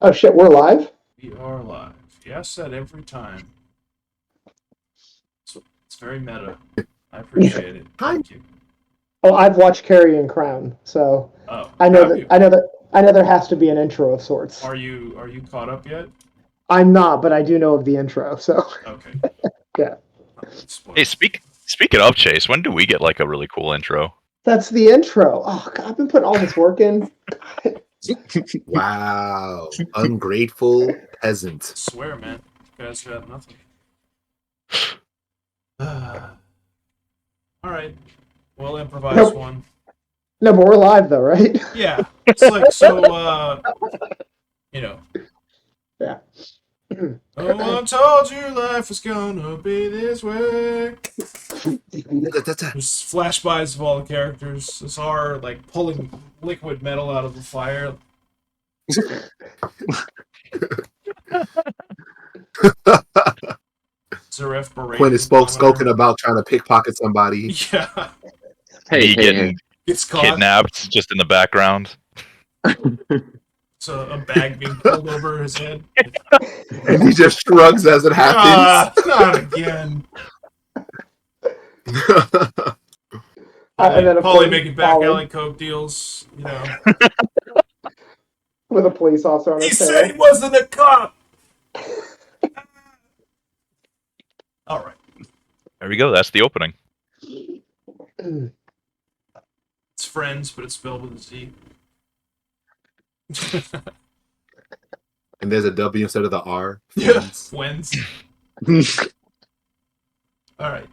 Oh shit, we're live? We are live. Yes, that every time. It's very meta. I Yeah. appreciate it. Hi. Thank you. Oh, I've watched Carrion Crown, so Oh, I know have that you? I know there has to be an intro of sorts. Are you caught up yet? I'm not, but I do know of the intro, so Okay. yeah. Hey, Spoilers. speaking of Chase, when do we get like a really cool intro? That's the intro. Oh god, I've been putting all this work in. Wow. Ungrateful peasant. Swear, man. You guys got nothing. All right. We'll improvise No, one. no, but we're live though, right? Yeah. It's like so. You know. Yeah. No one told you life was gonna be this way. There's flashbys of all the characters. Azar like pulling liquid metal out of the fire. Zuref berating Quin is the spoken monitor. about trying to pickpocket somebody. Yeah, Me getting gets caught. kidnapped just in the background. So a bag being pulled over his head. And he just shrugs as it happens. Not again. And then a Polly police making back Polly alley coke deals. You know, with a police officer on he his said he tail. wasn't a cop. All right, There we go. That's the opening. it's friends, but it's spelled with a Z. And there's a W instead of the R. Yeah, Friends. wins. All right.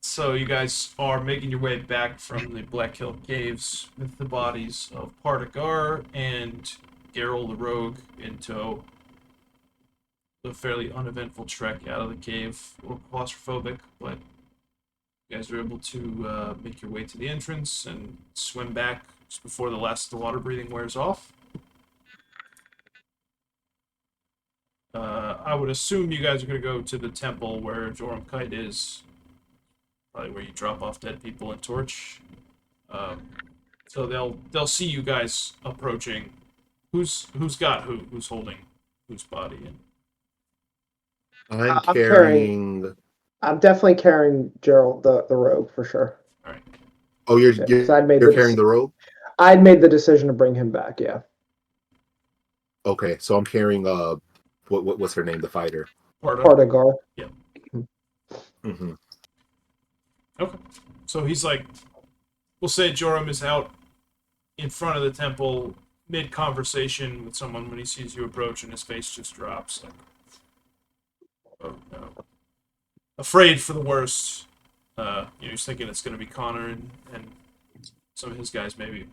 So you guys are making your way back from the Black Hill Caves with the bodies of Partagar and Geralt the Rogue in tow. A fairly uneventful trek out of the cave, a little claustrophobic, but you guys are able to make your way to the entrance and swim back just before the last of the water breathing wears off. I would assume you guys are going to go to the temple where Joram Kite is. Probably where you drop off dead people and torch. So they'll see you guys approaching. Who's got who? Who's holding whose body? And I'm I'm carrying. I'm definitely carrying Gerald the rogue for sure. all right, Oh, you're Yeah, 'cause you're carrying the rope? I'd made the decision to bring him back, yeah. Okay, so I'm carrying what's her name? The fighter. Partagar. Yeah. Mm-hmm. Okay. So he's like, we'll say Joram is out in front of the temple, mid conversation with someone when he sees you approach, and his face just drops. Like, oh no. Afraid for the worst. He's thinking it's going to be Connor and some of his guys maybe.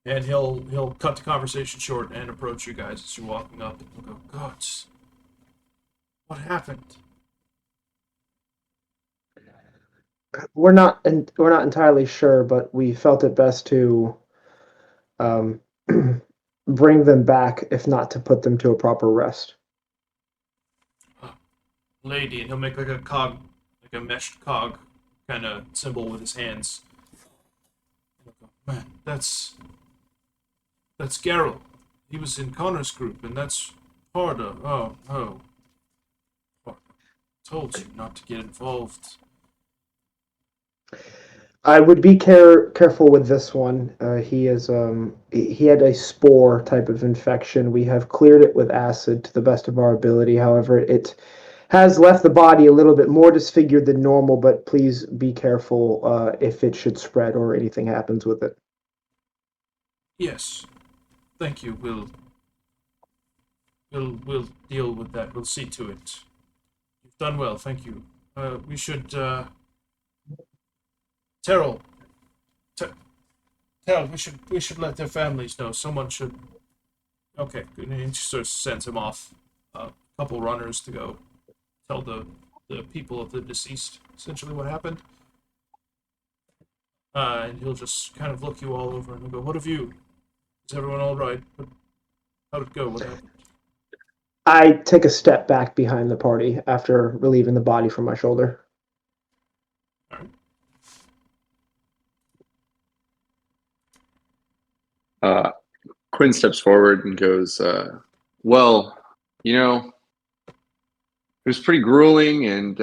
And he'll cut the conversation short and approach you guys as you're walking up, and he'll go, "God, what happened?" We're not entirely sure, but we felt it best to um, bring them back, if not to put them to a proper rest. Lady, and he'll make like a cog, like a meshed cog kind of symbol with his hands. Man, that's Geralt. He was in Connor's group, and that's harder. Oh. Told you not to get involved. I would be careful with this one. He had a spore type of infection. We have cleared it with acid to the best of our ability. However, it has left the body a little bit more disfigured than normal. But please be careful if it should spread or anything happens with it. Yes. Thank you. We'll deal with that. We'll see to it. You've done well. Thank you. We should. Terrell. Terrell. We should let their families know. Someone should. Okay. And he sort of sends him off. A couple runners to go tell the people of the deceased essentially what happened. And he'll just kind of look you all over and he'll go, "What have you? Is everyone all right? How'd it go? What happened?" I take a step back behind the party after relieving the body from my shoulder. All right. Quin steps forward and goes, well, it was pretty grueling, and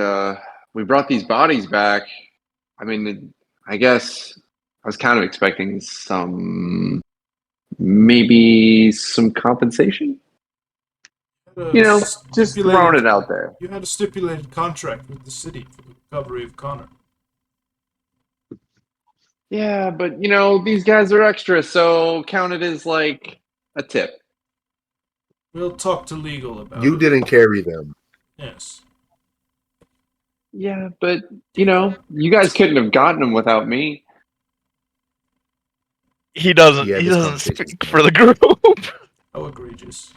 we brought these bodies back. I mean, I guess I was kind of expecting maybe some compensation. Just throwing it out there. You had a stipulated contract with the city for the recovery of Connor. Yeah, but these guys are extra, so count it as like a tip. We'll talk to legal about it. You didn't carry them. Yes. Yeah, but you guys couldn't have gotten them without me. He doesn't. Yeah, He this doesn't conversation's speak done. for the group. How egregious.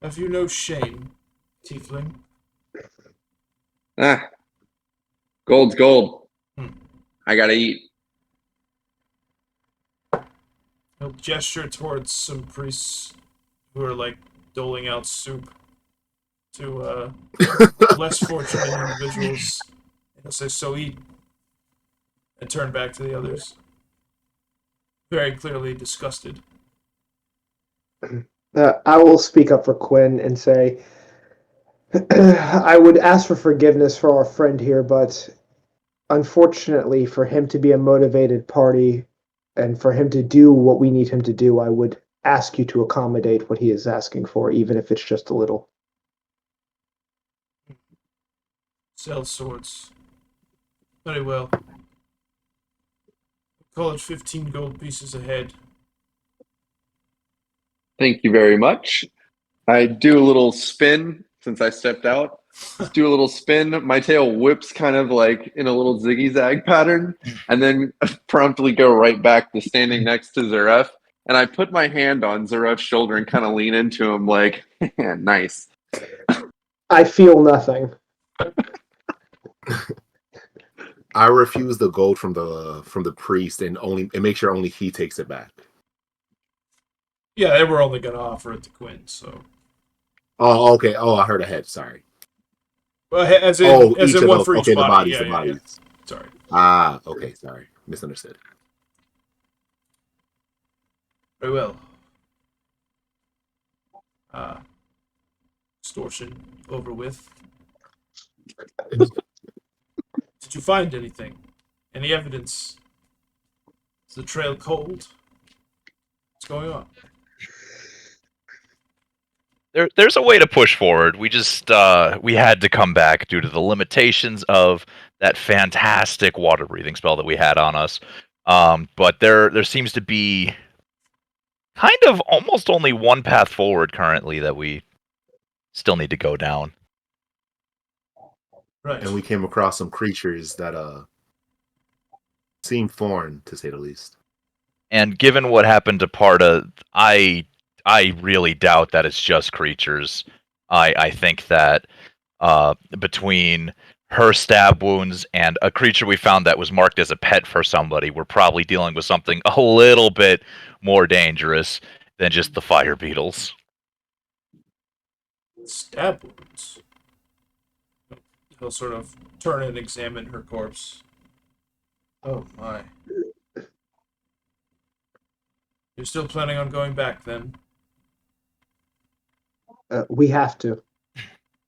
Have you no shame, Teifling? Gold's gold. Hmm. I gotta eat. He'll gesture towards some priests who are like doling out soup to less fortunate individuals. And he'll say, "So eat," and turn back to the others, very clearly disgusted. I will speak up for Quin and say, I would ask for forgiveness for our friend here, but unfortunately, for him to be a motivated party and for him to do what we need him to do, I would ask you to accommodate what he is asking for, even if it's just a little. Sell swords. Very well. Call it 15 gold pieces a head. Thank you very much. I do a little spin since I stepped out. Just do a little spin. My tail whips kind of like in a little ziggy-zag pattern, and then promptly go right back to standing next to Zuref. And I put my hand on Zuref's shoulder and kind of lean into him like, nice. I feel nothing. I refuse the gold from the priest and make sure only he takes it back. Yeah, they were only going to offer it to Quin, so. Oh, okay. Oh, I heard a head. Sorry. Well, as in one those. for each Okay, body. the bodies. Yeah. Sorry. Ah, okay. Sorry, misunderstood. Very well. Extortion over with. Did you find anything? Any evidence? Is the trail cold? What's going on? There's a way to push forward. We just we had to come back due to the limitations of that fantastic water breathing spell that we had on us. But there seems to be kind of almost only one path forward currently that we still need to go down. Right. And we came across some creatures that seem foreign, to say the least. And given what happened to Parta, I really doubt that it's just creatures. I think that between her stab wounds and a creature we found that was marked as a pet for somebody, we're probably dealing with something a little bit more dangerous than just the fire beetles. Stab wounds. He'll sort of turn and examine her corpse. Oh my. You're still planning on going back then? We have to.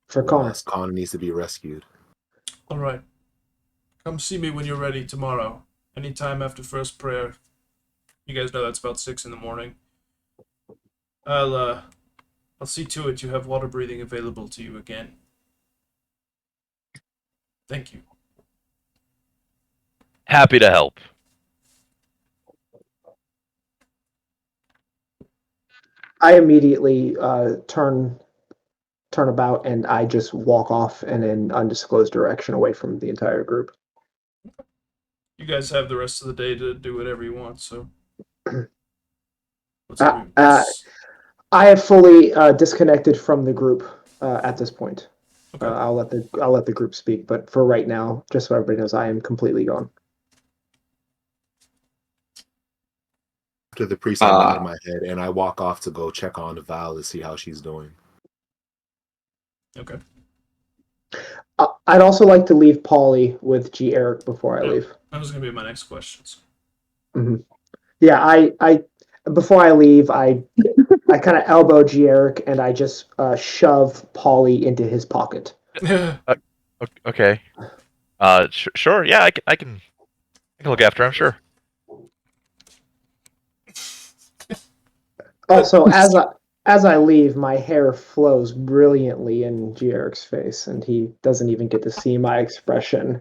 For Connor. Yes, Connor needs to be rescued. Alright. Come see me when you're ready tomorrow. Anytime after first prayer. You guys know that's about 6 in the morning. I'll see to it you have water breathing available to you again. Thank you. Happy to help. I immediately turn about and I just walk off in an undisclosed direction away from the entire group. You guys have the rest of the day to do whatever you want, so. I have fully disconnected from the group at this point. Okay. I'll let the group speak, but for right now, just so everybody knows, I am completely gone. After the priest, I nod my head and I walk off to go check on Val to see how she's doing. Okay. I'd also like to leave Polly with G. Eric before I leave. That was going to be my next question. Yeah, I before I leave, I kind of elbow Gieric and I just shove Polly into his pocket. Okay. Sure. Yeah, I can look after him. Sure. Also, as I leave, my hair flows brilliantly in Giaric's face, and he doesn't even get to see my expression.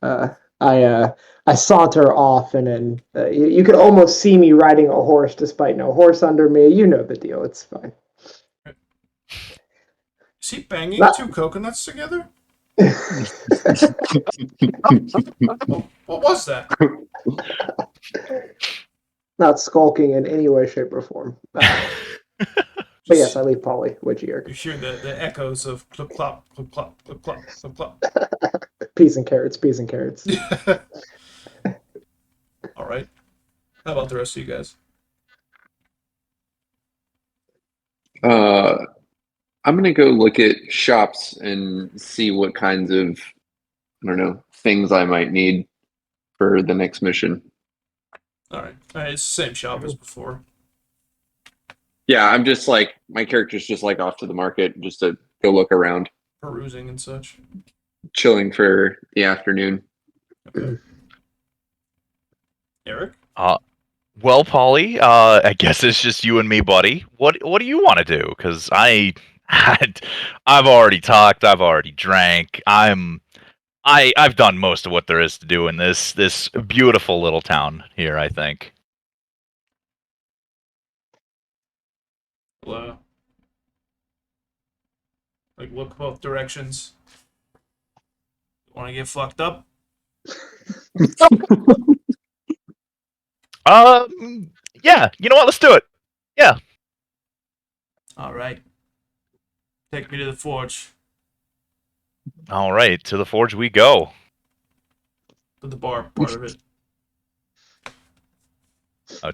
Uh, I saunter off, and then you could almost see me riding a horse, despite no horse under me. You know the deal. It's fine. Is he banging Not- two coconuts together? Mm-hmm. What was that? Not skulking in any way, shape, or form. But yes, I leave Polly with You Gieric. hear the echoes of clip clop, clip clop, clip clop, clip clop. Peas and carrots, peas and carrots. All right. How about the rest of you guys? I'm gonna go look at shops and see what kinds of, I don't know, things I might need for the next mission. All right. It's the same shop as before. Yeah, I'm just like, my character's just like off to the market just to go look around, Perusing and such. chilling for the afternoon. Okay. Eric? Well, Polly, I guess it's just you and me, buddy. What do you want to do? Because I've already talked, I've already drank. I've done most of what there is to do in this beautiful little town here, I think. Hello. Like, look both directions. Want to get fucked up? Yeah, you know what? Let's do it. Yeah. All right. Take me to the forge. All right, to the forge we go. But the bar part of it.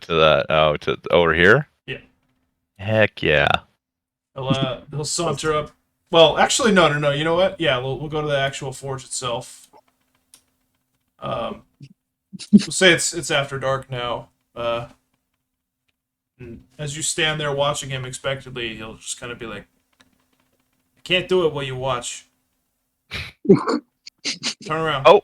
To over here? Yeah. Heck yeah. He'll saunter up. Well, actually, no. You know what? Yeah, we'll go to the actual forge itself. We'll say it's after dark now. And as you stand there watching him expectantly, he'll just kind of be like, "I can't do it while you watch. Turn around." Oh.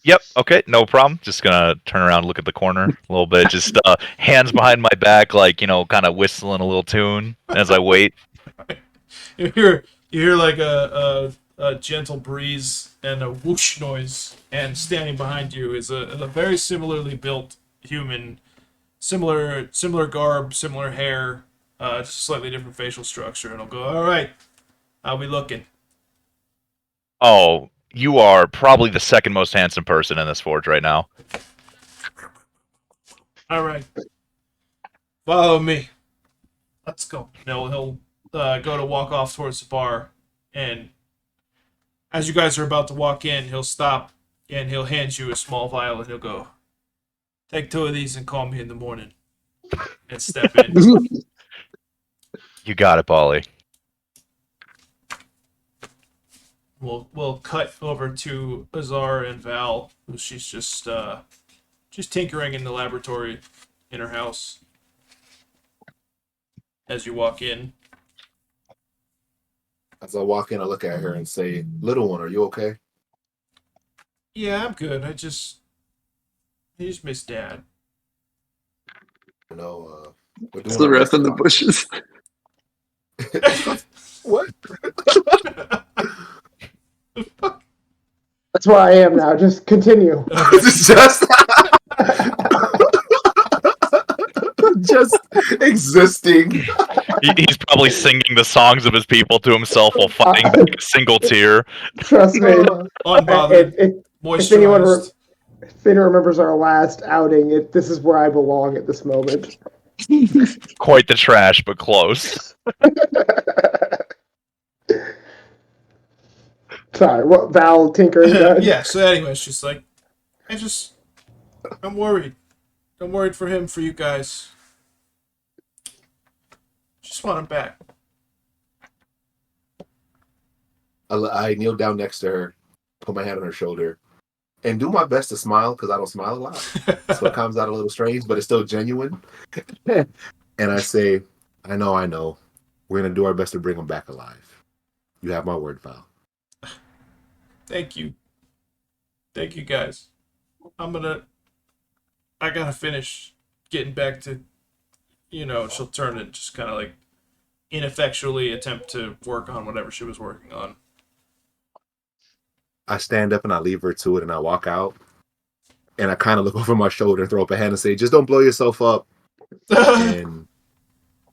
Yep, okay, no problem. Just gonna turn around, look at the corner a little bit. Just hands behind my back, like, kind of whistling a little tune as I wait. You hear like a gentle breeze and a whoosh noise, and standing behind you is a very similarly built human, similar garb, similar hair, just a slightly different facial structure. And I'll go, "All right, how we looking?" Oh, you are probably the second most handsome person in this forge right now. All right, follow me. Let's go. No, he'll go to walk off towards the bar, and as you guys are about to walk in, he'll stop and he'll hand you a small vial, and he'll go, "Take 2 of these and call me in the morning." And step in. You got it, Polly. We'll cut over to Azar and Val, who she's just tinkering in the laboratory in her house. As you walk in, As I walk in, I look at her and say, "Little one, are you okay?" yeah, I'm good. I just miss Dad. No, we're doing Zuref in the bushes. What? That's where I am now. Just continue. It's just just existing. He's probably singing the songs of his people to himself while fighting back a single tear. Trust me. Unbothered, moisturized. If anyone remembers our last outing, this is where I belong at this moment. Quite the trash, but close. Sorry, what Val tinkering does? Yeah. So anyway, she's like, I'm worried. I'm worried for him, for you guys. Just want him back. I kneel down next to her, put my hand on her shoulder. and do my best to smile because I don't smile a lot. So it comes out a little strange, but it's still genuine. And I say, I know. We're going to do our best to bring him back alive. You have my word, Val. Thank you. Thank you, guys. I gotta finish getting back to, she'll turn and just kind of like ineffectually attempt to work on whatever she was working on. I stand up and I leave her to it and I walk out. And I kind of look over my shoulder and throw up a hand and say, just don't blow yourself up. And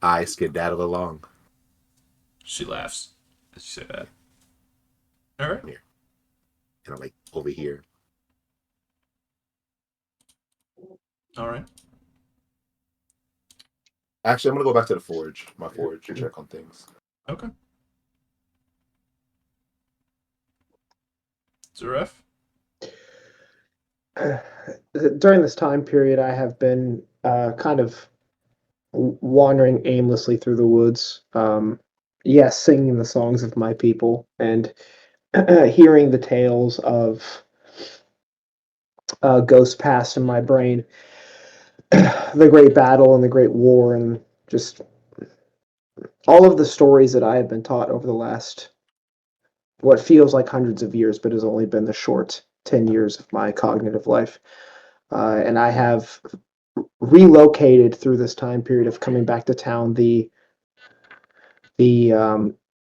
I skedaddle along. She laughs as you say that. All right. Here. And I'm like, over here. All right. Actually, I'm going to go back to the forge, my forge, and check on things. Okay. Zuref? During this time period, I have been kind of wandering aimlessly through the woods. Yes, singing the songs of my people and hearing the tales of ghosts past in my brain. The great battle and the great war and just all of the stories that I have been taught over the last what feels like hundreds of years, but has only been the short 10 years of my cognitive life. And I have relocated through this time period of coming back to town the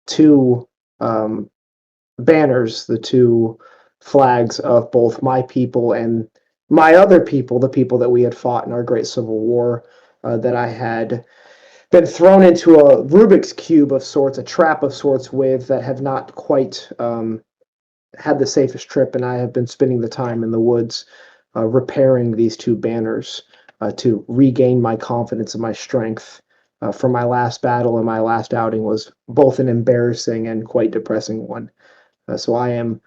two banners, the two flags of both my people and my other people, the people that we had fought in our great civil war, that I had been thrown into a Rubik's cube of sorts, a trap of sorts with that have not quite had the safest trip, and I have been spending the time in the woods repairing these two banners to regain my confidence and my strength from my last battle, and my last outing was both an embarrassing and quite depressing one. So I am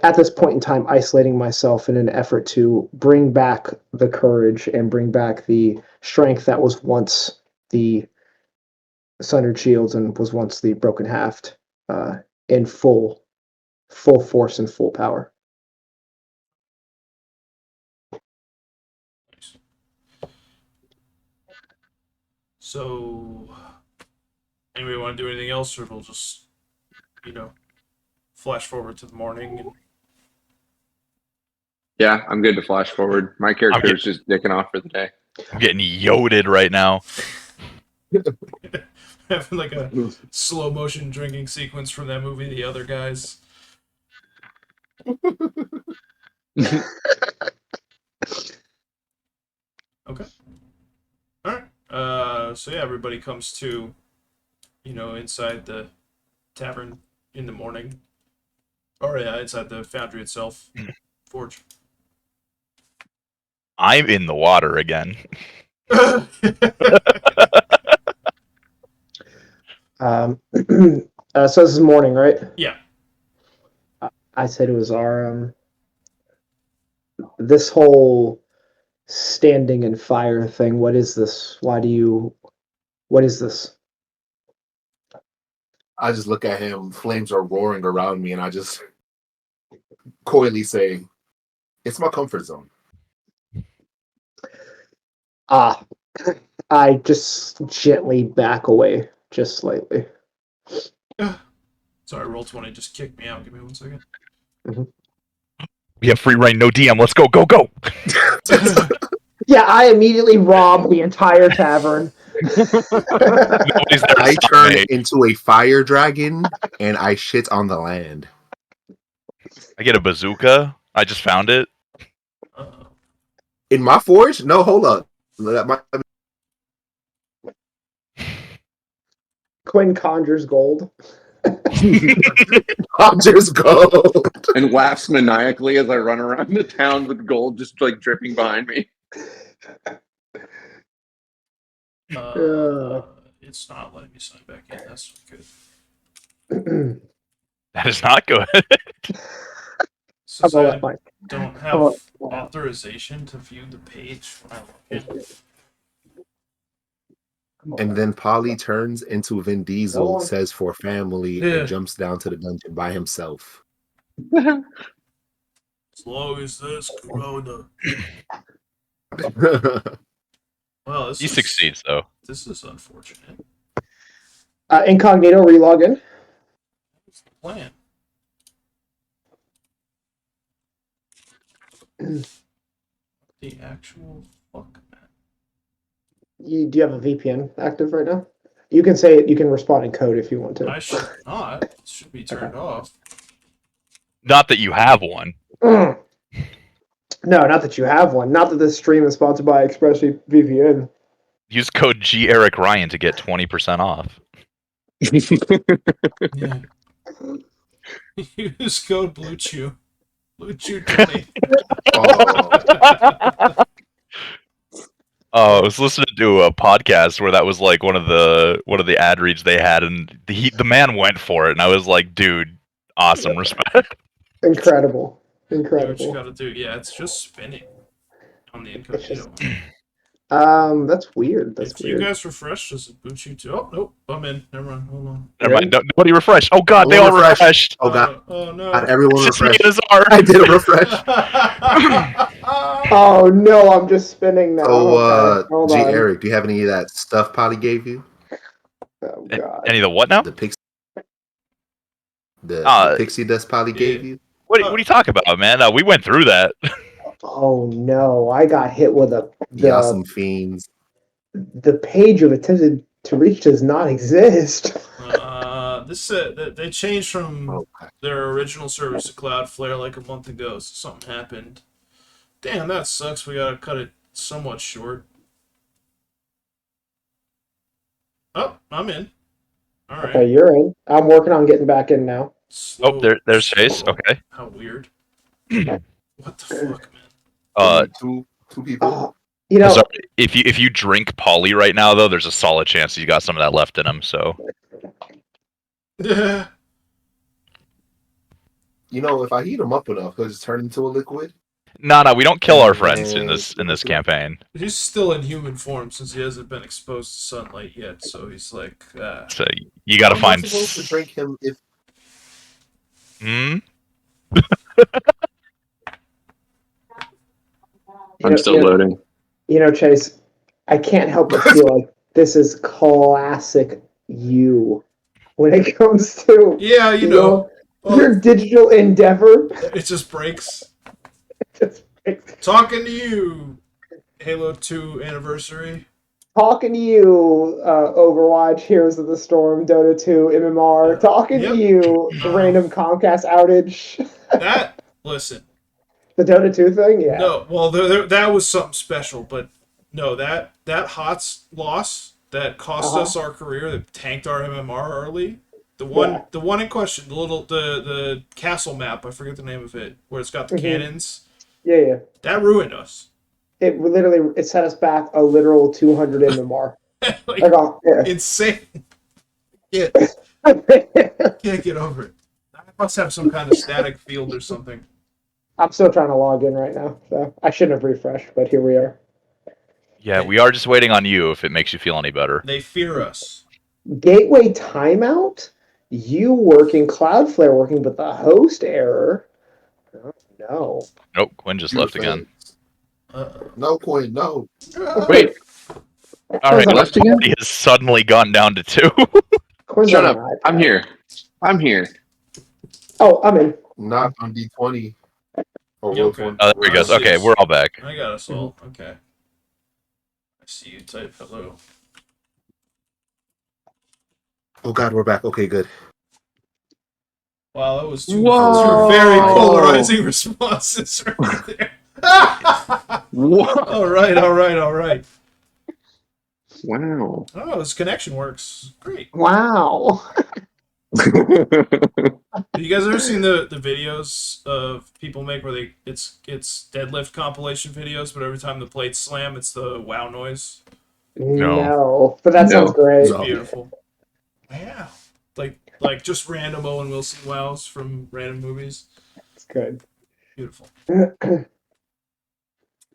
at this point in time isolating myself in an effort to bring back the courage and bring back the strength that was once the Sundered Shields and was once the Broken Haft in full force and full power. Nice. So, anybody want to do anything else, or we'll just, flash forward to the morning? And... Yeah, I'm good to flash forward. My character is just dicking off for the day. I'm getting yoded right now. Having like a slow motion drinking sequence from that movie, The Other Guys. Okay. All right. So yeah, everybody comes to, inside the tavern in the morning. Or yeah, inside the foundry itself. Forge. I'm in the water again. So this is morning, right? Yeah. I said it was our this whole standing in fire thing. What is this? What is this? I just look at him, flames are roaring around me, and I just coyly say, it's my comfort zone. I just gently back away, just slightly. Sorry, Roll20 just kicked me out. Give me 1 second. Mm-hmm. We have free reign, no DM. Let's go, go, go! Yeah, I immediately robbed the entire tavern. I turn into a fire dragon, and I shit on the land. I get a bazooka. I just found it. In my forge? No, hold up. Quin conjures gold. Conjures gold. And laughs maniacally as I run around the town with gold just like dripping behind me. It's not letting me sign back in. That's good. That is not good. So I don't have authorization to view the page when I log in. And then Polly turns into Vin Diesel, says for family, and jumps down to the dungeon by himself. As long as this Corona. Well, He succeeds though. This is unfortunate. Incognito, relog in. What's the plan? The actual fuck, man. Do you have a VPN active right now? You can say it. You can respond in code if you want to. I should not. It should be turned off. Not that you have one. No, not that you have one. Not that this stream is sponsored by ExpressVPN. Use code GEricRyan to get 20% off. Yeah. Use code BlueChew. BlueChew20. Oh, I was listening to a podcast where that was like one of the ad reads they had, and the man went for it, and I was like, dude, awesome, respect. Incredible. Do what you Incredible. gotta do. Yeah, it's just spinning on the incognito. That's weird. That's If weird. you guys refresh, does it boot you too? Oh, nope. I'm in. Never mind. Hold on. Never mind. Nobody refreshed. Oh god, No they all one refreshed. refreshed. Oh god, Oh no. God, everyone It's just me refreshed. and Azar. I did a refresh. Oh no, I'm just spinning now. So, Okay, hold G. on. Eric, do you have any of that stuff Polly gave you? Oh god. Any of the what now? The pixie, the pixie dust Polly gave you? What are you talking about, man? We went through that. Oh no, I got hit with The awesome fiends. the page of attempted to reach does not exist. They changed from Okay. their original service to Cloudflare like a month ago, so something happened. Damn, that sucks. We gotta cut it somewhat short. Oh, I'm in. All right. Okay, you're in. I'm working on getting back in now. Slow. There's Chase. Okay. How weird. What the fuck, man? Two people. You know, Azar, if you drink Polly right now, though, there's a solid chance you got some of that left in him. So Yeah. You know, if I heat him up enough, he'll just turn into a liquid. no, we don't kill our friends in this campaign. He's still in human form since he hasn't been exposed to sunlight yet, so he's like, So you got to I'm find. not supposed to drink him if Hmm? I'm still loading. You know, Chase, I can't help but feel like this is classic you when it comes to yeah, you know, your digital endeavor. it just breaks. Just Talking to you, Halo 2 anniversary. talking to you, Overwatch, Heroes of the Storm, Dota 2, MMR. Talking to you, the random Comcast outage. Listen. The Dota 2 thing, yeah. No, well, that was something special, but no, that HOTS loss that cost us our career, that tanked our MMR early. The one in question, the castle map, I forget the name of it, where it's got the cannons. Yeah. That ruined us. It set us back a literal 200 MMR. Insane. Can't get over it. I must have some kind of static field or something. I'm still trying to log in right now, so I shouldn't have refreshed, but here we are. Yeah, we are just waiting on you if it makes you feel any better. They fear us. Gateway timeout? You working, Cloudflare working, but the host error? Oh, no. Nope, Quin just left again. No, Quin, no. Wait, All right, left again? he has suddenly gone down to 2. Quinn's Shut on up. an iPad. I'm here. Oh, I'm in. Not on D20. Or Yeah, Wolf okay. one. Oh, there he goes. Okay, we're all back. I got us all. Okay. I see you type hello. Oh god, we're back. Okay, good. Wow, that was two Whoa. very polarizing responses right there. What? All right. Wow. Oh, this connection works. Great. Wow. Have you guys ever seen the videos of people make where it's deadlift compilation videos, but every time the plates slam, it's the wow noise? No. But that sounds great. It's beautiful. Wow. Like just random Owen Wilson wows from random movies. It's good. Beautiful.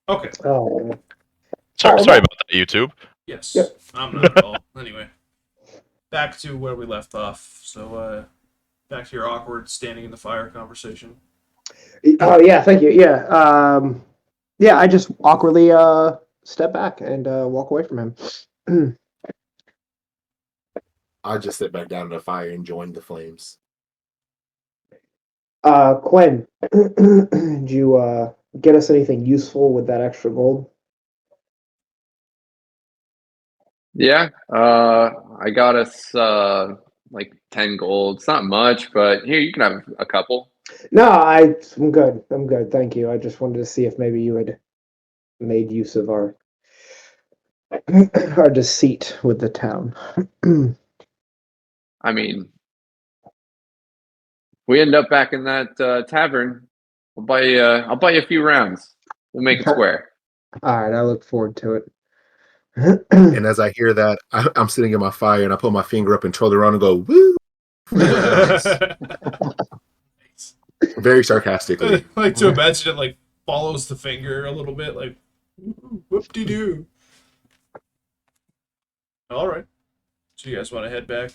Okay. Oh. Sorry about that, YouTube. Yes. Yep. I'm not at all. Anyway. Back to where we left off. So back to your awkward standing in the fire conversation. Oh yeah, thank you. Yeah, yeah. I just awkwardly step back and walk away from him. I just sit back down in the fire and join the flames. Quinn, did you get us anything useful with that extra gold? Yeah, I got us like 10 gold. It's not much, but here you can have a couple. No, I'm good. I'm good. Thank you. I just wanted to see if maybe you had made use of our our deceit with the town. I mean, we end up back in that tavern. I'll buy you a few rounds. We'll make it square. All right, I look forward to it. And as I hear that, I'm sitting in my fire and I put my finger up and twirl it around and go, woo! Very sarcastically. I like to imagine it like follows the finger a little bit, like whoop-de-doo. All right. So you guys want to head back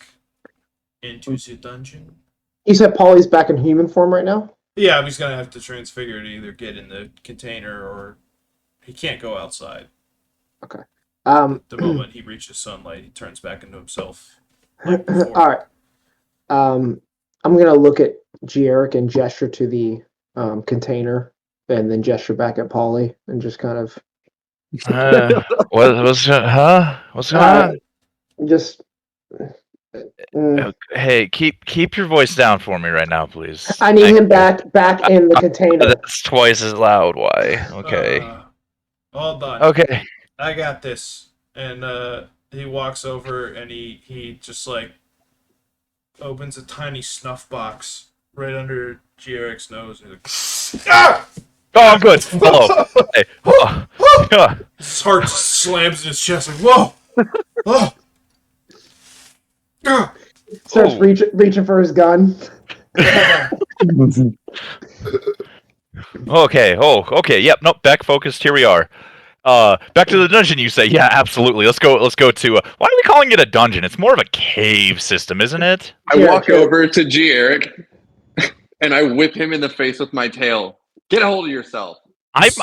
into the dungeon? You said Polly's back in human form right now? Yeah, he's gonna have to transfigure to either get in the container or he can't go outside. Okay. The moment he reaches sunlight, he turns back into himself. All right. I'm gonna look at Gieric and gesture to the container, and then gesture back at Polly, and just kind of What's going on? just. Hey, keep your voice down for me right now, please. I need Thank him you. back in the container. That's twice as loud. Why? Okay. Hold on. Okay. I got this. And he walks over and he just like opens a tiny snuff box right under Gieric's nose. And he's like, ah! Oh, I'm good. Hello. Hey. Oh. His heart just slams in his chest like, whoa! Oh! Ah! Starts reaching for his gun. Okay. Oh, okay. Yep. Nope. Back focused. Here we are. Back to the dungeon. You say? Yeah, absolutely. Let's go to. Why are we calling it a dungeon? It's more of a cave system, isn't it? I walk over to Gieric and I whip him in the face with my tail. Get a hold of yourself. His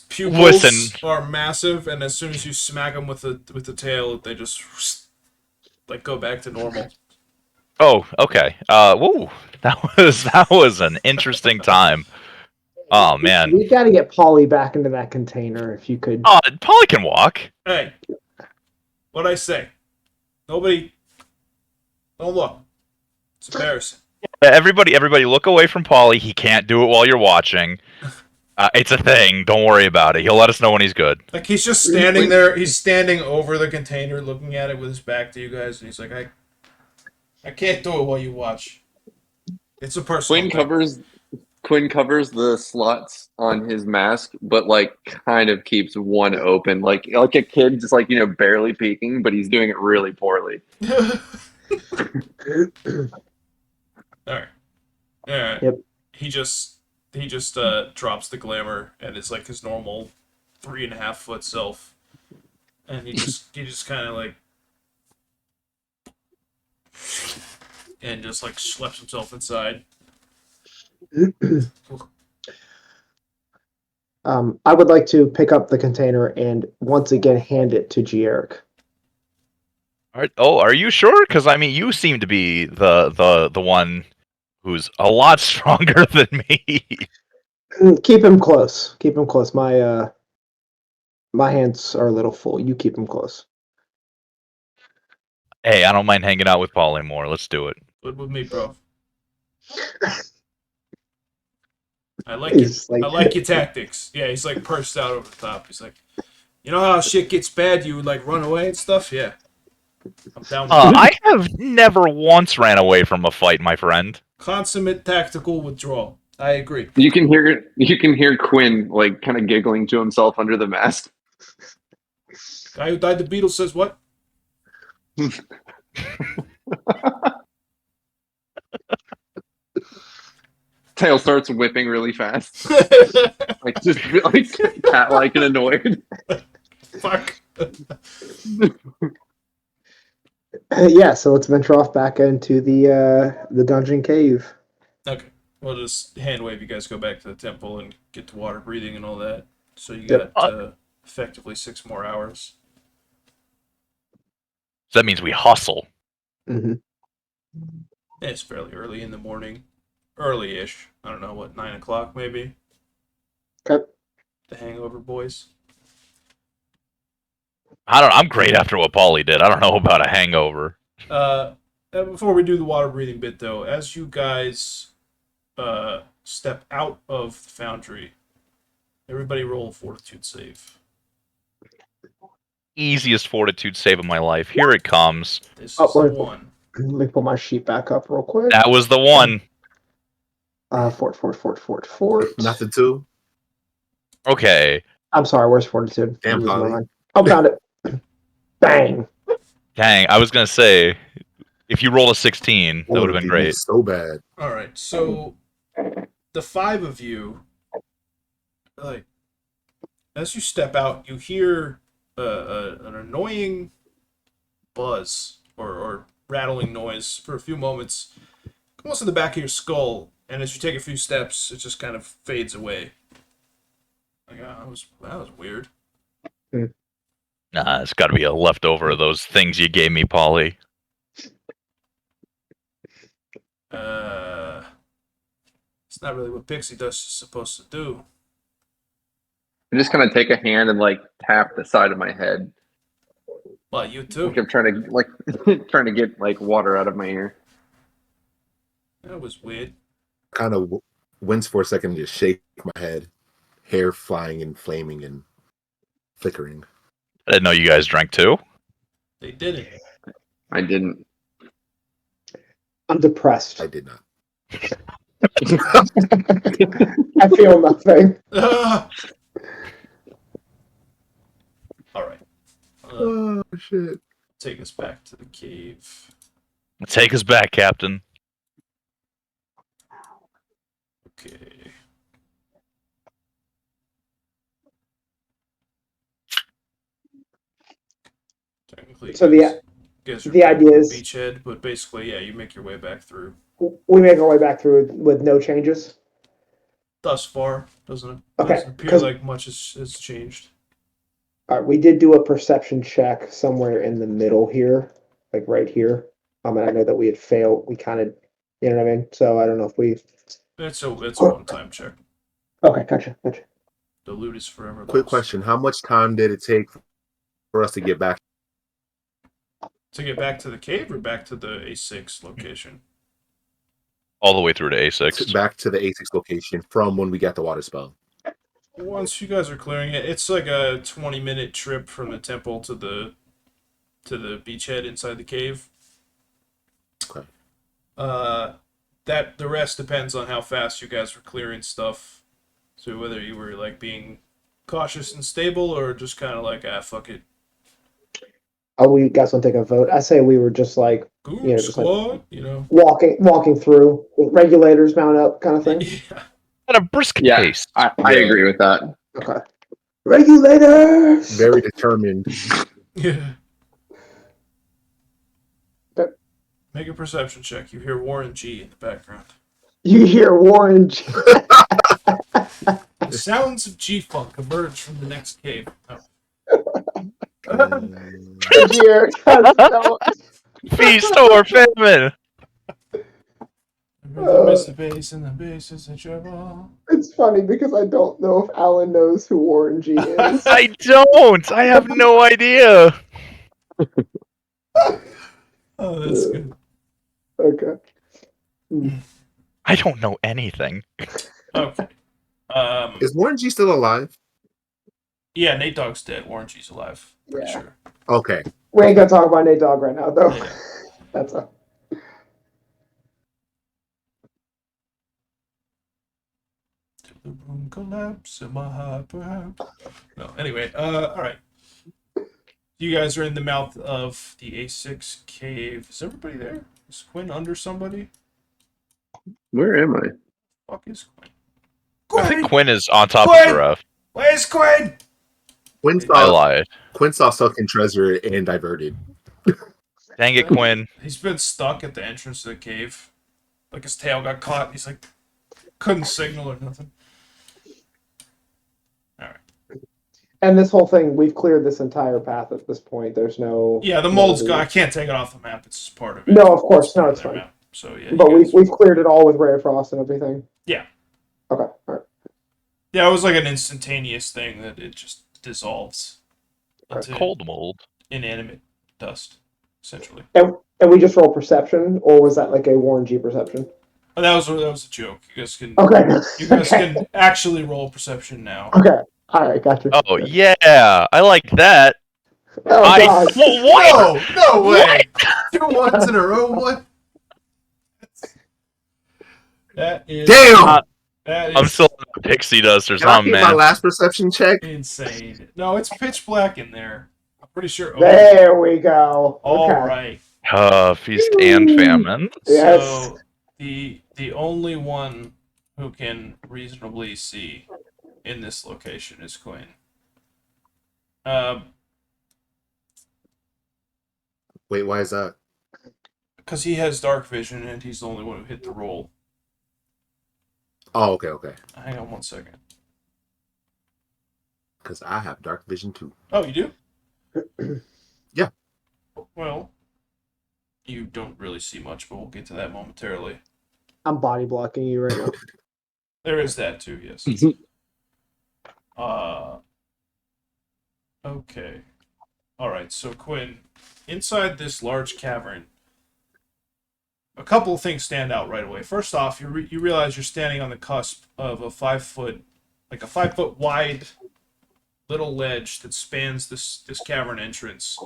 pupils Listen. are massive, and as soon as you smack them with the tail, they just like go back to normal. Oh, okay. Woo. That was an interesting time. Oh man. We got to get Polly back into that container. If you could. Polly can walk. Hey, what'd I say? Nobody. Don't look. It's embarrassing. Everybody, look away from Polly. He can't do it while you're watching. It's a thing. Don't worry about it. He'll let us know when he's good. Like he's just standing there. He's standing over the container, looking at it with his back to you guys, and he's like, I can't do it while you watch. It's a personal. Quin covers the slots on his mask, but like kind of keeps one open, like a kid, just like barely peeking, but he's doing it really poorly. All right. Yep. He just drops the glamour and is like his normal 3.5 foot self, and he just kind of like and just like schleps himself inside. I would like to pick up the container and once again hand it to Gieric. Are you sure? Because I mean, you seem to be the one who's a lot stronger than me. Keep him close. Keep him close. My hands are a little full. You keep him close. Hey, I don't mind hanging out with Polly more. Let's do it. Good with me, bro. I like your tactics. Yeah, he's like pursed out over the top. He's like, you know how shit gets bad, you like run away and stuff? Yeah. I'm down with that. I have never once ran away from a fight, my friend. Consummate tactical withdrawal. I agree. You can hear Quin like kind of giggling to himself under the mask. Guy who died the Beatles says what? Tail starts whipping really fast, like just like cat-like and annoyed. Fuck. Yeah, so let's venture off back into the dungeon cave. Okay. We'll just hand wave you guys go back to the temple and get to water breathing and all that. So you Yep. got effectively 6 more hours. So that means we hustle. Mm-hmm. It's fairly early in the morning. Early-ish. I don't know, what, 9 o'clock maybe? Okay. The Hangover boys. I'm great after what Paulie did. I don't know about a hangover. Before we do the water breathing bit, though, as you guys step out of the foundry, everybody roll a fortitude save. Easiest fortitude save of my life. Here it comes. This is the one. Let me pull my sheet back up real quick. That was the one. Fort. Not the 2. Okay. I'm sorry, where's fortitude? Damn, I'm losing my Polly. mind. Oh, found it. Bang. Dang, I was going to say, if you rolled a 16, that would have been great. So bad. All right, so the 5 of you, like, as you step out, you hear an annoying buzz or rattling noise for a few moments, almost in the back of your skull. And as you take a few steps, it just kind of fades away. Like, oh, that was weird. Nah, it's got to be a leftover of those things you gave me, Paulie. It's not really what pixie dust is supposed to do. I just kind of take a hand and like tap the side of my head. Well, you too. Like I'm trying to get like water out of my ear. That was weird. Kind of wince for a second and just shake my head. Hair flying and flaming and flickering. I didn't know you guys drank too. They didn't. I didn't. I'm depressed. I did not. I feel nothing. All right. Oh, shit. Take us back to the cave. Take us back, Captain. Okay. Technically, So the idea is beachhead, but basically, yeah, you make your way back through. we make our way back through with no changes. Thus far, doesn't Okay, appear like much has changed. All right, we did do a perception check somewhere in the middle here, like right here. And I know that we had failed. We kind of, you know what I mean. So I don't know if we. It's a one-time check. Okay, gotcha. The loot is forever lost. Quick question. How much time did it take for us to get back? To get back to the cave or back to the A6 location? All the way through to A6. Back to the A6 location from when we got the water spell. Once you guys are clearing it, it's like a 20-minute trip from the temple to the beachhead inside the cave. Okay. That the rest depends on how fast you guys were clearing stuff. So whether you were like being cautious and stable or just kind of like, fuck it. Oh, we guys want to take a vote? I say we were just like Goon squad, walking through with regulators mount up kind of thing. Yeah. At a brisk pace. I agree with that. Okay. Regulators. Very determined. Yeah. Make a perception check. You hear Warren G in the background. You hear Warren G. The sounds of G-Funk emerge from the next cave. Oh. Here. Feast or famine. Miss the bass and the bass is in trouble. It's funny because I don't know if Alan knows who Warren G is. I don't. I have no idea. Oh, that's good. Okay. I don't know anything. Okay. Is Warren G still alive? Yeah, Nate Dogg's dead. Warren G's alive. Pretty sure. Okay. We ain't gonna talk about Nate Dogg right now, though. Yeah. That's a. The room collapse in my heart, perhaps. No, anyway, all right. You guys are in the mouth of the A6 cave. Is everybody there? Is Quin under somebody? Where am I? Fuck is Quin? I think Quin is on top Quin! of Zuref. Where's Quin? I lied. Quinn saw Suck and Treasure and diverted. Dang it, Quin. He's been stuck at the entrance to the cave. Like his tail got caught. He's like, Couldn't signal or nothing. And this whole thing, we've cleared this entire path at this point. There's no. Yeah, the mold's gone. I can't take it off the map. It's just part of it. No, of course. No, it's their fine. map. So yeah, But you guys... we've cleared it all with Ray of Frost and everything. Yeah. Okay. All right. Yeah, it was like an instantaneous thing that it just dissolves into Cold mold. inanimate dust, essentially. And we just roll perception, or was that like a Warren G perception? Oh, that was a joke. You guys can Okay. can actually roll perception now. Okay. All right. Gotcha. Oh yeah, I like that. Oh, God. What? No way! 2 1s in a row. What? That is Damn! That is I'm still in the pixie dust or Can I something, get my man. last perception check? insane. No, it's pitch black in there. I'm pretty sure. Oh, There we go. all Okay. right. Feast and famine. Yes. So the only one who can reasonably see in this location is Quin. Wait, why is that? Because he has dark vision and he's the only one who hit the roll. Oh, okay. Hang on 1 second. Because I have dark vision too. Oh, you do? Yeah. Well, you don't really see much, but we'll get to that momentarily. I'm body blocking you right now. There is that too, yes. Okay. Alright, so Quin, inside this large cavern, a couple of things stand out right away. First off, you realize you're standing on the cusp of a 5 foot wide little ledge that spans this cavern entrance,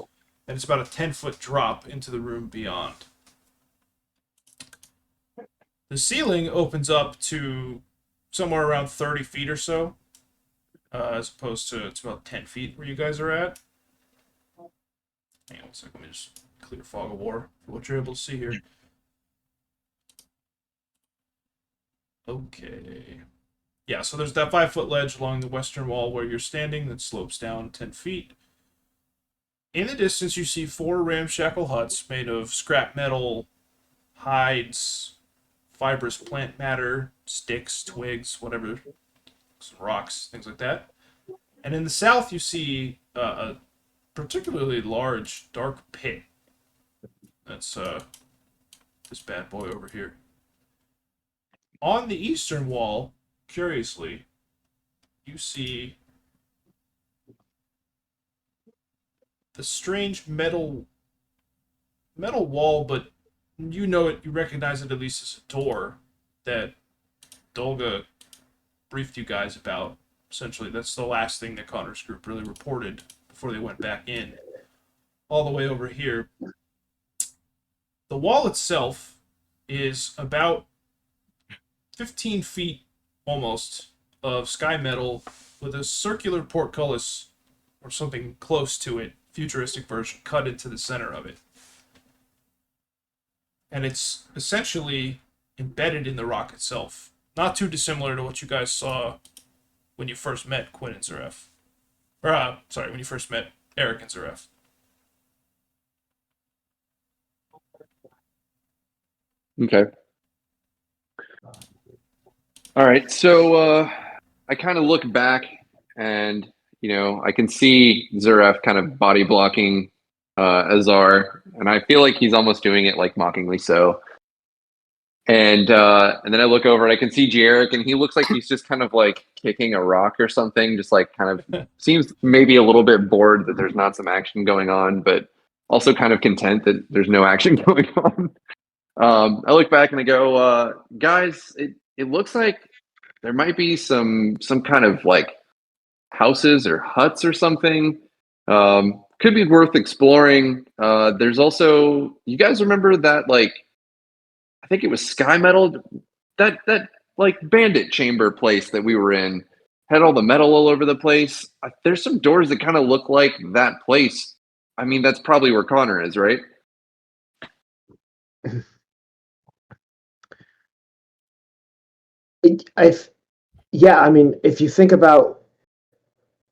and it's about a 10-foot drop into the room beyond. The ceiling opens up to somewhere around 30 feet or so, as opposed to it's about 10 feet where you guys are at. Hang on 1 second, let me just clear fog of war for what you're able to see here. Okay. Yeah, so there's that 5-foot ledge along the western wall where you're standing that slopes down 10 feet. In the distance, you see 4 ramshackle huts made of scrap metal, hides, fibrous plant matter, sticks, twigs, whatever, some rocks, things like that. And in the south, you see a particularly large, dark pit. That's this bad boy over here. On the eastern wall, curiously, you see a strange metal wall, but you know it, you recognize it at least as a door that Dolga briefed you guys about. Essentially, that's the last thing that Connor's group really reported before they went back in. All the way over here. The wall itself is about 15 feet almost of sky metal with a circular portcullis or something close to it, futuristic version, cut into the center of it. And it's essentially embedded in the rock itself. Not too dissimilar to what you guys saw when you first met Quin and Zuref. Or, when you first met Eric and Zuref. Okay. All right, so I kind of look back and, I can see Zuref kind of body blocking Azar, and I feel like he's almost doing it like mockingly so. And then I look over and I can see Jarek, and he looks like he's just kind of like kicking a rock or something, just like kind of seems maybe a little bit bored that there's not some action going on, but also kind of content that there's no action going on. I look back and I go, guys, it looks like there might be some kind of like houses or huts or something. Could be worth exploring. There's also, you guys remember that, like, I think it was Sky Metal, that like bandit chamber place that we were in, had all the metal all over the place. There's some doors that kind of look like that place. I mean, that's probably where Connor is, right? Yeah, I mean, if you think about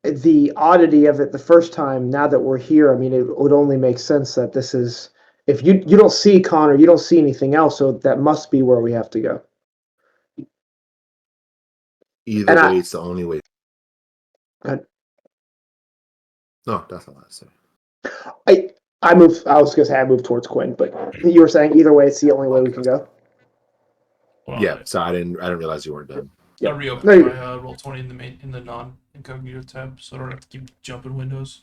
the oddity of it the first time, now that we're here, I mean, it would only make sense that this is, if you don't see Connor, you don't see anything else, so that must be where we have to go. Either And way, it's the only way. I- No, that's all I say. I move. I was gonna say I move towards Quin, but you were saying either way, it's the only way we can go. Hold Yeah, on, so I didn't realize you weren't done. I Yeah. reopened No, my Roll20 in the non-incognito tab, so I don't have to keep jumping windows.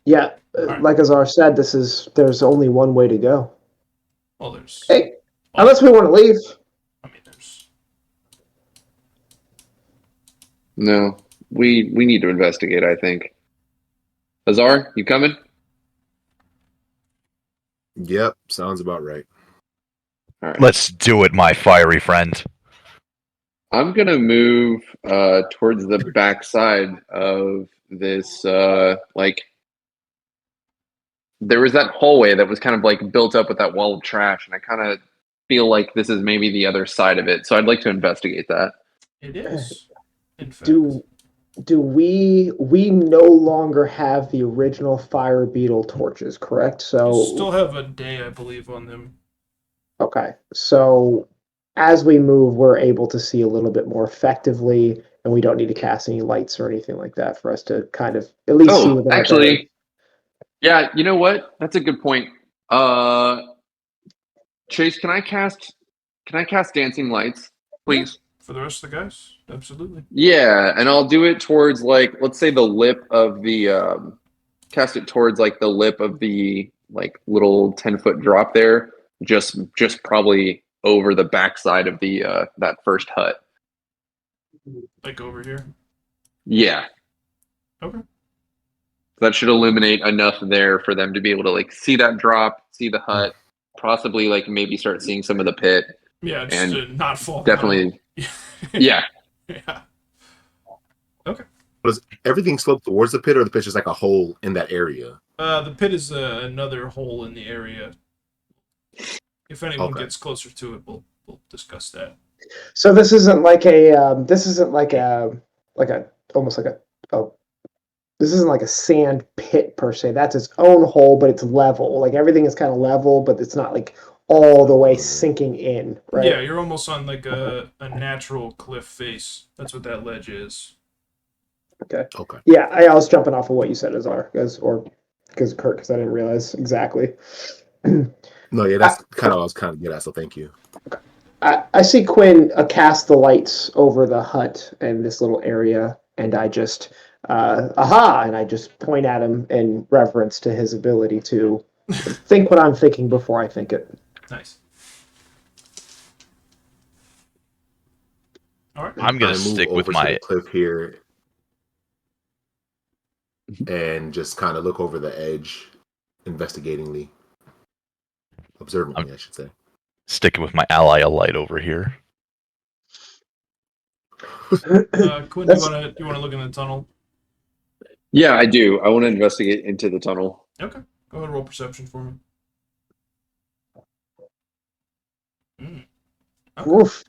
Yeah, Alright. like Azar said, there's only one way to go. Well, there's. Hey, unless we want to leave. I mean, there's. No, we need to investigate. I think. Azar, you coming? Yep, sounds about right. All right. Let's do it, my fiery friend. I'm gonna move towards the backside of this. Like, there was that hallway that was kind of like built up with that wall of trash, and I kind of feel like this is maybe the other side of it. So I'd like to investigate that. It is. In fact. Do we no longer have the original fire beetle torches, correct? You So still have a day, I believe, on them. okay. So as we move, we're able to see a little bit more effectively, and we don't need to cast any lights or anything like that for us to kind of at least see Oh, within our actually, yeah. You know what? That's a good point. Chase, can I cast dancing lights, please? For the rest of the guys? Absolutely. Yeah, and I'll do it towards like let's say the lip of the cast it towards like the lip of the like little 10-foot drop there, just probably over the backside of the that first hut. Like over here. Yeah. Okay. That should illuminate enough there for them to be able to like see that drop, see the hut, possibly like maybe start seeing some of the pit. Yeah, just And to not fall definitely down. yeah. Yeah. Okay. Does everything slope towards the pit, or the pit's just like a hole in that area? The pit is another hole in the area. If anyone Okay. gets closer to it, we'll discuss that. So this isn't like this isn't like a almost like a this isn't like a sand pit per se. That's its own hole, but it's level. Like everything is kind of level, but it's not like all the way sinking in, right? Yeah, you're almost on like a natural cliff face. That's what that ledge is. Okay. Yeah, I was jumping off of what you said, Azar, because Kurt, because I didn't realize exactly. No, yeah, that's kind of what I was kind of good at. So thank you. I see Quin cast the lights over the hut and this little area, and I just aha, and I just point at him in reference to his ability to think what I'm thinking before I think it. Nice. All right. I'm gonna I move stick with over to my. the cliff here and just kind of look over the edge, investigatingly, observantly, I should say. Sticking with my ally a light over here. Quinn, you wanna look in the tunnel? Yeah, I do. I want to investigate into the tunnel. Okay. Go ahead and roll perception for me. Okay. Oof.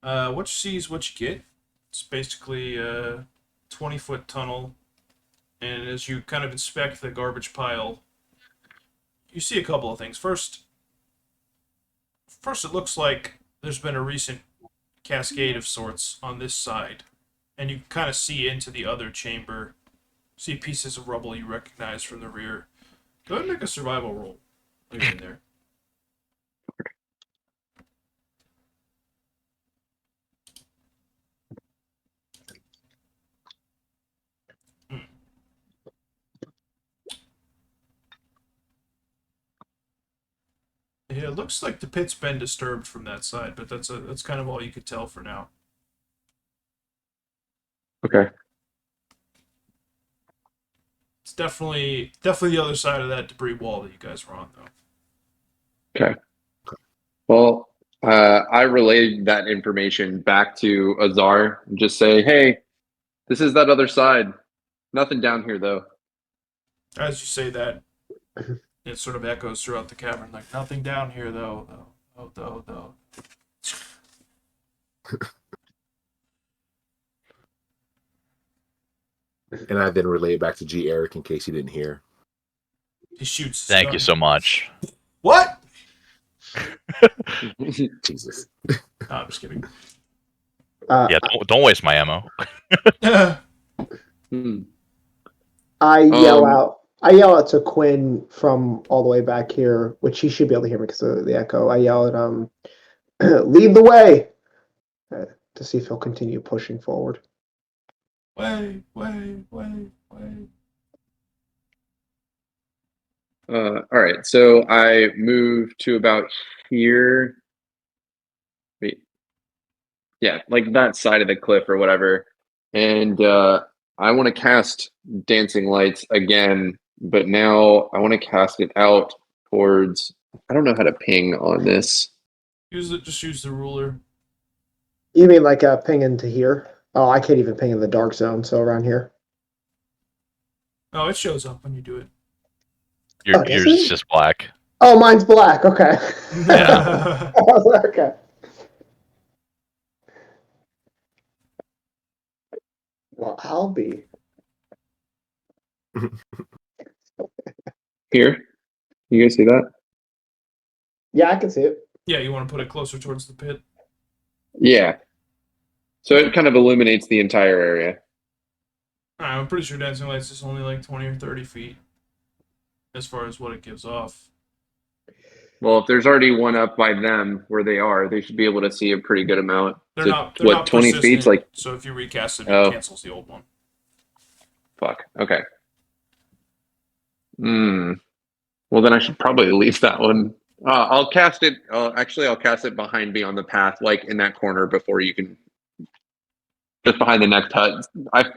What you see is what you get. It's basically a 20-foot tunnel, and as you kind of inspect the garbage pile, you see a couple of things. First, it looks like there's been a recent cascade of sorts on this side, and you kind of see into the other chamber. See pieces of rubble you recognize from the rear. Go ahead and make a survival roll. Leave it in there. Yeah, it looks like the pit's been disturbed from that side, but that's kind of all you could tell for now. Okay. It's definitely the other side of that debris wall that you guys were on, though. Okay. Well, I relayed that information back to Azar and just say, hey, this is that other side. Nothing down here, though. As you say that, it sort of echoes throughout the cavern, like nothing down here, though. Though. And I then relay it back to G. Eric in case he didn't hear. He shoots. His Thank gun. you so much. What? Jesus. No, I'm just kidding. Yeah, don't waste my ammo. Hmm. I yell Um, out. I yell out to Quin from all the way back here, which he should be able to hear me because of the echo. I yell at lead the way, to see if he'll continue pushing forward. Way. All right, so I move to about here. Wait, yeah, like that side of the cliff or whatever, and I want to cast Dancing Lights again, but now I want to cast it out towards. I don't know how to ping on this. Just use the ruler. You mean like ping into here? Oh, I can't even ping in the dark zone, so around here. Oh, it shows up when you do it. Does Yours is it? just black. Oh, mine's black. Okay. Yeah. Okay. Well, I'll be. Here, you guys see that? Yeah, I can see it. Yeah, you want to put it closer towards the pit. Yeah. So it kind of illuminates the entire area. I'm pretty sure Dancing Lights is only like 20 or 30 feet as far as what it gives off. Well, if there's already one up by them where they are, they should be able to see a pretty good amount. They're So not 20 persistent, feet's like, so if you recast it, Oh. it cancels the old one. fuck. Okay. Well, then I should probably leave that one. I'll cast it. Actually, I'll cast it behind me on the path, like in that corner before you can. Just behind the next hut.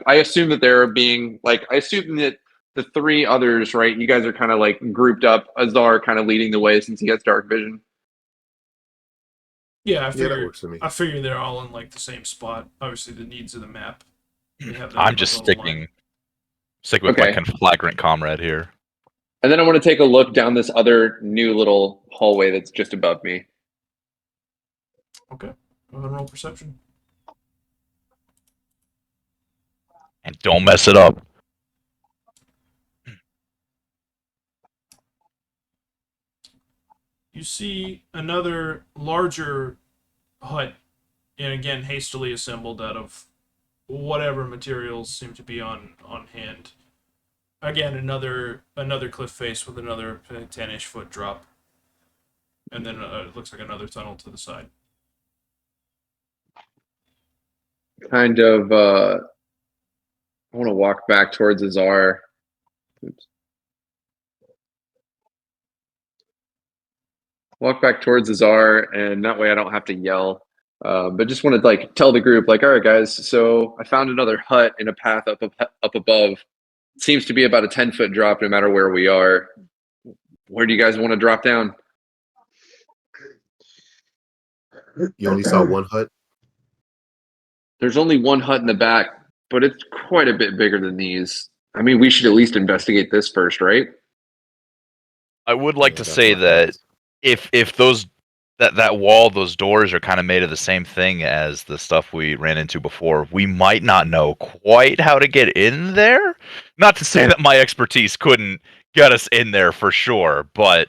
I assume that they're being like. I assume that the three others, right? You guys are kind of like grouped up. Azar kind of leading the way since he has dark vision. Yeah, I Yeah, that figure. works for me. I figure they're all in like the same spot. Obviously, the needs of the map. They have their I'm own just little line. sticking with my Okay. conflagrant comrade here. And then I want to take a look down this other new little hallway that's just above me. Okay, go ahead and roll perception. And don't mess it up. You see another larger hut, and again hastily assembled out of whatever materials seem to be on hand. Again, another cliff face with another 10-ish foot drop, and then it looks like another tunnel to the side. Kind of. I want to walk back towards Azar. Oops. Walk back towards Azar, and that way I don't have to yell. But just want to like tell the group, like, all right, guys. So I found another hut in a path up above. It seems to be about a 10-foot drop, no matter where we are. Where do you guys want to drop down? You only saw one hut? There's only one hut in the back, but it's quite a bit bigger than these. I mean, we should at least investigate this first, right? I would like Yeah, to that's say my that thoughts. if those that wall, those doors are kind of made of the same thing as the stuff we ran into before, we might not know quite how to get in there. Not to say that my expertise couldn't get us in there for sure, but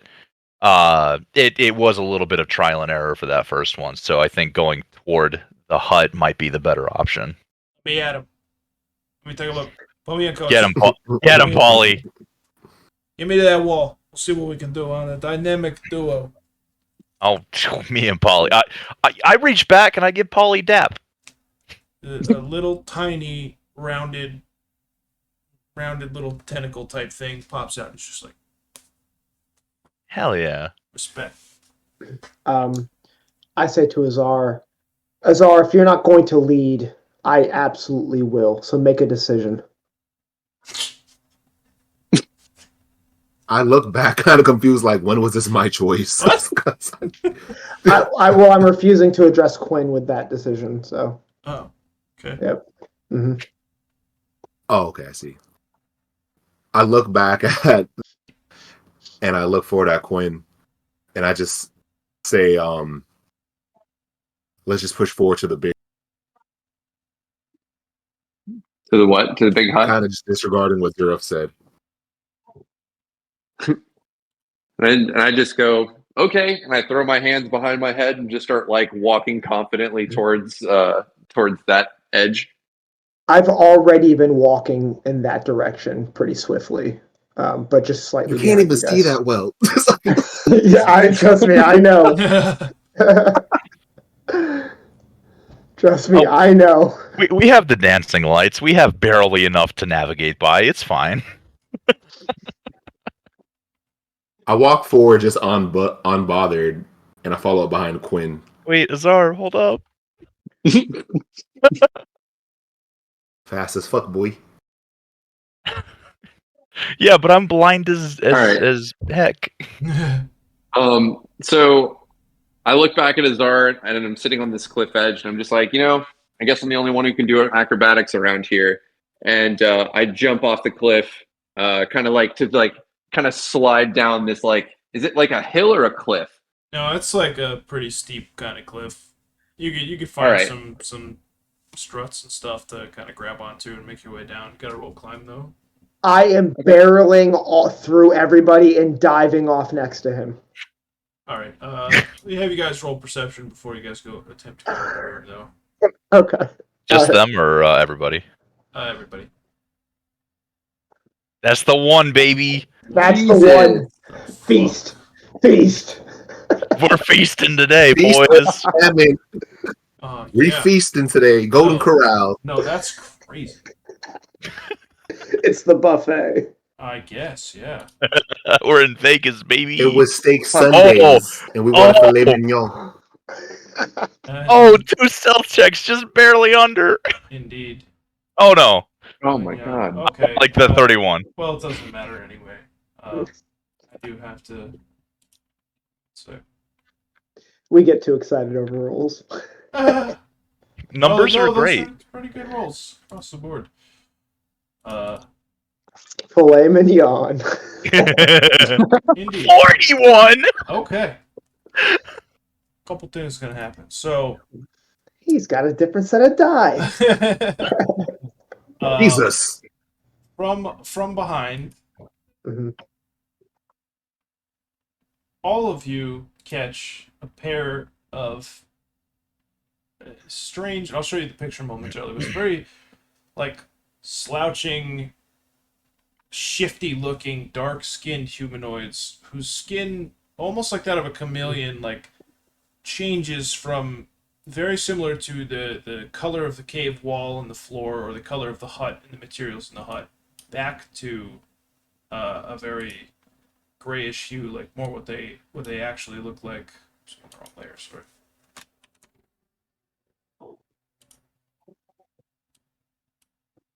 it was a little bit of trial and error for that first one. So I think going toward the hut might be the better option. Let me at him. Let me take a look. Put me in, coach. Get him, get him, Paulie. Give me that wall. We'll see what we can do on a dynamic duo. Oh, me and Paulie. I reach back and I give Paulie dap. A little tiny rounded little tentacle type thing pops out. It's just like Hell yeah. respect. I say to Azar, if you're not going to lead, I absolutely will. So make a decision. I look back kind of confused, like, when was this my choice? I'm refusing to address Quin with that decision. So. Oh, okay. Yep. Mm-hmm. Oh, okay, I see. I look back at, and I look forward at Quin, and I just say, let's just push forward to the big. To the what? To the big hut? Kind of just disregarding what Zuref said. And I just go, okay, and I throw my hands behind my head and just start like walking confidently towards that edge. I've already been walking in that direction pretty swiftly, but just slightly. You can't even behind you see guys. that well. Yeah, trust me, I know. Trust me, I know. We have the dancing lights. We have barely enough to navigate by. It's fine. I walk forward just unbothered, and I follow up behind Quin. Wait, Azar, hold up. Fast as fuck, boy. Yeah, but I'm blind as right. as heck. So I look back at Azar and I'm sitting on this cliff edge and I'm just like, I guess I'm the only one who can do acrobatics around here. And I jump off the cliff, kind of slide down this is it like a hill or a cliff? No, it's like a pretty steep kind of cliff. You could find right. some struts and stuff to kind of grab onto and make your way down. You gotta roll climb though. I am barreling all through everybody and diving off next to him. All right. We have you guys roll perception before you guys go attempt to go over here, though. Okay. Just them or everybody? Everybody. That's the one, baby. That's Jesus. the one. Feast. Feast. We're feasting today, Feast. boys. I mean, we Yeah. feasting today. Golden No. Corral. No, that's crazy. It's the buffet. I guess, yeah. We're in Vegas, baby. It was steak Sundays, and we went for filet mignon. Oh, 2 stealth checks, just barely under. Indeed. Oh no, Oh my Yeah, god. Okay. like the 31. Well, it doesn't matter anyway. I do have to. So. We get too excited over rolls. Numbers no, are those great. pretty good rolls across the board. Filet mignon. Indeed. 41. Okay. Couple things gonna happen. So. He's got a different set of dice. Jesus. From behind, Mhm. all of you catch a pair of strange. I'll show you the picture momentarily. It was very like slouching, shifty-looking, dark-skinned humanoids whose skin, almost like that of a chameleon, like changes from very similar to the color of the cave wall and the floor, or the color of the hut and the materials in the hut, back to a very grayish hue, like more what they actually look like. Just on the wrong layer, sorry.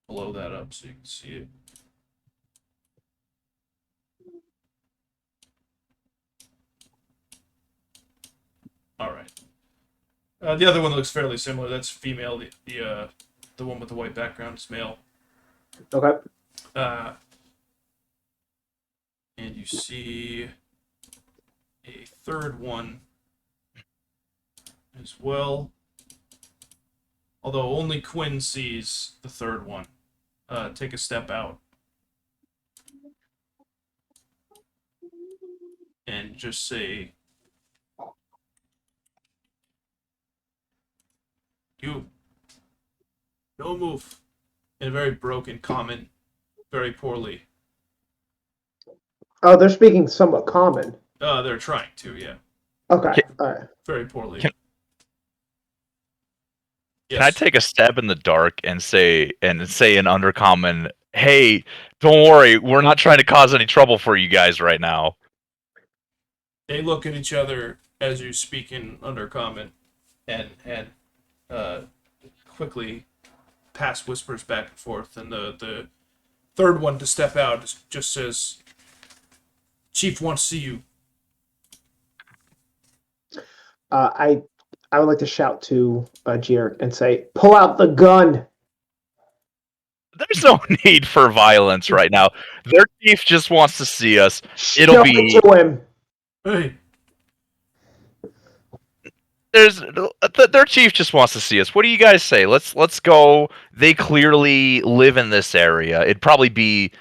Blow that up so you can see it. All right. The other one looks fairly similar. That's female. The one with the white background is male. Okay. And you see a third one as well. Although only Quin sees the third one. Take a step out. And just say, "You. Don't move." In a very broken comment, very poorly. Oh, they're speaking somewhat common. They're trying to, yeah. Okay. All right. Very poorly. Can Yes. I take a stab in the dark and say in undercommon, "Hey, don't worry, we're not trying to cause any trouble for you guys right now." They look at each other as you speak in undercommon, and quickly pass whispers back and forth. And the third one to step out just says, "Chief wants to see you." I would like to shout to Jier and say, "Pull out the gun." There's no need for violence right now. Their chief just wants to see us. It'll Show be it to him. Hey, their chief just wants to see us. What do you guys say? Let's go. They clearly live in this area. It'd probably be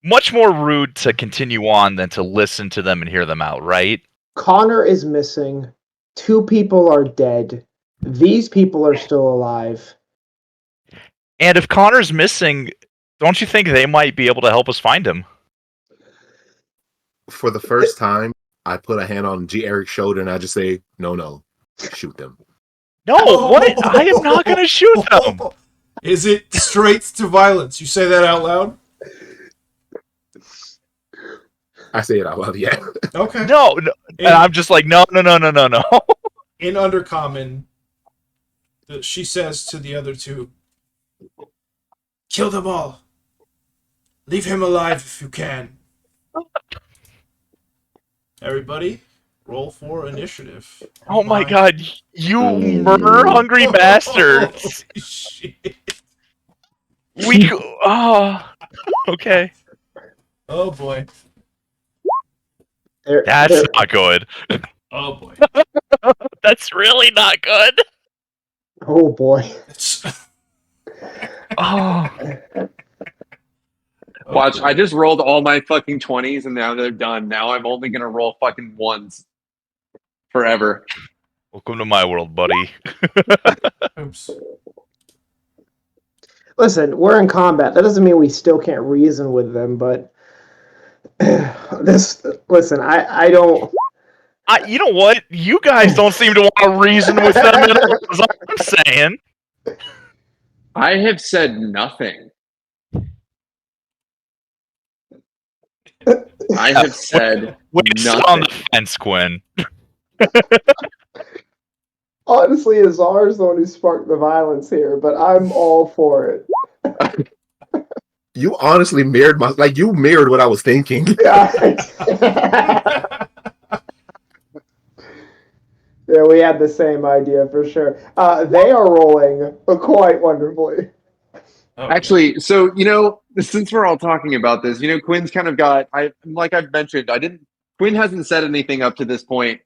much more rude to continue on than to listen to them and hear them out, right? Connor is missing. 2 people are dead. These people are still alive. And if Connor's missing, don't you think they might be able to help us find him? For the first time, I put a hand on G. Eric's shoulder and I just say, no, shoot them. No, what? I am not going to shoot them. Is it straight to violence? You say that out loud? I say it out loud, yeah. Okay. No, and I'm just like, no. In Undercommon, she says to the other 2, kill them all. Leave him alive if you can. Everybody, roll for initiative. Oh my god, you murder-hungry bastards! Holy shit. Okay. Oh boy. That's not good. Oh boy. That's really not good. Oh boy. Oh. Watch, I just rolled all my fucking 20s and now they're done. Now I'm only gonna roll fucking 1s. Forever. Welcome to my world, buddy. Oops. Listen, we're in combat. That doesn't mean we still can't reason with them, but I don't. You know what? You guys don't seem to want to reason with them at all, is all I'm saying. I have said nothing. I have said Sit on nothing. the fence, Quin. Honestly, Azar is the one who sparked the violence here, but I'm all for it. You honestly mirrored you mirrored what I was thinking. Yeah, we had the same idea for sure. They are rolling quite wonderfully. Actually, so since we're all talking about this, Quin's kind of got. Like I've mentioned, Quin hasn't said anything up to this point.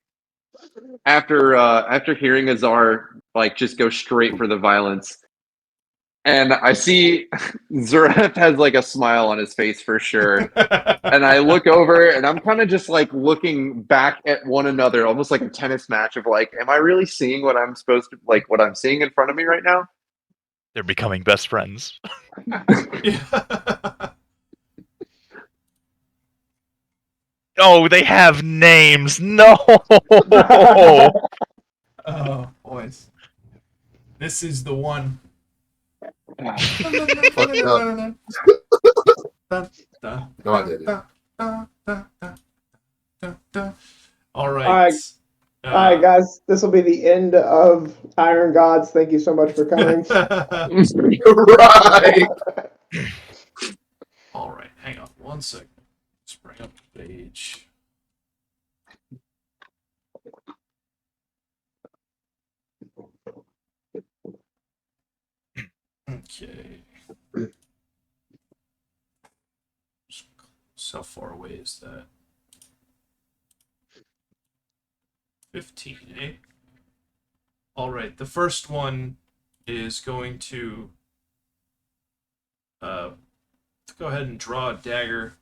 After hearing Azar just go straight for the violence, and I see Zuref has a smile on his face for sure, and I look over and I'm kind of just looking back at one another, almost like a tennis match of am I really seeing what I'm supposed to what I'm seeing in front of me right now? They're becoming best friends. Oh, they have names. No. Oh, boys. This is the one. No, I didn't. All right. All right, guys. This will be the end of Iron Gods. Thank you so much for coming. Right. All right. Hang on 1 second. Let's bring up the page. Okay. So how far away is that? 15, eh? All right. The first one is going to go ahead and draw a dagger.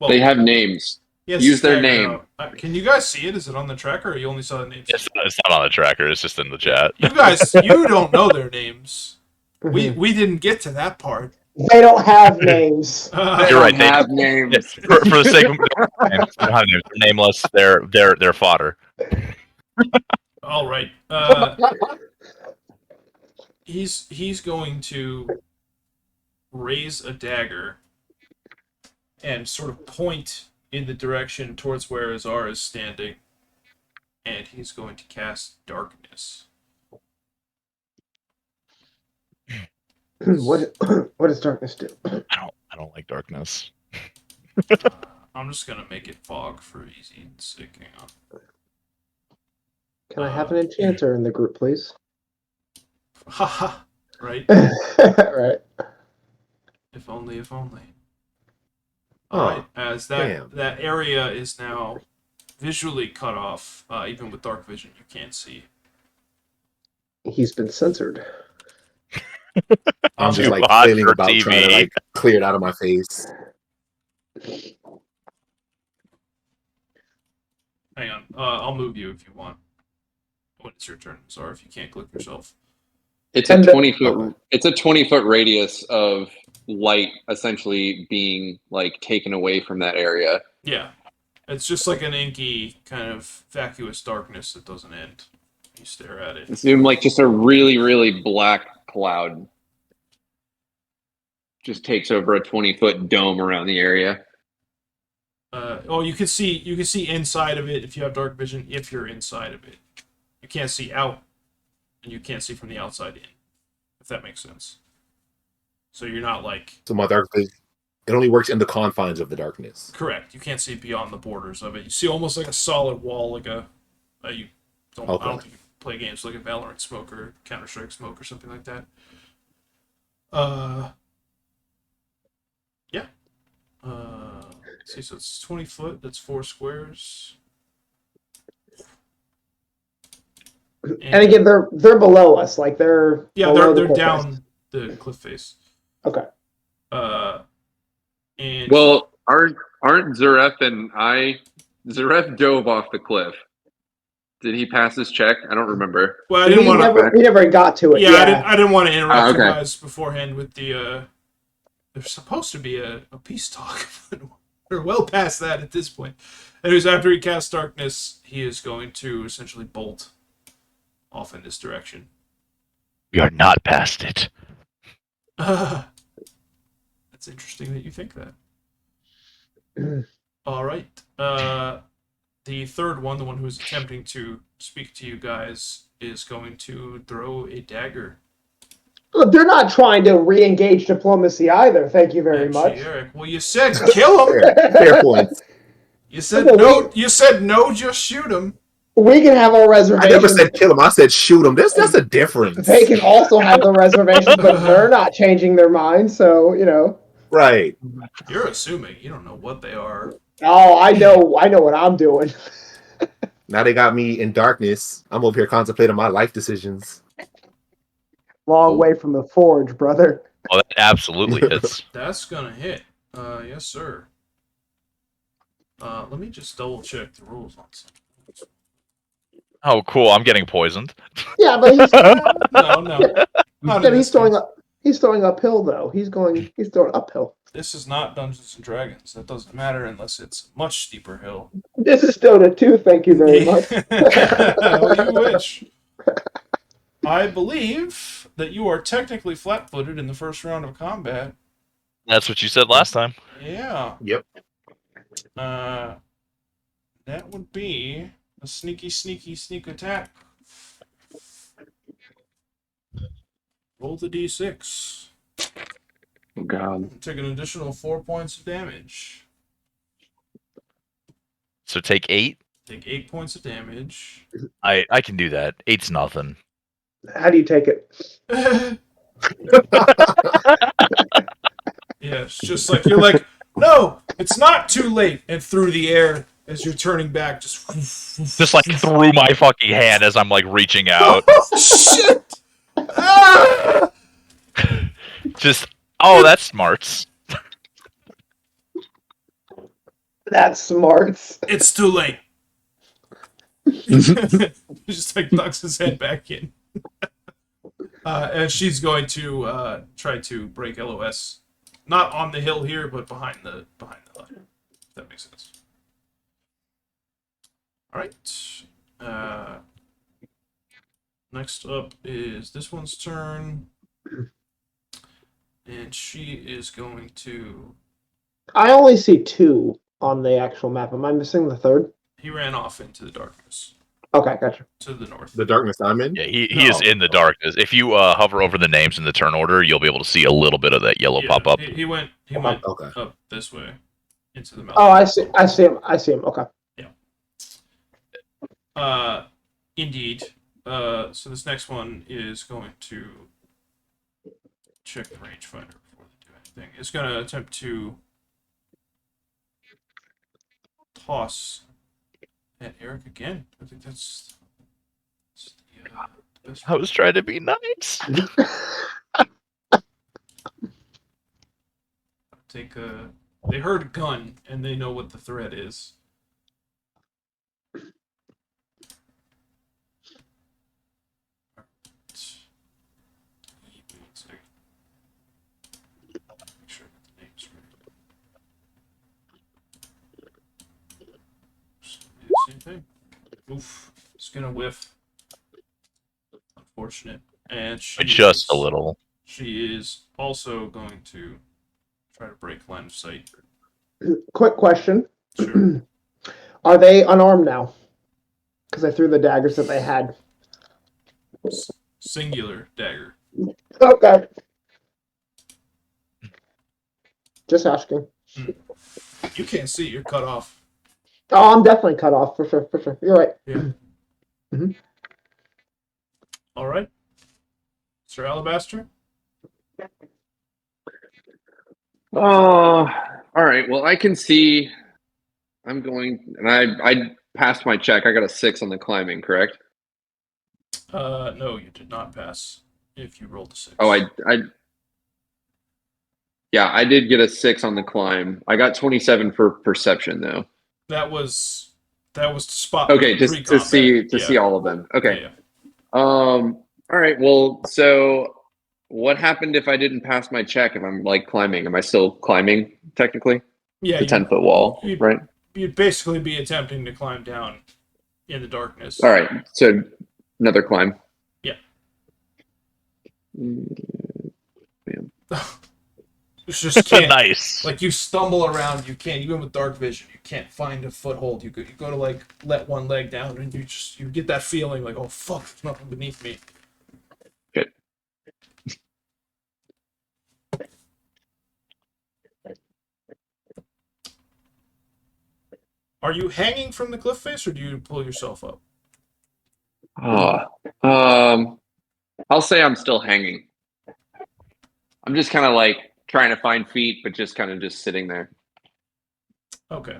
Well, They have names. yes, use their dagger name. out. Can you guys see it? Is it on the tracker, or you only saw the names? It's not on the tracker. It's just in the chat. You guys, you don't know their names. We didn't get to that part. They don't have names. They You're right, don't they- have names. For the sake of they don't have names. They're nameless. They're fodder. All right. He's going to raise a dagger and sort of point in the direction towards where Azar is standing, and he's going to cast darkness. What does darkness do? I don't like darkness. I'm just gonna make it fog for easy sake. Hang on. Can I have an enchanter in the group, please? Haha. Right. Right. If only. Oh, Alright, as damn. that area is now visually cut off, even with dark vision, you can't see. He's been censored. I'm just Too hot flailing for about TV. trying to clear it out of my face. Hang on. I'll move you if you want. When it's your turn, Azar, if you can't click yourself. It's a And 20-foot. Okay. It's a 20-foot radius of light, essentially being like taken away from that area. Yeah. It's just like an inky kind of vacuous darkness that doesn't end. You stare at it. Assume like just a really, really black cloud just takes over a 20-foot dome around the area. You can see inside of it if you have dark vision. If you're inside of it, you can't see out, and you can't see from the outside in. If that makes sense. So you're not like So my dark vision, it only works in the confines of the darkness. correct. You can't see beyond the borders of it. You see almost like a solid wall, like a you don't. Okay. I don't think you play games like a Valorant smoke or Counter-Strike smoke or something like that. Yeah. See, so it's 20 foot. That's 4 squares. And again, they're below us. Like they're below they're the cliff down face. the cliff face. Okay. And Well, aren't Zuref and Zuref dove off the cliff. Did he pass his check? I don't remember. well, I didn't want to. We never got to it. Yeah, Yeah. I didn't want to interrupt you okay. guys beforehand with the. There's supposed to be a peace talk, but we're well past that at this point. Anyways, after he casts darkness, he is going to essentially bolt off in this direction. We are not past it. That's interesting that you think that. All right. The third one, the one who is attempting to speak to you guys, is going to throw a dagger. Look, they're not trying to re-engage diplomacy either. Thank you very much. Eric. Well, you said kill him. Fair point. You said no. You said no. Just shoot him. We can have our I reservations. never said kill him. I said shoot him. That's a difference. They can also have their reservations, but they're not changing their mind. So Right. You're assuming. You don't know what they are. Oh, I know what I'm doing. Now they got me in darkness. I'm over here contemplating my life decisions. Long way from the forge, brother. Oh, that absolutely hits. That's gonna hit. Yes, sir. Let me just double check the rules on something. Oh, cool. I'm getting poisoned. Yeah, but No. Not in he's this case. he's throwing uphill though. He's throwing uphill. This is not Dungeons and Dragons. That doesn't matter unless it's a much steeper hill. This is Dota 2, thank you very much. Oh, you wish. I believe that you are technically flat-footed in the first round of combat. That's what you said last time. Yeah. Yep. That would be a sneak attack. Roll the d6. Oh God. Take an additional 4 points of damage. So take 8. Take 8 points of damage. I can do that. 8's nothing. How do you take it? Yeah, it's just like you're like, no, it's not too late, and through the air as you're turning back, Just like through my fucking hand as I'm like reaching out. shit. Ah! Just that's smarts. That's smart. It's too late. He just like knocks his head back in. And she's going to try to break LOS. Not on the hill here, but behind the line. If that makes sense. Alright. Next up is this one's turn. And she is going to... I only see 2 on the actual map. Am I missing the third? He ran off into the darkness. Okay, gotcha. To the north. The darkness I'm in? Yeah, he is in the darkness. If you hover over the names in the turn order, you'll be able to see a little bit of that yellow pop up. He went Okay. up this way. Into the mountain. Oh, I see him. Okay. Indeed. So this next one is going to check the rangefinder before they do anything. It's going to attempt to toss at Eric again. I think that's the best. I was trying to be nice. Take a. They heard gun and they know what the threat is. Okay. Oof. It's gonna whiff. Unfortunate. And Just a little. She is also going to try to break line of sight. Quick question. Sure. Are they unarmed now? Because I threw the daggers that they had. Singular dagger. Okay. Just asking. You can't see. You're cut off. Oh, I'm definitely cut off for sure. For sure. You're right. Yeah. Mhm. All right. Sir Alabaster? All right. Well, I can see. I'm going, and I passed my check. I got a 6 on the climbing, correct? No, you did not pass if you rolled a 6. Oh, yeah, I did get a 6 on the climb. I got 27 for perception, though. That was to spot. Okay, the just to pre-combat. see all of them. Okay. Yeah. All right. Well, so what happened if I didn't pass my check? If I'm like climbing, am I still climbing technically? Yeah. The 10-foot wall, right? You'd basically be attempting to climb down in the darkness. All right. So another climb. Yeah. It's just can't. Nice. Like you stumble around, you can't. Even with dark vision, you can't find a foothold. You go to like let one leg down, and you get that feeling like, oh fuck, there's nothing beneath me. Good. Are you hanging from the cliff face, or do you pull yourself up? I'll say I'm still hanging. I'm just kind of like trying to find feet, but just kind of just sitting there. Okay.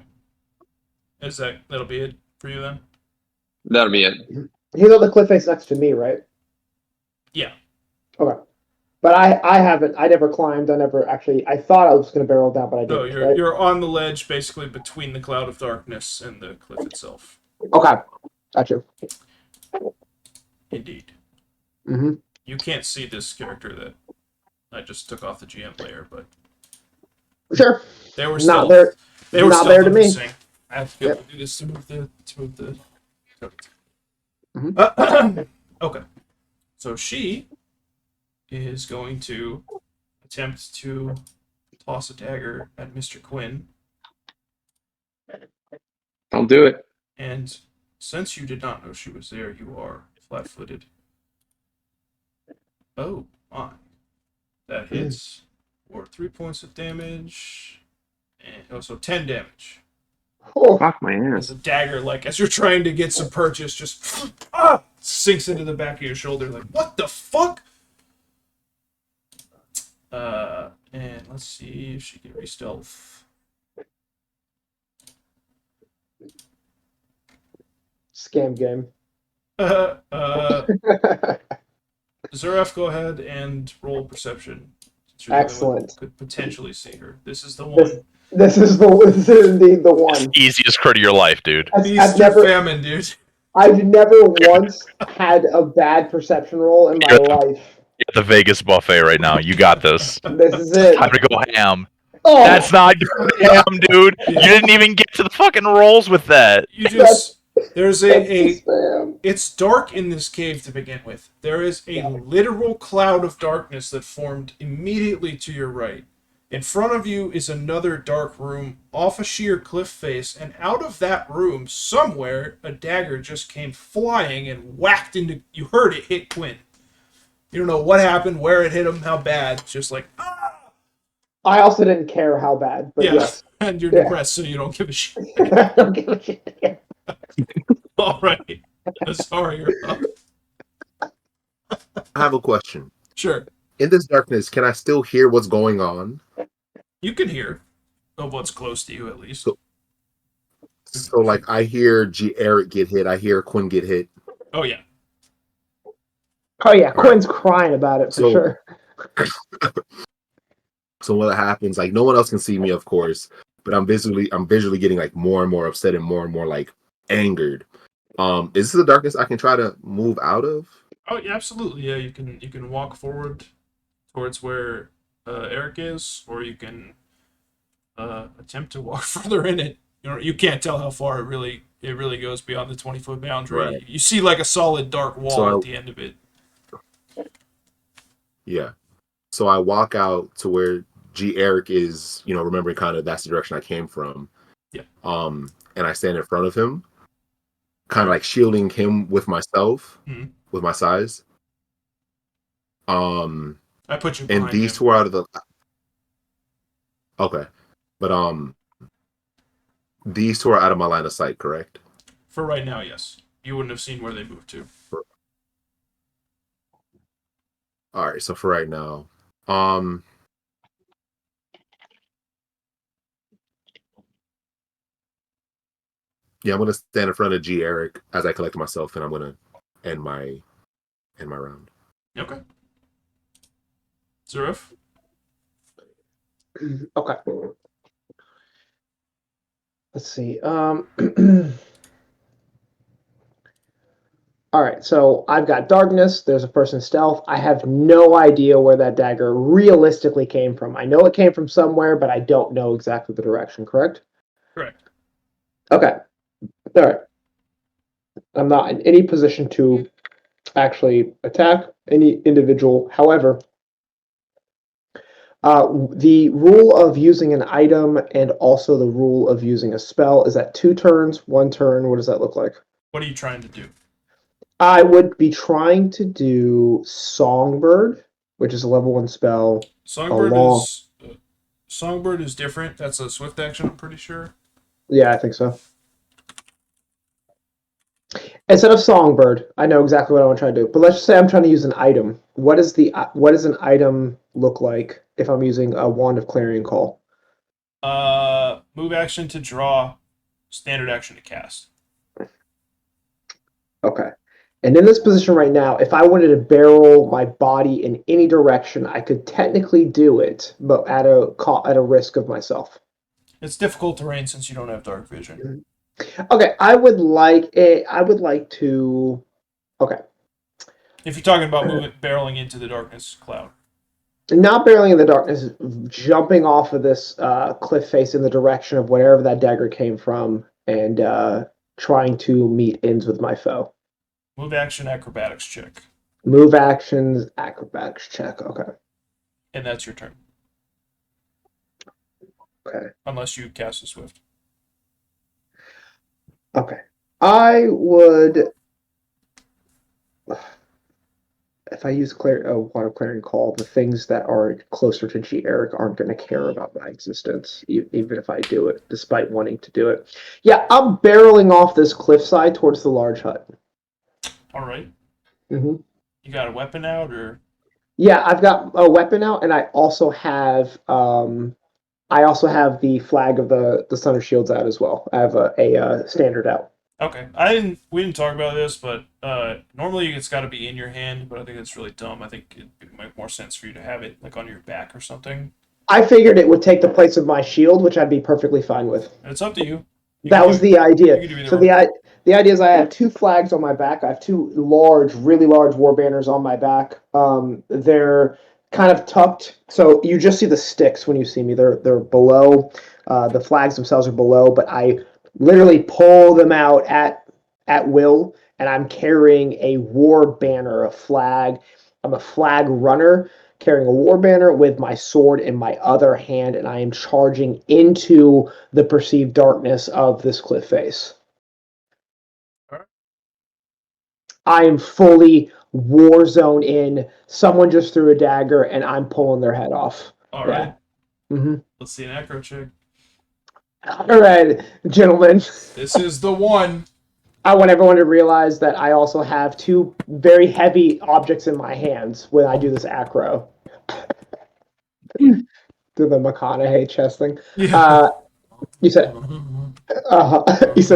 That'll be it for you then? That'll be it. He's on the cliff face next to me, right? Yeah. Okay. But I haven't. I never climbed. I thought I was going to barrel down, but I didn't. No, you're on the ledge, basically between the cloud of darkness and the cliff itself. Okay. Gotcha. Indeed. Mm-hmm. You can't see this character that I just took off the GM layer, but Sure. they were Not still there. They were not still there to me. noticing. I have to be able to do this to move the. Mhm. Okay. So she is going to attempt to toss a dagger at Mr. Quin. I'll do it. And since you did not know she was there, you are flat-footed. Oh, my. That hits for 3 points of damage. And also 10 damage. Oh, Fuck my As ass. a dagger, like, as you're trying to get some purchase, just sinks into the back of your shoulder, like, what the fuck? And let's see if she can re-stealth. scam game. Zuref, go ahead and roll perception. Since you're the only one who Excellent. could potentially see her. This is the one. This is indeed the one. Easiest crit of your life, dude. Feast or famine, dude. I've never once had a bad perception roll in my life. You're at the Vegas buffet right now. You got this. This is it. Time to go ham. Oh, That's not good ham, dude. You didn't even get to the fucking rolls with that. You just there's that's the spam. it's dark in this cave to begin with. There is a literal cloud of darkness that formed immediately to your right. In front of you is another dark room off a sheer cliff face, and out of that room, somewhere, a dagger just came flying and whacked into. You heard it hit Quin. You don't know what happened, where it hit him, how bad. Just like, ah! I also didn't care how bad, but yes. And you're depressed, so you don't give a shit. I don't give a shit. All right. Sorry, you're up. I have a question. Sure. In this darkness, can I still hear what's going on? You can hear of what's close to you, at least. So like, I hear Eric get hit. I hear Quinn get hit. Oh, yeah. Oh yeah, Quinn's crying about it for sure. So what happens? Like, no one else can see me, of course, but I'm visually getting like more and more upset and more like angered. Is this the darkness I can try to move out of? Oh, yeah, absolutely. Yeah, you can walk forward towards where Eric is, or you can attempt to walk further in it. You can't tell how far it really goes beyond the 20-foot boundary. Right. You see like a solid dark wall So at the end of it. Yeah. So I walk out to where G. Eric is, remembering kind of that's the direction I came from. Yeah. And I stand in front of him, kind of like shielding him with myself, with my size. I put you behind And these him. two are out of the. Okay, but these two are out of my line of sight, correct? For right now, yes. You wouldn't have seen where they moved to. All right, so for right now, yeah, I'm gonna stand in front of G. Eric as I collect myself, and I'm gonna end my round. Okay. Zuref? Okay. Let's see. All right, so I've got darkness. There's a person stealth. I have no idea where that dagger realistically came from. I know it came from somewhere, but I don't know exactly the direction, correct? Correct. Okay. All right. I'm not in any position to actually attack any individual. However, the rule of using an item and also the rule of using a spell is that 2 turns, 1 turn. What does that look like? What are you trying to do? I would be trying to do Songbird, which is a level 1 spell. Songbird is different. That's a swift action, I'm pretty sure. Yeah, I think so. Instead of Songbird, I know exactly what I want to try to do. But let's just say I'm trying to use an item. What does an item look like if I'm using a Wand of Clarion Call? Move action to draw, standard action to cast. Okay. And in this position right now, if I wanted to barrel my body in any direction, I could technically do it, but at a risk of myself. It's difficult terrain since you don't have dark vision. Okay, I would like to. Okay. If you're talking about barreling into the darkness cloud. Not barreling in the darkness, jumping off of this cliff face in the direction of wherever that dagger came from, and trying to meet ends with my foe. Move action, acrobatics check. Move actions, acrobatics check. Okay. And that's your turn. Okay. Unless you cast a swift. Okay. I would. If I use Water Clarion Call, the things that are closer to G. Eric aren't going to care about my existence, even if I do it, despite wanting to do it. Yeah, I'm barreling off this cliffside towards the large hut. All right. Mm-hmm. You got a weapon out, or? Yeah, I've got a weapon out, and I also have the flag of the Sun of Shields out as well. I have a standard out. Okay, we didn't talk about this, but normally it's got to be in your hand, but I think that's really dumb. I think it would make more sense for you to have it like on your back or something. I figured it would take the place of my shield, which I'd be perfectly fine with. It's up to you. That was the idea. So the idea is I have 2 flags on my back. I have 2 really large war banners on my back. They're kind of tucked, so you just see the sticks when you see me. They're below. The flags themselves are below, but I literally pull them out at will, and I'm carrying a war banner, a flag. I'm a flag runner, carrying a war banner with my sword in my other hand, and I am charging into the perceived darkness of this cliff face. All right. I am fully war zone in. Someone just threw a dagger, and I'm pulling their head off. All right. Mm-hmm. Let's see an acro check. All right, gentlemen. This is the one. I want everyone to realize that I also have 2 very heavy objects in my hands when I do this acro. Do the McConaughey chest thing. Yeah. You said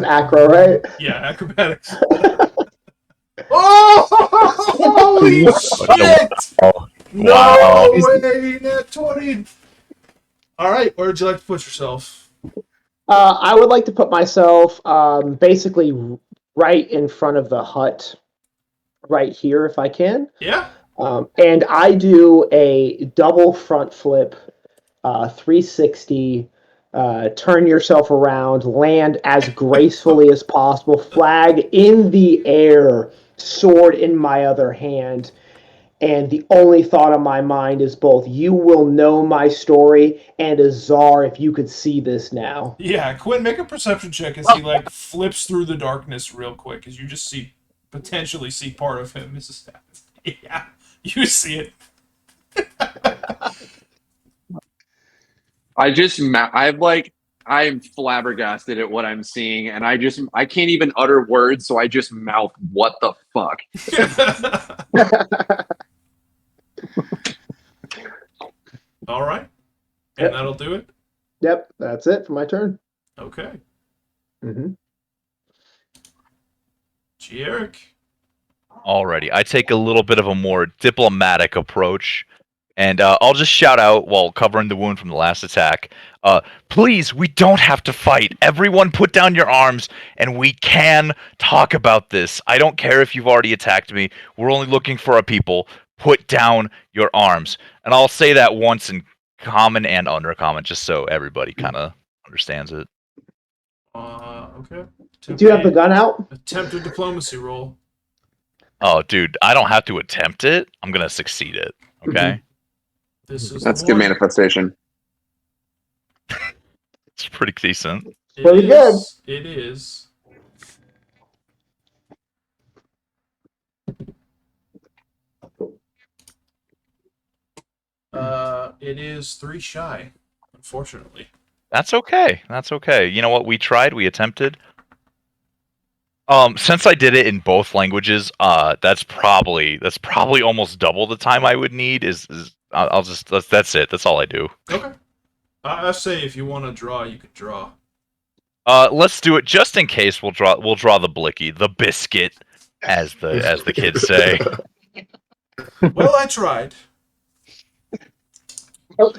acro, right? Yeah, acrobatics. Oh, holy shit! Wow. No way, net 20. All right, where would you like to put yourself? I would like to put myself basically right in front of the hut, right here, if I can. Yeah. And I do a double front flip, 360 turn yourself around, land as gracefully as possible, flag in the air, sword in my other hand. And the only thought on my mind is both you will know my story and Azar if you could see this now. Yeah, Quinn, make a perception check as he like flips through the darkness real quick, as you just potentially see part of him. Yeah, you see it. I'm flabbergasted at what I'm seeing, and I can't even utter words, so I just mouth, "What the fuck?" All right, and that'll do it. Yep, that's it for my turn. Okay, Mm-hmm. G-Eric. Alrighty, I take a little bit of a more diplomatic approach, and I'll just shout out while covering the wound from the last attack. Please, we don't have to fight. Everyone put down your arms, and we can talk about this. I don't care if you've already attacked me. We're only looking for our people. Put down your arms. And I'll say that once in common and undercommon, just so everybody kind of understands it. Okay. Do you have the gun out? Attempt a diplomacy roll. Oh, dude, I don't have to attempt it. I'm going to succeed it. Okay? That's good manifestation. It's pretty decent. Pretty good. It is. It is 3 shy, unfortunately. That's okay. That's okay. You know what? We tried. We attempted. Since I did it in both languages, that's probably almost double the time I would need. That's it. That's all I do. Okay. I say if you want to draw, you could draw. Let's do it just in case. We'll draw the blicky, the biscuit, as the kids say. Well, I tried. I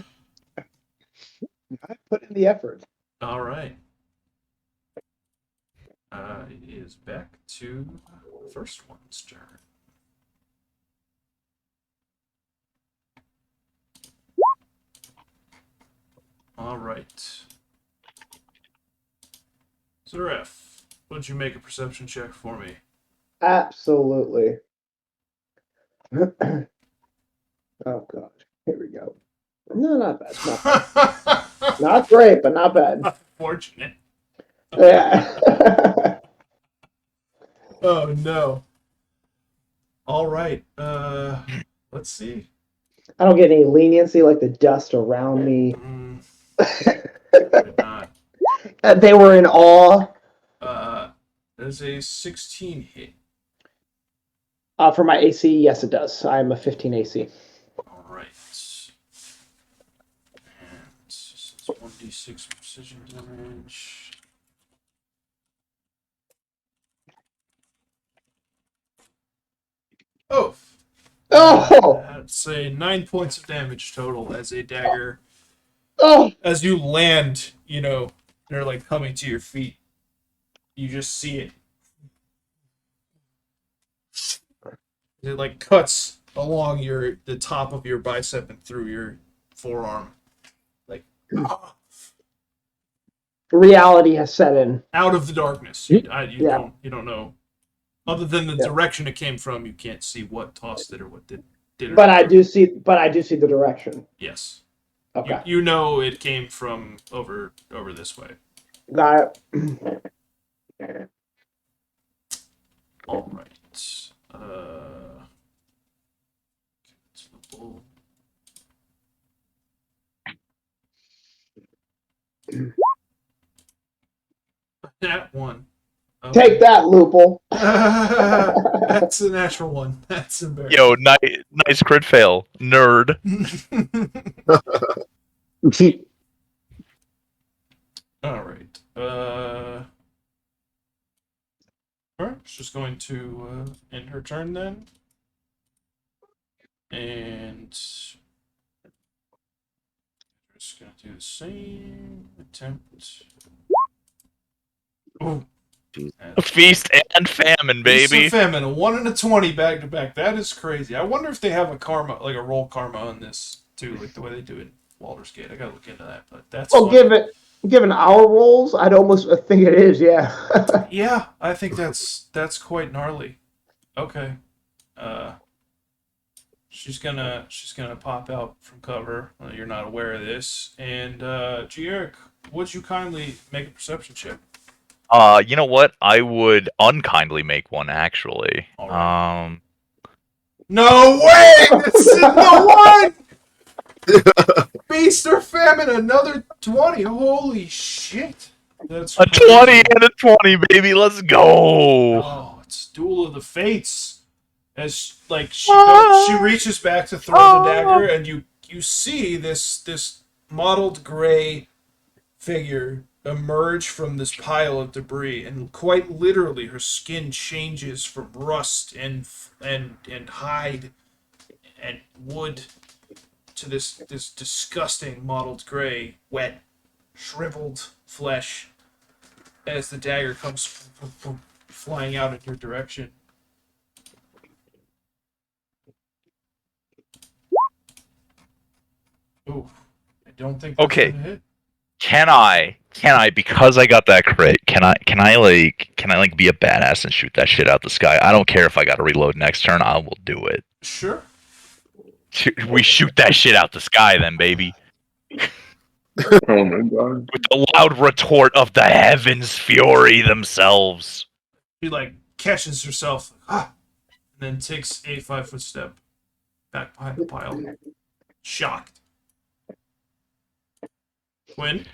put in the effort. All right. It is back to the first one's turn. All right. Zuref, would you make a perception check for me? Absolutely. Oh god. Here we go. No, not bad. Not bad. Not great, but not bad. Unfortunate. Yeah. Oh no. All right. Let's see. I don't get any leniency like the dust around me. Not. They were in awe. There's a 16 hit. For my AC, yes, it does. I'm a 15 AC. All right. And this is 1d6 precision damage. Oh! Oh! That's a 9 points of damage total as a dagger. Oh! As you land, they're like coming to your feet. You just see it. It like cuts along the top of your bicep and through your forearm. Reality has set in. Out of the darkness. You don't know. Other than the direction it came from, you can't see what tossed it or what did it. But I do see the direction. Yes. Okay. You know it came from over this way. Got it. All right. That one. Okay. Take that, Loople. That's a natural one. That's embarrassing. Yo, nice crit fail, nerd. All right. All right. She's going to end her turn then, and just gonna do the same attempt. Oh. Feast and famine, baby. Feast and famine, a 1 and a 20 back to back. That is crazy. I wonder if they have a karma, like a roll karma on this too, like the way they do it in Baldur's Gate. I gotta look into that, but that's. Oh, funny. Given our roles, I'd almost think it is. Yeah. Yeah, I think that's quite gnarly. Okay. Uh, she's gonna pop out from cover. You're not aware of this. And Gieric, would you kindly make a perception check? You know what? I would unkindly make one actually. All right. No way! That's the one! Feast or famine, another 20. Holy shit. That's a crazy. 20 and a 20, baby. Let's go. Oh, it's Duel of the Fates. As like she reaches back to throw the dagger, and you see this mottled gray figure emerge from this pile of debris, and quite literally her skin changes from rust and hide and wood to this disgusting mottled gray, wet, shriveled flesh as the dagger comes flying out in your direction. Ooh, I don't think that's Okay. gonna hit. Can I, because I got that crit, can I be a badass and shoot that shit out the sky? I don't care if I gotta reload next turn, I will do it. Sure. We shoot that shit out the sky then, baby. Oh my god. With the loud retort of the heavens fury themselves. She like catches herself, and then takes a 5-foot step back behind the pile, shocked. Quin?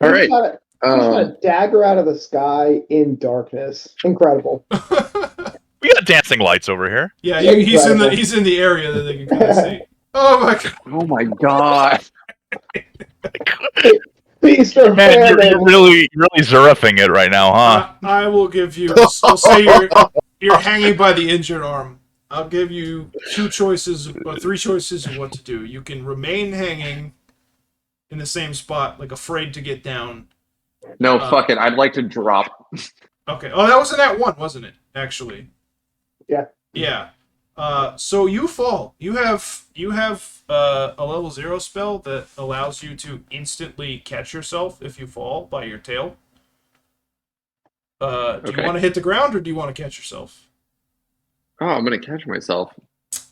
All right. Shot a dagger out of the sky in darkness. Incredible. We got dancing lights over here. Yeah, he's in the area that they can kind of see. Oh my god! Oh my god. Feast or Man, famine. you're really Zurefing it right now, huh? I will give you. We'll say you're hanging by the injured arm. I'll give you 3 choices of what to do. You can remain hanging in the same spot, like afraid to get down. No, fuck it. I'd like to drop. Okay. Oh, that was in that one, wasn't it? Actually. Yeah. Yeah. So you fall. You have a level 0 spell that allows you to instantly catch yourself if you fall by your tail. Do you want to hit the ground or do you want to catch yourself? Oh, I'm gonna catch myself.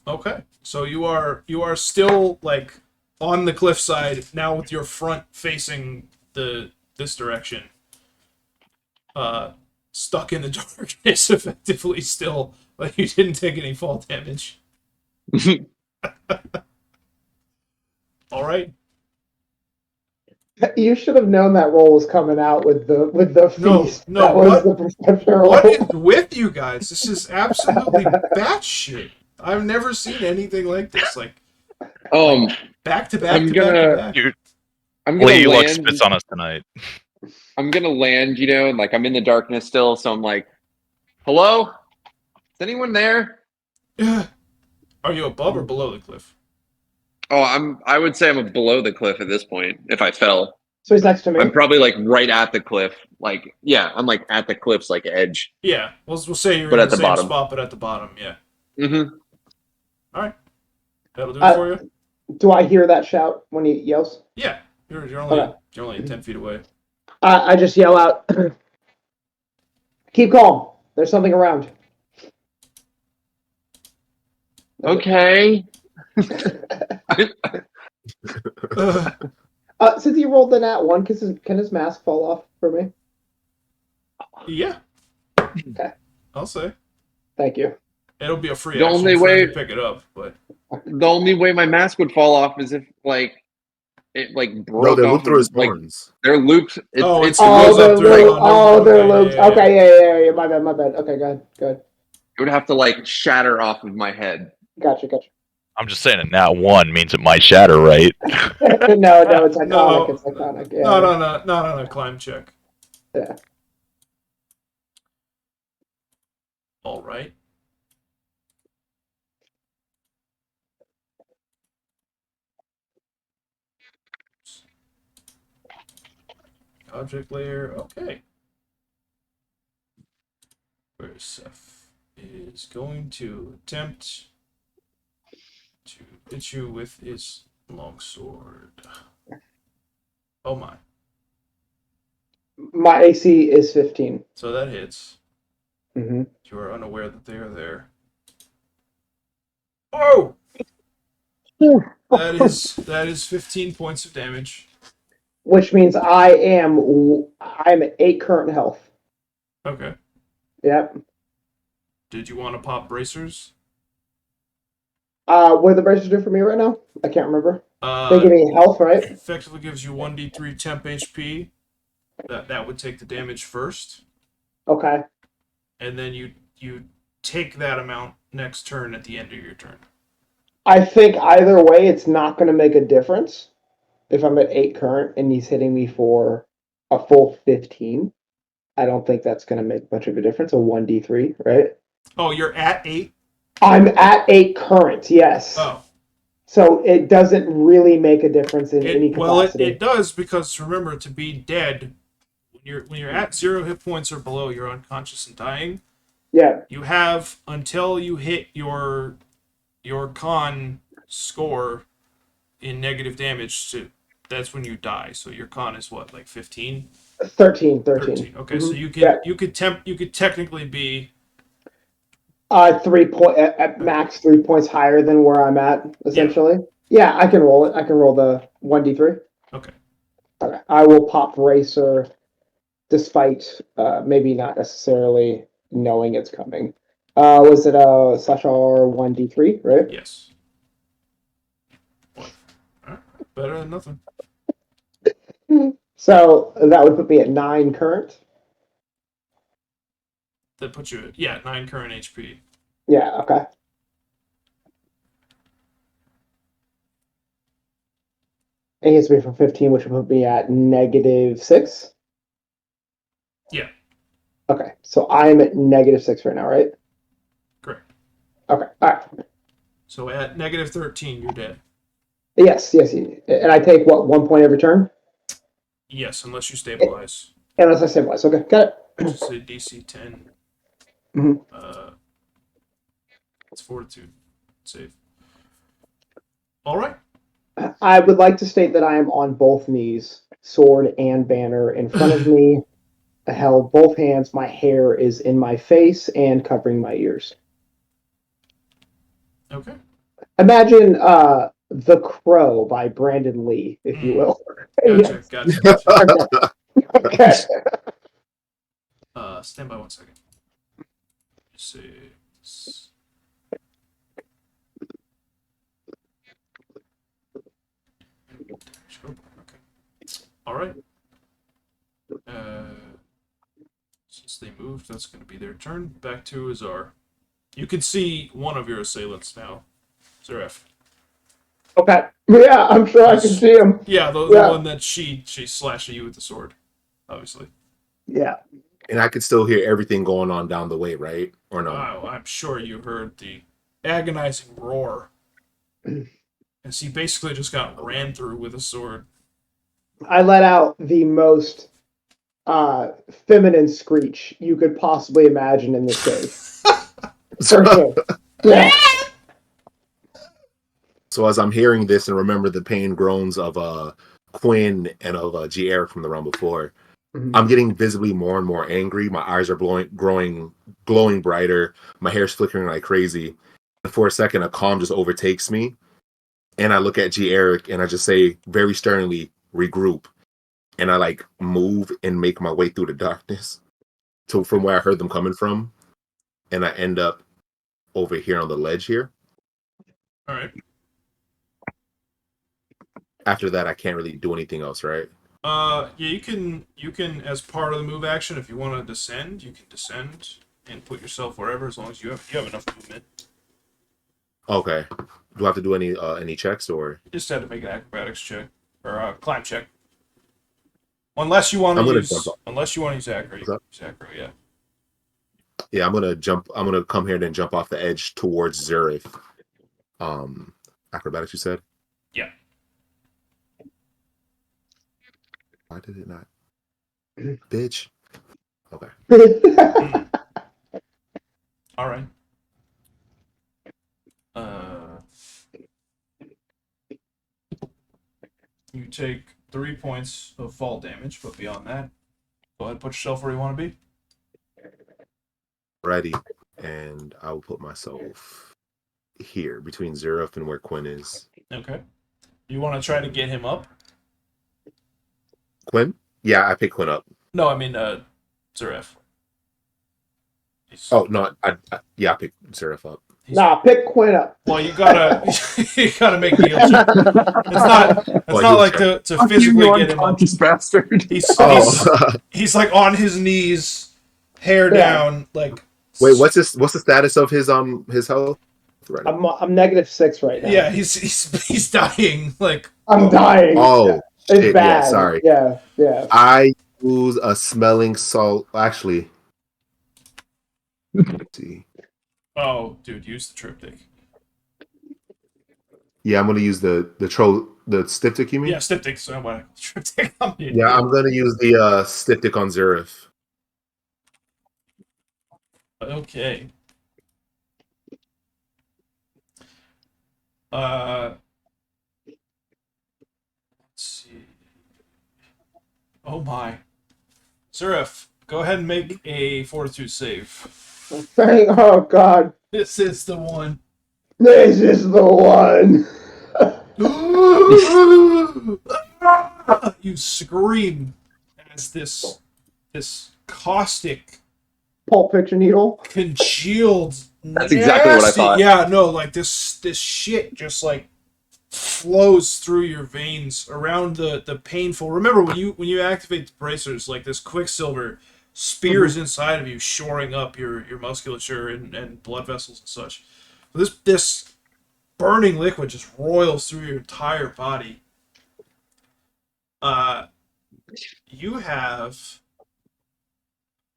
Okay. So you are still like on the cliffside now with your front facing this direction. Stuck in the darkness effectively still, like you didn't take any fall damage. All right. You should have known that roll was coming out with the feast. No, that was the perception roll. What is with you guys? This is absolutely batshit. I've never seen anything like this. Like back to back to back. I'm gonna Lee land. spits on us tonight. I'm gonna land, and like I'm in the darkness still, so I'm like, hello? Is anyone there? Are you above or below the cliff? Oh, I would say I'm below the cliff at this point, if I fell. So he's next to me. I'm probably like right at the cliff. Like, yeah, I'm like at the cliff's like edge. Yeah. We'll say you're But in at the the same bottom. spot, but at the bottom, yeah. Mm-hmm. Alright. That'll do it for you? Do I hear that shout when he yells? Yeah. You're only 10 feet away. I just yell out, keep calm. There's something around. Okay. Since he rolled the nat 1, can his mask fall off for me? Yeah. Okay. I'll say. Thank you. It'll be a free The action only for you way- to pick it up, but The only way my mask would fall off is if like it like No, broke they're off. looped through his Like horns. they're looped. Oh, It's goes up through it. they're Okay, looped. yeah. Okay, yeah. My bad. Okay, good. it would have to like shatter off of my head. Gotcha. I'm just saying, now 1 means it might shatter, right? No, it's iconic. No. It's iconic. Yeah. not on a climb check. Yeah. All right. Object layer. Okay. Where Seth is going to attempt to hit you with his longsword. Oh my. My AC is 15. So that hits. Mm-hmm. You are unaware that they are there. Oh! That is 15 points of damage. Which means I'm at 8 current health. Okay. Yep. Did you want to pop bracers? What do the bracers do for me right now? I can't remember. They give me health, right? Effectively gives you 1d3 temp HP. That would take the damage first. Okay. And then you take that amount next turn at the end of your turn. I think either way, it's not going to make a difference if I'm at 8 current and he's hitting me for a full 15. I don't think that's going to make much of a difference. A 1d3, right? Oh, you're at 8? I'm at 8 current, yes. Oh. So it doesn't really make a difference in any capacity. It does, because remember, to be dead, when you're at 0 hit points or below, you're unconscious and dying. Yeah. You have until you hit your con score in negative damage that's when you die. So your con is what, like 15? 13. Okay, so you could technically be 3 point at max 3 points higher than where I'm at, essentially. Yeah, I can roll it. I can roll the 1d3. Okay. Okay. I will pop Racer despite maybe not necessarily knowing it's coming. Was it a /R1d3, right? Yes. Alright. Better than nothing. So that would put me at 9 current. That puts you at 9 current HP. Yeah, okay. It hits me for 15, which would put me at -6. Yeah. Okay, so I'm at -6 right now, right? Correct. Okay, all right. So at -13, you're dead. Yes. And I take, what, 1 point every turn? Yes, unless you stabilize. Unless I stabilize. Okay, got it. Which is a DC 10. Mhm. It's Fortitude. Save. All right. I would like to state that I am on both knees, sword and banner in front of me. I held both hands. My hair is in my face and covering my ears. Okay. Imagine The Crow by Brandon Lee, if you will. Gotcha. Okay. Stand by 1 second. Six. Okay. All right. Since they moved, that's going to be their turn. Back to Azar. You can see one of your assailants now, Zuref. Okay. Yeah, I'm sure I can see him. Yeah, the one that she slashed at you with the sword, obviously. Yeah. And I could still hear everything going on down the way, right? Or no? Wow, I'm sure you heard the agonizing roar. As he basically just got ran through with a sword. I let out the most feminine screech you could possibly imagine in this cave. For sure. Yeah. So as I'm hearing this and remember the pain groans of Quin and of GR from the round before, I'm getting visibly more and more angry. My eyes are glowing brighter. My hair's flickering like crazy. And for a second, a calm just overtakes me. And I look at G. Eric and I just say very sternly, regroup. And I like move and make my way through the darkness to from where I heard them coming from. And I end up over here on the ledge here. All right. After that, I can't really do anything else, right? Yeah, you can as part of the move action, if you want to descend, you can descend and put yourself wherever, as long as you have enough movement. Okay. Do I have to do any checks or? You just had to make an acrobatics check or a climb check. Unless you want to use acro, you can use acro, yeah. Yeah, I'm gonna come here and then jump off the edge towards Zuref. Acrobatics, you said? Yeah. Why did it not? Bitch. Okay. All right. You take 3 points of fall damage, but beyond that, go ahead and put yourself where you want to be. Ready, and I will put myself here between Zuref and where Quin is. Okay. You want to try to get him up? Quin? Yeah, I pick Quin up. No, I mean, Zuref. Oh no, I pick Zuref up. Nah, pick Quin up. Well, you gotta make the heal check. It's not like to physically get him up. Bastard. He's like on his knees, hair down, like. Wait, what's the status of his health? Right now? I'm -6 right now. Yeah, he's dying. Like I'm dying. Oh, it's shit, bad. yeah, sorry. Yeah. I use a smelling salt. Actually, let's see. Oh, dude, use the triptych. Yeah, I'm gonna use the styptic. You mean? Yeah, styptic. So what? Triptych. Yeah, I'm gonna use the styptic on Zuref. Okay. Let's see. Oh my. Zuref, go ahead and make a fortitude save. Oh God. This is the one. This is the one. You scream as this caustic, Pulp Fiction needle. congealed. That's exactly what I thought. Yeah, no, like this shit just like flows through your veins around the painful. Remember when you activate the bracers, like this quicksilver spears inside of you, shoring up your musculature and blood vessels and such. This burning liquid just roils through your entire body. You have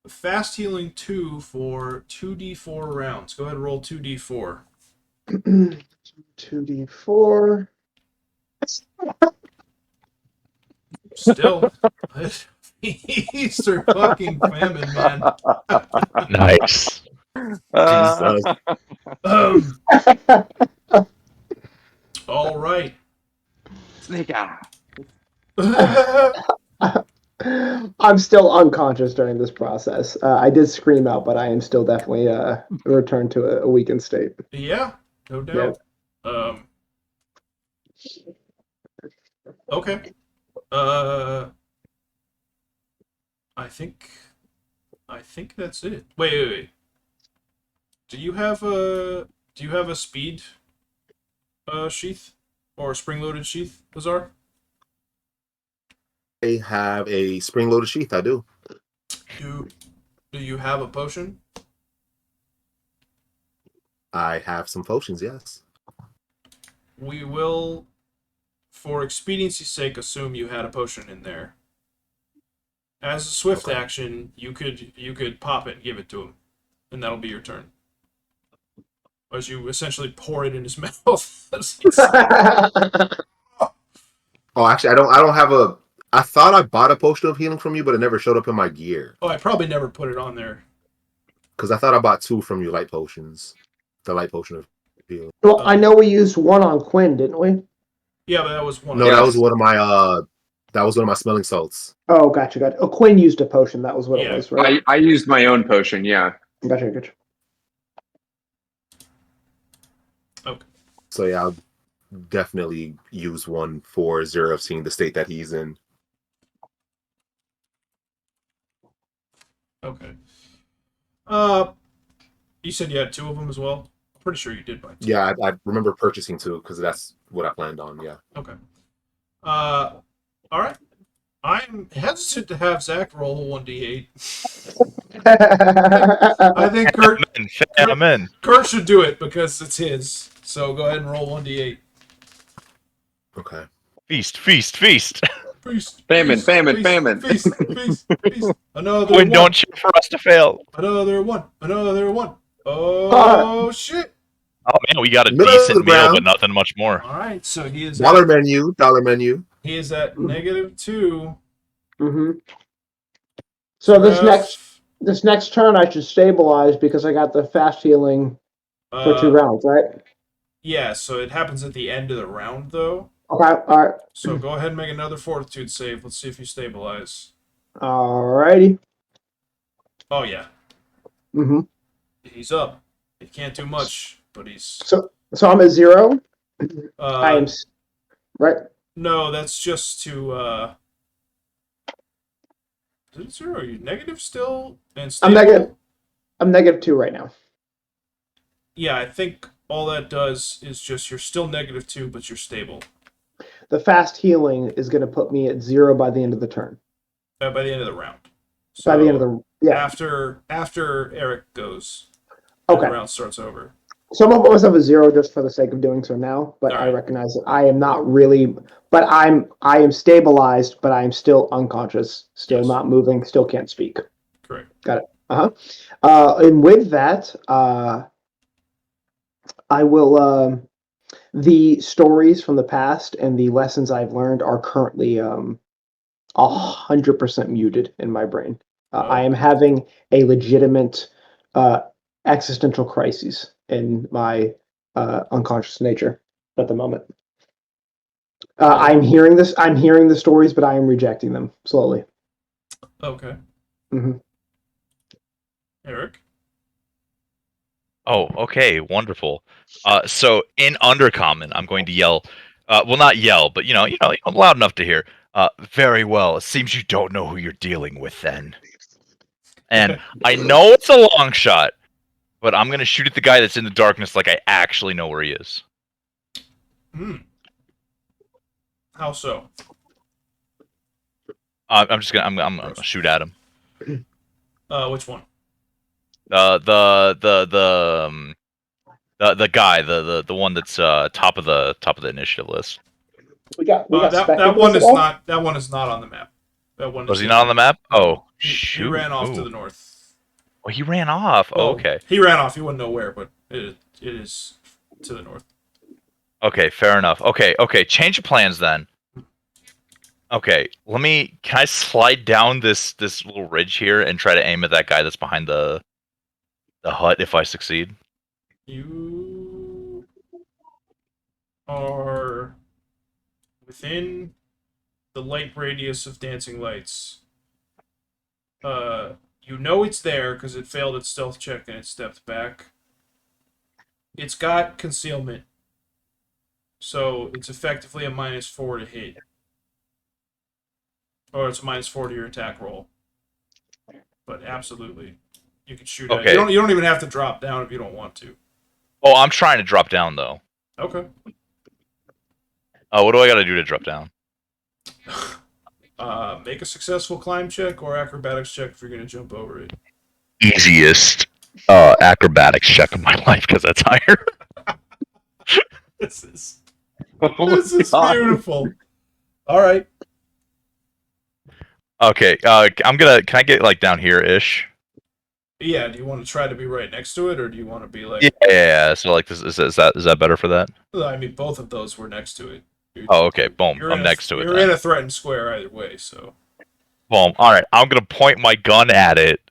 a fast healing 2 for 2d4 rounds. Go ahead and roll 2d4. 2d4. Still, Easter fucking famine, man. Nice. Jesus. All right. Snake eye. I'm still unconscious during this process. I did scream out, but I am still definitely returned to a weakened state. Yeah, no doubt. Okay. I think that's it. Wait. Do you have a speed sheath or a spring-loaded sheath, Azar? I have a spring-loaded sheath. I do. Do you have a potion? I have some potions. Yes. We will, for expediency's sake, assume you had a potion in there. As a swift action, you could pop it and give it to him, and that'll be your turn. As you essentially pour it in his mouth. Oh, actually, I don't have a. I thought I bought a potion of healing from you, but it never showed up in my gear. Oh, I probably never put it on there. Because I thought I bought 2 from you, light potions. The light potion of healing. Well, I know we used one on Quin, didn't we? Yeah, but that was one. No, that was one of my. That was one of my smelling salts. Oh, gotcha. Oh, Quin used a potion. That was what it was, right? I used my own potion, yeah. Gotcha. Okay. So yeah, I'll definitely use one for Zuref, seeing the state that he's in. Okay. You said you had 2 of them as well? I'm pretty sure you did buy 2. Yeah, I remember purchasing 2 because that's what I planned on. Yeah. Okay. All right. I'm hesitant to have Zach roll a 1d8. I think Kurt should do it because it's his. So go ahead and roll 1d8. Okay. Feast. Feast. Famine. Feast. Another Quinn, one. don't cheer for us to fail. Another one. Oh, shit. Oh, man, we got a Middle of decent the meal, ground. but nothing much more. All right, so he is Dollar menu. He is at -2. Mm-hmm. So this next turn I should stabilize because I got the fast healing for 2 rounds, right? Yeah, so it happens at the end of the round, though. Okay. All right. So go ahead and make another fortitude save. Let's see if you stabilize. Alrighty. Oh yeah, Mm-hmm. he's up. He can't do much, but he's. So I'm at 0. I am right. No, that's just to. Is it 0? Are you negative still and stable? I'm -2 right now. Yeah, I think all that does is just you're still -2, but you're stable. The fast healing is going to put me at 0 by the end of the turn. By the end of the round. So By the end of the after Eric goes, okay. the round starts over. So I'm gonna put myself at 0 just for the sake of doing so now, but I recognize that I am not really. But I am stabilized, but I am still unconscious, still not moving, still can't speak. Correct. Got it. And with that, I will. The stories from the past and the lessons I've learned are currently 100% muted in my brain. I am having a legitimate existential crisis in my unconscious nature at the moment. I'm hearing this. I'm hearing the stories, but I am rejecting them slowly. Okay. Mm-hmm. Eric. Oh, okay, wonderful. So in Undercommon, I'm going to yell. Well, not yell, but I'm loud enough to hear. Very well. It seems you don't know who you're dealing with, then. And I know it's a long shot, but I'm gonna shoot at the guy that's in the darkness like I actually know where he is. How so? I'm gonna shoot at him. Which one? The guy, the one that's top of the initiative list. We got that one is not on the map. That one was he not on the map? Oh, he ran off to the north. Oh, he ran off. Oh, okay. He ran off. He wouldn't know where, but it is to the north. Okay, fair enough. Okay. Change of plans then. Okay, can I slide down this little ridge here and try to aim at that guy that's behind the hut if I succeed? You are within the light radius of dancing lights. You know it's there because it failed its stealth check and it stepped back. It's got concealment, so it's effectively a -4 to hit. Or it's a -4 to your attack roll. But absolutely, you can shoot at it. You don't even have to drop down if you don't want to. Oh, I'm trying to drop down though. Okay. What do I got to do to drop down? Make a successful climb check or acrobatics check if you're going to jump over it. Easiest acrobatics check of my life because that's higher. This is beautiful. All right. Okay. Can I get like down here ish? Yeah. Do you want to try to be right next to it, or do you want to be like? Yeah. So like this is that better for that? I mean, both of those were next to it. Okay. Boom. I'm next to it. You're in a threatened square either way, so. Boom. All right. I'm gonna point my gun at it,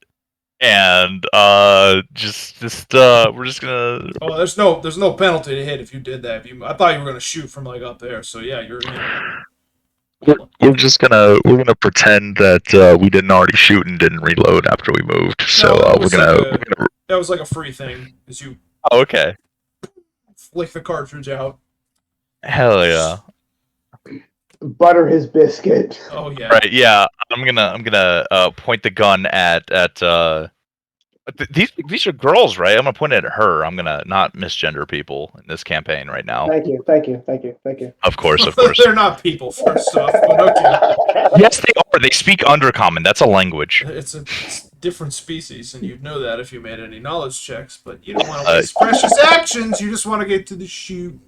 and we're just gonna. Oh, there's no penalty to hit if you did that. I thought you were gonna shoot from like up there. So yeah, you're in. We're gonna pretend that we didn't already shoot and didn't reload after we moved. So that was like a free thing. As you. Oh, okay. Flick the cartridge out. Hell yeah. Butter his biscuit. Oh yeah. Right. Yeah. I'm gonna point the gun at these are girls, right? I'm gonna point it at her. I'm gonna not misgender people in this campaign right now. Thank you. Of course. They're not people, first off, but okay. Yes, they are. They speak Undercommon. That's a language. It's a different species, and you'd know that if you made any knowledge checks, but you don't want to waste precious actions. You just want to get to the shoot.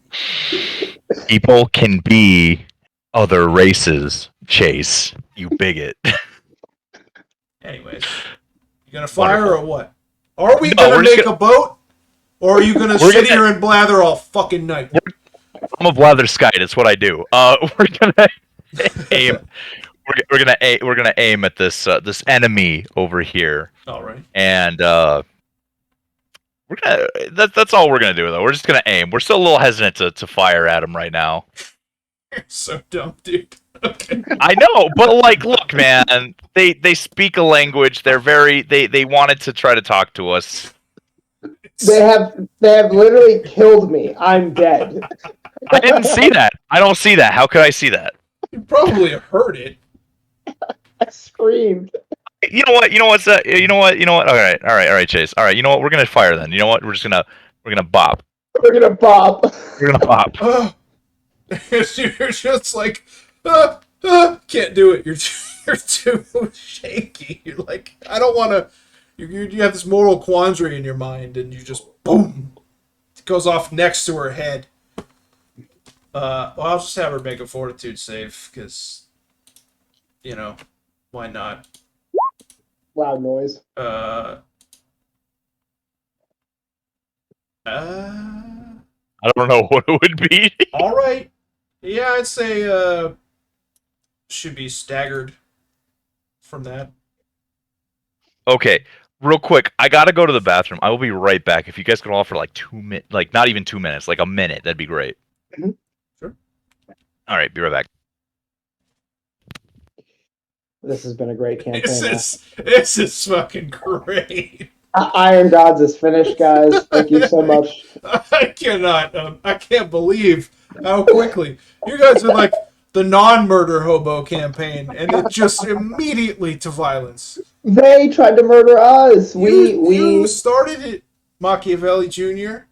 People can be other races, Chase. You bigot. Anyways. You gonna fire or what? Are we gonna make a boat? Or are you gonna sit here and blather all fucking night? I'm a Blatherskite, it's what I do. We're gonna aim we're gonna aim at this enemy over here. Alright. And that's all we're gonna do though. We're just gonna aim. We're still a little hesitant to fire at him right now. You're so dumb, dude. Okay. I know, but like, look, man, they speak a language. They wanted to try to talk to us. They have literally killed me. I'm dead. I didn't see that. I don't see that. How could I see that? You probably heard it. I screamed. You know what? You know what's that? You know what? All right, Chase. All right, you know what? We're gonna fire then. You know what? We're gonna bop. We're gonna bop. We're gonna bop. You're just like, can't do it. You're too shaky. You're like, I don't want to. You have this moral quandary in your mind, and you just boom, it goes off next to her head. Well, I'll just have her make a fortitude save because, why not? Loud noise. I don't know what it would be. All right. Yeah, I'd say should be staggered from that. Okay, real quick, I gotta go to the bathroom. I will be right back. If you guys could all for like 2 minutes, like not even 2 minutes, like a minute, that'd be great. Mm-hmm. Sure. All right, be right back. This has been a great campaign. This is fucking great. Iron Gods is finished, guys. Thank you so much. I can't believe how quickly you guys are like the non-murder hobo campaign, and it just immediately to violence. They tried to murder us. You started it, Machiavelli Jr.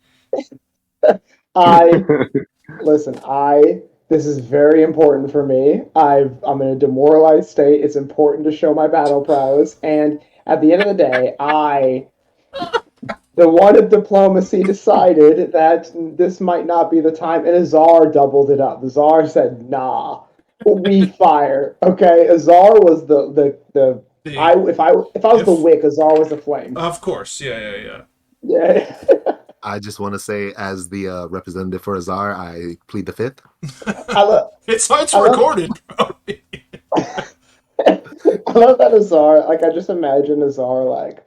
This is very important for me. I'm in a demoralized state. It's important to show my battle prowess, and at the end of the day, the one in diplomacy decided that this might not be the time, and Azar doubled it up. Azar said, "Nah, we fire." Okay, Azar was if I was the wick, Azar was the flame. Of course, yeah. I just want to say, as the representative for Azar, I plead the fifth. It's recorded, bro. I love that Azar. Like, I just imagine Azar like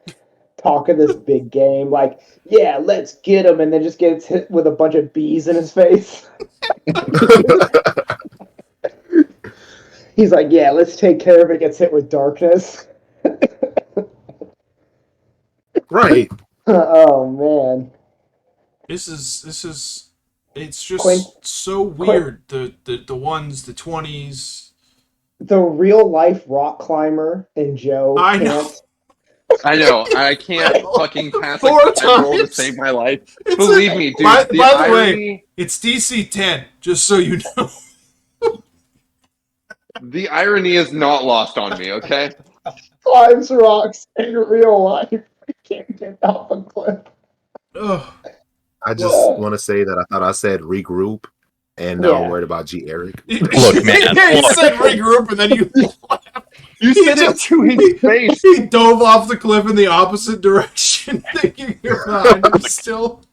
talking this big game, like, yeah, let's get him, and then just gets hit with a bunch of bees in his face. He's like, yeah, let's take care of it. Gets hit with darkness. Right. Oh man. This is it's just so weird. The 20s. The real life rock climber and Joe. I know. I can't fucking pass a 4 roll to times. save my life. Believe me, dude. By the the way, irony, it's DC 10. Just so you know. the irony is not lost on me. Okay. Climbs rocks in real life. I can't get off a cliff. Ugh. I just want to say that I thought I said regroup, and now I'm worried about G. Eric. Look, man. Yeah, you said regroup, and then you You said it to his face. He dove off the cliff in the opposite direction, thinking you're behind him still.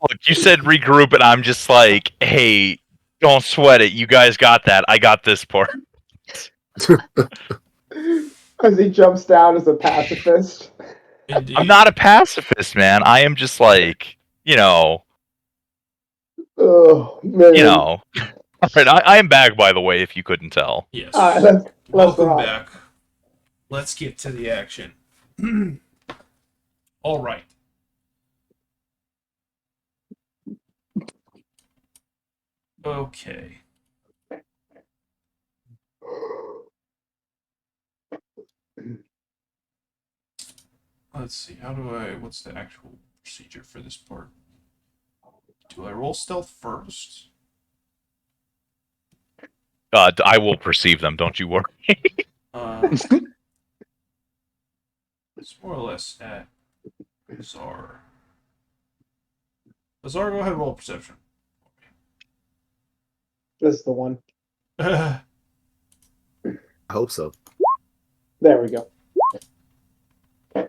Look, you said regroup, and I'm just like, hey, don't sweat it. You guys got that. I got this part. As he jumps down as a pacifist. Indeed. I'm not a pacifist, man. I am just like, Oh man. All right, I am back, by the way, if you couldn't tell. Yes. All right, Welcome rock. back. Let's get to the action. All right. Okay. Let's see. What's the actual procedure for this part? Do I roll stealth first? I will perceive them, don't you worry. It's more or less at Azar. Azar, go ahead and roll perception. This is the one. I hope so. There we go.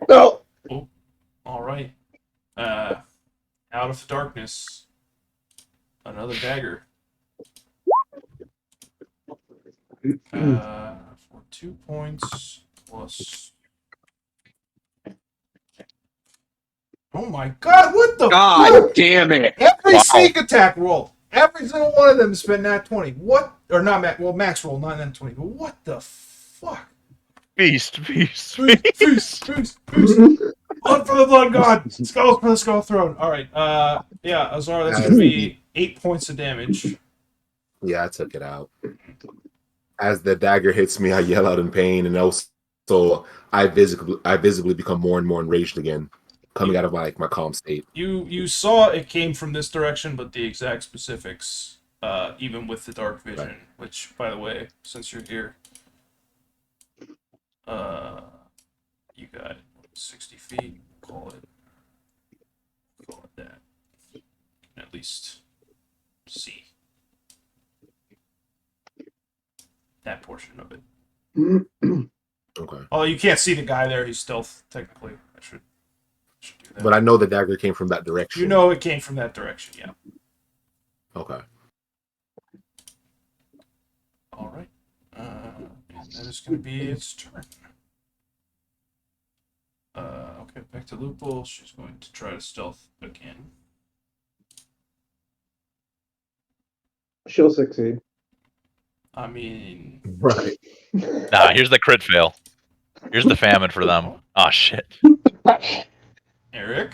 Oh. All right. Out of the darkness, another dagger. For 2 points plus. Oh my God! What the? God damn it! Every sneak attack roll, every single one of them has been nat 20. What or not Max. Well, Max roll, not then 20. But what the fuck? Feast. Feast. Blood for the blood god. Skulls for the skull throne. All right. Yeah, Azar. That's gonna be 8 points of damage. Yeah, I took it out. As the dagger hits me, I yell out in pain, and also I visibly become more and more enraged again, coming out of my calm state. You saw it came from this direction, but the exact specifics, even with the dark vision, Right. which, by the way, since you're here, you got 60 feet. Call it that. You can at least see that portion of it. Okay. Although you can't see the guy there, he's stealth technically. I should do that. But I know the dagger came from that direction. You know it came from that direction, yeah. Okay. All right. And that is going to be its turn. Okay, back to Lupul. She's going to try to stealth again. She'll succeed. I mean, Right. Nah, here's the crit fail. Here's the famine for them. Oh shit. Eric,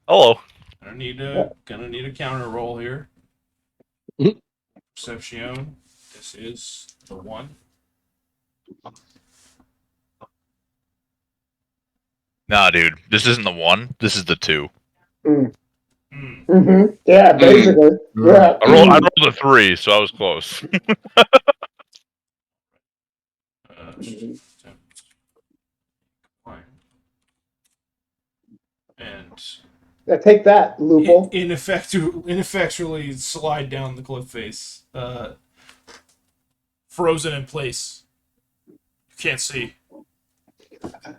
Hello. gonna need a counter roll here. Mhm. Perception. This is the 1. Nah, dude. This isn't the 1. This is the 2. Mm-hmm. Yeah, basically. Yeah. I rolled a 3, so I was close. And Yeah, take that, Lupul. ineffectually slide down the cliff face, frozen in place. You can't see.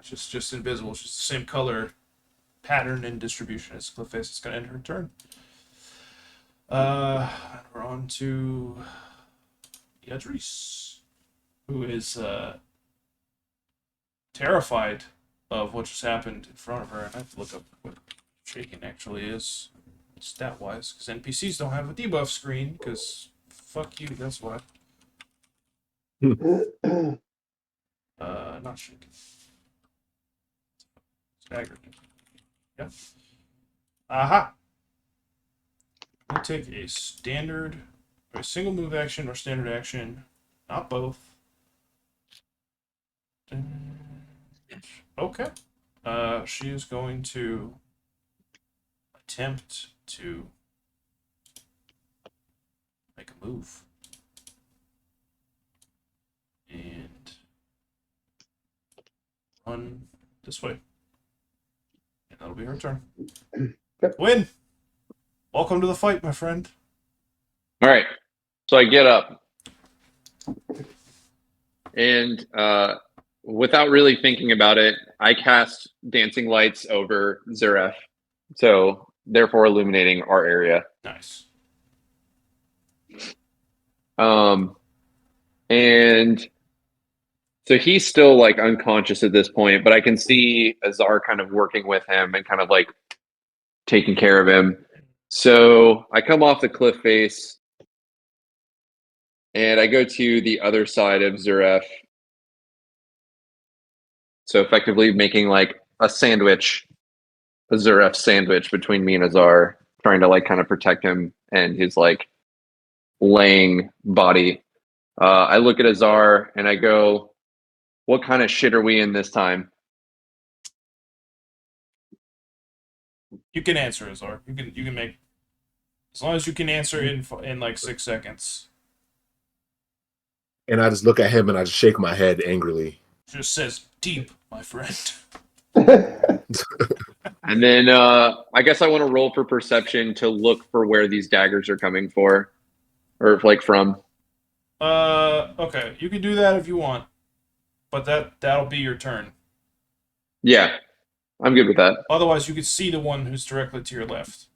Just invisible. It's just the same color, pattern, and distribution as cliff face. It's gonna end her turn. We're on to Yadris, who is terrified of what just happened in front of her. And I have to look up what shaking actually is, stat-wise, because NPCs don't have a debuff screen, because fuck you, that's why. Not shaking. Staggered. Yep. Aha! We'll take a standard, or a single move action, or standard action. Not both. Okay. She is going to attempt to make a move. And run this way. And that'll be her turn. Yep. Quin! Welcome to the fight, my friend. All right. So I get up. And without really thinking about it, I cast Dancing Lights over Zuref. So therefore illuminating our area. Nice. And so he's still like unconscious at this point, but I can see Azar kind of working with him and kind of like taking care of him. So I come off the cliff face and I go to the other side of Zuref. So effectively making like a sandwich, a Zuref sandwich between me and Azar, trying to like kind of protect him and his like laying body. I look at Azar and I go, what kind of shit are we in this time? You can answer, Azar. You can make, as long as you can answer in like 6 seconds. And I just look at him and I just shake my head angrily. Just says deep, my friend. And then I guess I want to roll for perception to look for where these daggers are coming for, or like from. Okay, you can do that if you want, but that'll be your turn. Yeah, I'm good with that. Otherwise, you could see the one who's directly to your left.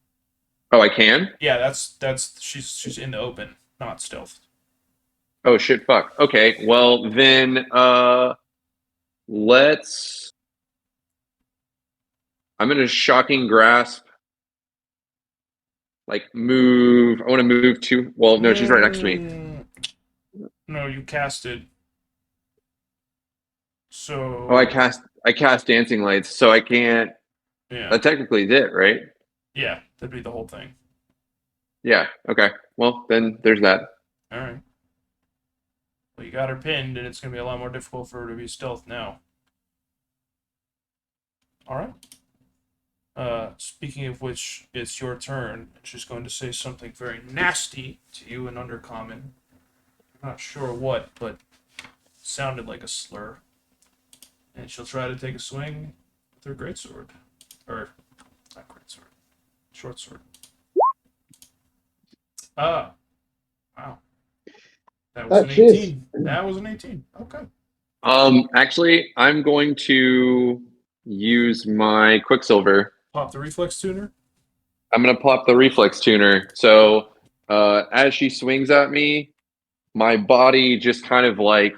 Oh, I can? Yeah, that's she's in the open, not stealth. Oh shit, fuck. Okay, well then let's. I'm gonna shocking grasp. Like move. I want to move to. Well, no, she's right next to me. No, you casted. So. Oh, I cast dancing lights, so I can't. Yeah. That technically is it, right? Yeah, that'd be the whole thing. Yeah. Okay. Well, then there's that. All right. Well, you got her pinned, and it's going to be a lot more difficult for her to be stealth now. All right. Speaking of which, it's your turn. She's going to say something very nasty to you in Undercommon. I'm not sure what, but sounded like a slur. And she'll try to take a swing with her greatsword. Or, not greatsword. Short sword. Wow. That was an 18. That was an 18. Okay. Actually, I'm going to use my Quicksilver. Pop the reflex tuner. I'm gonna pop the reflex tuner. So, as she swings at me, my body just kind of like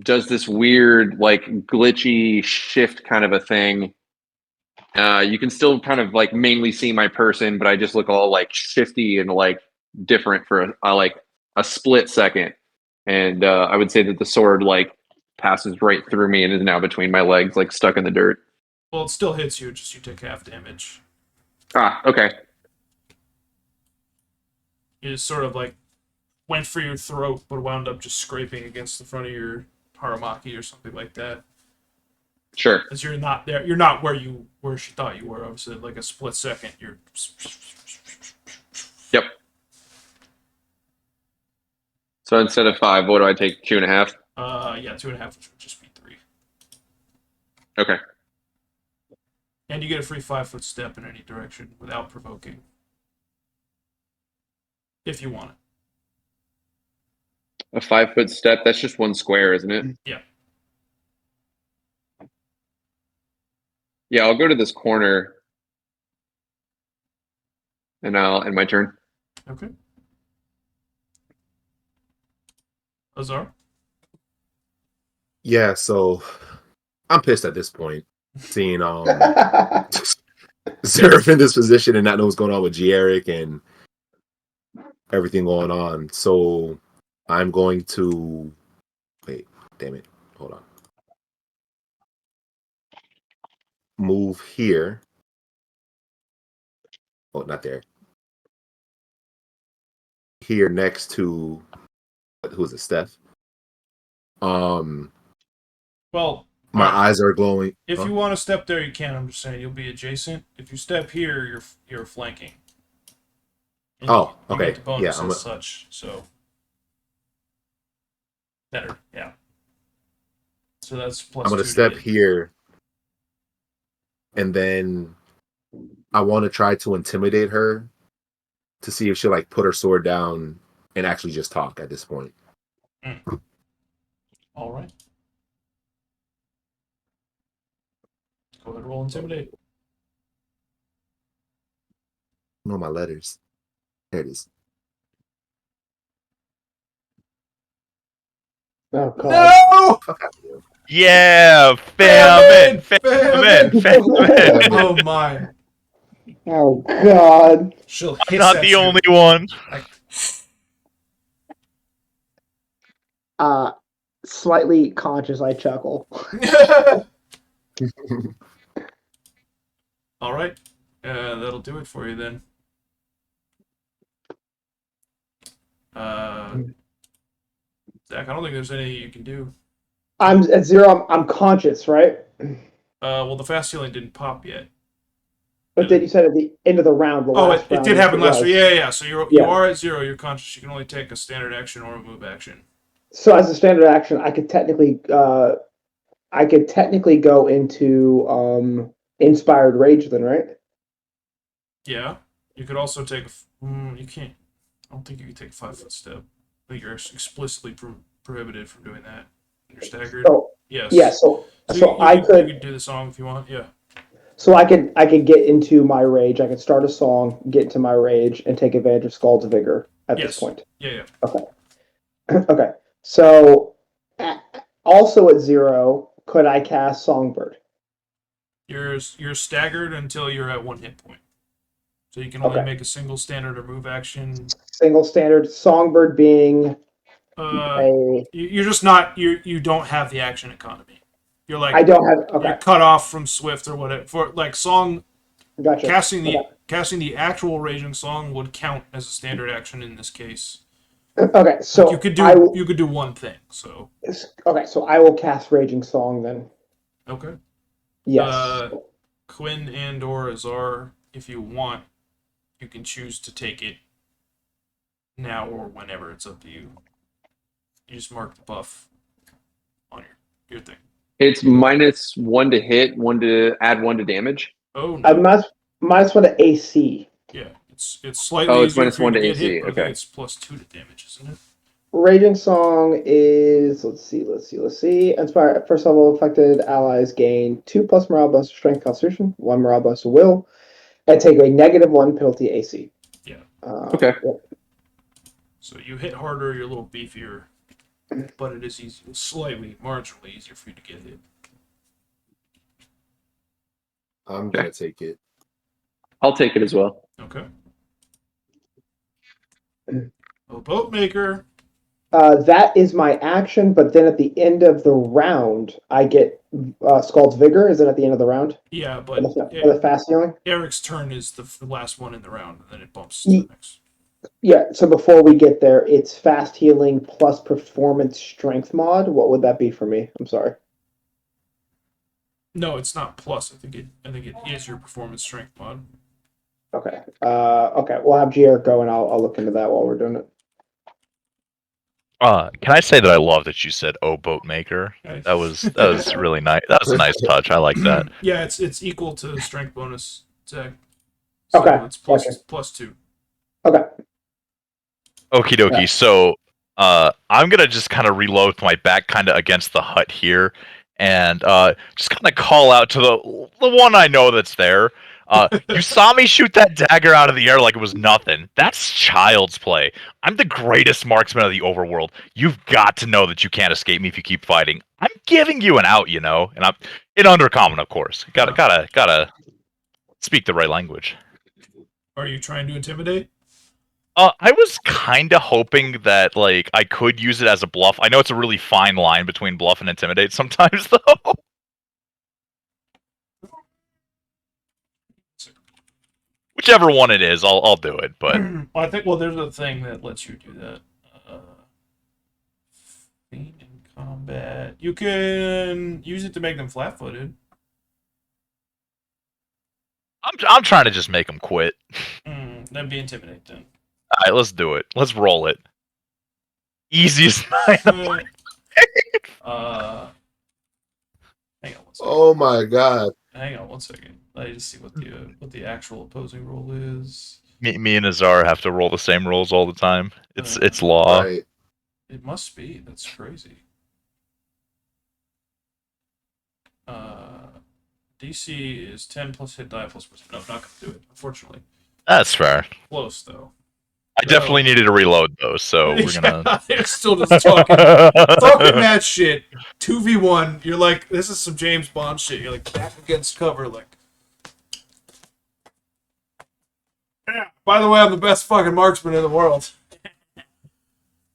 does this weird, like glitchy shift kind of a thing. You can still kind of like mainly see my person, but I just look all like shifty and like different for like a split second. And I would say that the sword like passes right through me and is now between my legs, like stuck in the dirt. Well, it still hits you, just you take half damage. Ah, okay. You just sort of like went for your throat, but wound up just scraping against the front of your Haramaki or something like that. Sure. Because you're not there. You're not where she thought you were. Obviously, like a split second, you're. Yep. So instead of 5, what do I take? 2.5? Yeah, 2.5, which would just be 3. Okay. And you get a free 5-foot step in any direction without provoking. If you want it. A 5-foot step, that's just 1 square, isn't it? Yeah. Yeah, I'll go to this corner and I'll end my turn. Okay. Azar? Yeah, so I'm pissed at this point, seeing Zuref in this position and not know what's going on with Gieric and everything going on. So I'm going to wait. Damn it! Hold on. Move here. Oh, not there. Here next to who's it? Steph. Well, my eyes are glowing. If you want to step there, you can. I'm just saying you'll be adjacent. If you step here, you're flanking. And you okay. get the bonus Yeah, as such. So better, yeah. So that's plus. I'm gonna step here, and then I want to try to intimidate her to see if she'll like put her sword down and actually just talk at this point. All right. Go ahead, roll intimidate. No, my letters. There it is. Oh god. No! Yeah, famine. Oh my. Oh god. She'll I'm hiss not at the you. only one. Slightly conscious, I chuckle. All right. That'll do it for you then. Zach, I don't think there's anything you can do. I'm at 0. I'm conscious, right? Well, the fast healing didn't pop yet. But then you said at the end of the round. It did happen last round. Yeah. So you are at 0. You're conscious. You can only take a standard action or a move action. So as a standard action, I could technically go into inspired rage then, right? Yeah. You could also take. You can't. I don't think you can take a 5-foot step. I think you're explicitly prohibited from doing that. You're staggered. So, yes. Yeah. So you could do the song if you want. Yeah. So I could get into my rage. I could start a song, get into my rage, and take advantage of Skald's vigor at this point. Yeah. Okay. Okay. So also at 0, could I cast Songbird? You're staggered until you're at 1 hit point. So you can only make a single standard or move action. Single standard. Songbird being You're just not. You don't have the action economy. You're like I don't have. Okay, you're cut off from Swift or whatever. For like song gotcha. casting Okay. actual Raging Song would count as a standard action in this case. Okay, so Like you could do one thing. So so I will cast Raging Song then. okay. Yes. Quin and or Azar, if you want, you can choose to take it now or whenever. It's up to you. You just mark the buff on your thing. It's -1 to hit, 1 to add 1 to damage. Oh I no. -1 to AC. Yeah, it's slightly Oh, it's easier for you -1 to get AC, hit, but I think okay. it's +2 to damage, isn't it? Raging Song is let's see. Inspire first level affected allies gain 2+ morale bonus to strength constitution, 1 morale bonus to will, and take a -1 penalty AC. Yeah. Okay. Yeah. So you hit harder, you're a little beefier, but it is easy, slightly, marginally easier for you to get hit. I'm gonna take it. I'll take it as well. Okay. Oh, boat maker. That is my action, but then at the end of the round, I get Skald's Vigor. Is it at the end of the round? Yeah, For but the fast healing? Eric's turn is the last one in the round, and then it bumps to the next. Yeah, so before we get there, it's fast healing plus performance strength mod. What would that be for me? I'm sorry. No, it's not plus. I think it is your performance strength mod. Okay. Okay. We'll have GR go, and I'll look into that while we're doing it. Can I say that I love that you said "Oh, boat maker"? That was really nice. That was a nice touch. I like that. Yeah, it's equal to strength bonus, Zach. So Okay, it's gotcha. +2. Okay. Okie dokie. Yeah. So, I'm gonna just kind of reload with my back kind of against the hut here, and just kind of call out to the one I know that's there. You saw me shoot that dagger out of the air like it was nothing. That's child's play. I'm the greatest marksman of the overworld. You've got to know that you can't escape me if you keep fighting. I'm giving you an out, you know, and I'm in undercommon, of course. Gotta speak the right language. Are you trying to intimidate? I was kind of hoping that like I could use it as a bluff. I know it's a really fine line between bluff and intimidate sometimes, though. Whichever one it is, I'll do it. But I think there's a thing that lets you do that. Feint in combat. You can use it to make them flat-footed. I'm trying to just make them quit. That'd be intimidate then. All right, let's do it. Let's roll it. Easiest night. Hang on one second. Oh my god. Hang on one second. Let me just see what the actual opposing roll is. Me and Azar have to roll the same rolls all the time. It's law. Right. It must be. That's crazy. DC is 10 plus hit die plus percent. No, I'm not gonna do it. Unfortunately, That's fair. close though. I definitely needed to reload though, so we're gonna. They're still just talking that shit. 2v1. You're like, this is some James Bond shit. You're like back against cover, like. Yeah. By the way, I'm the best fucking marksman in the world.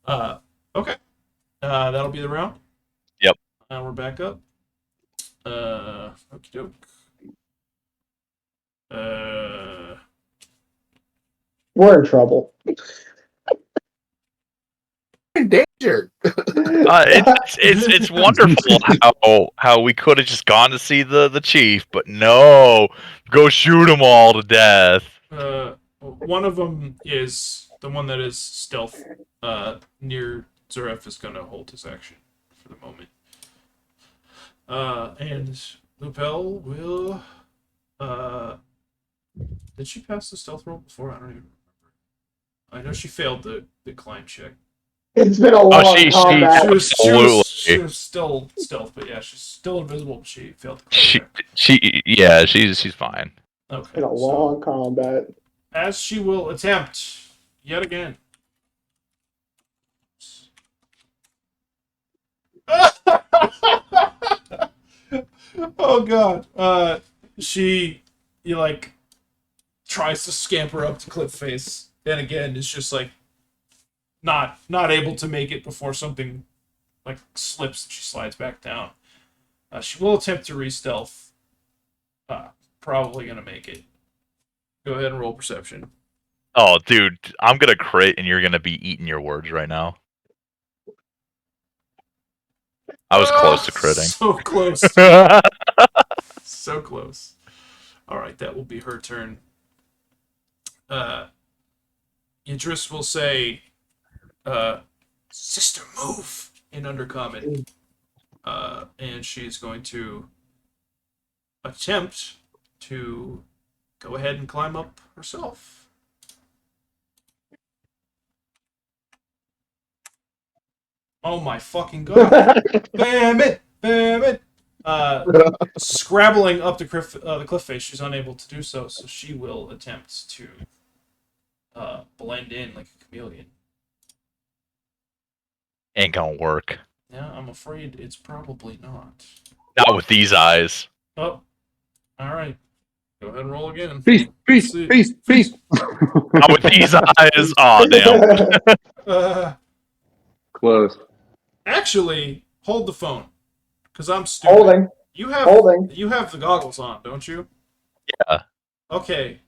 Okay. That'll be the round. Yep. Now we're back up. Okie doke. We're in trouble. In danger. It's wonderful how we could have just gone to see the chief, but no, go shoot them all to death. One of them is the one that is stealth. Near Zuref is going to hold his action for the moment. And Lupel will. Did she pass the stealth roll before? I don't even remember. I know she failed the climb check. It's been a long combat. She was still stealth, but yeah, she's still invisible. But she failed the climb check. She's fine. Okay. It's been a long combat. As she will attempt yet again. Oh god. She tries to scamper up to Cliff Face, and again it's just like not able to make it before something like slips and she slides back down. She will attempt to re-stealth. Probably gonna make it. Go ahead and roll perception. Oh, dude, I'm gonna crit and you're gonna be eating your words right now. I was close to critting. So close. So close. All right, that will be her turn. Idris will say, "Sister, move!" in Undercommon. And she's going to attempt to go ahead and climb up herself. Oh my fucking god! Bam it! Bam it! Scrabbling up the cliff face, she's unable to do so, so she will attempt to blend in like a chameleon. Ain't gonna work. Yeah, I'm afraid it's probably not. Not with these eyes. Oh, all right. Go ahead and roll again. Feast, feast, See. feast, feast. Not with these eyes. Oh damn. Close. Actually, hold the phone, because I'm stupid. Holding. You have the goggles on, don't you? Yeah. Okay.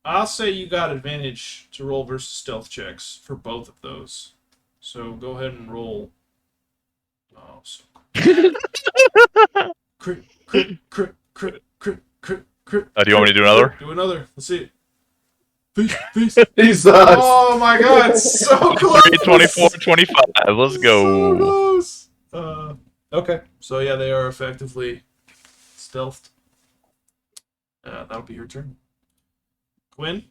I'll say you got advantage to roll versus stealth checks for both of those. So go ahead and roll. Oh, so crit, crit, crit, crit, crit, crit, crit. Do you want me to do another? Do another. Let's see it. Feast, feast. Jesus. Oh my god, so close! 24, 25. Let's So go. close! Okay, so yeah, they are effectively stealthed. That'll be your turn. Quin?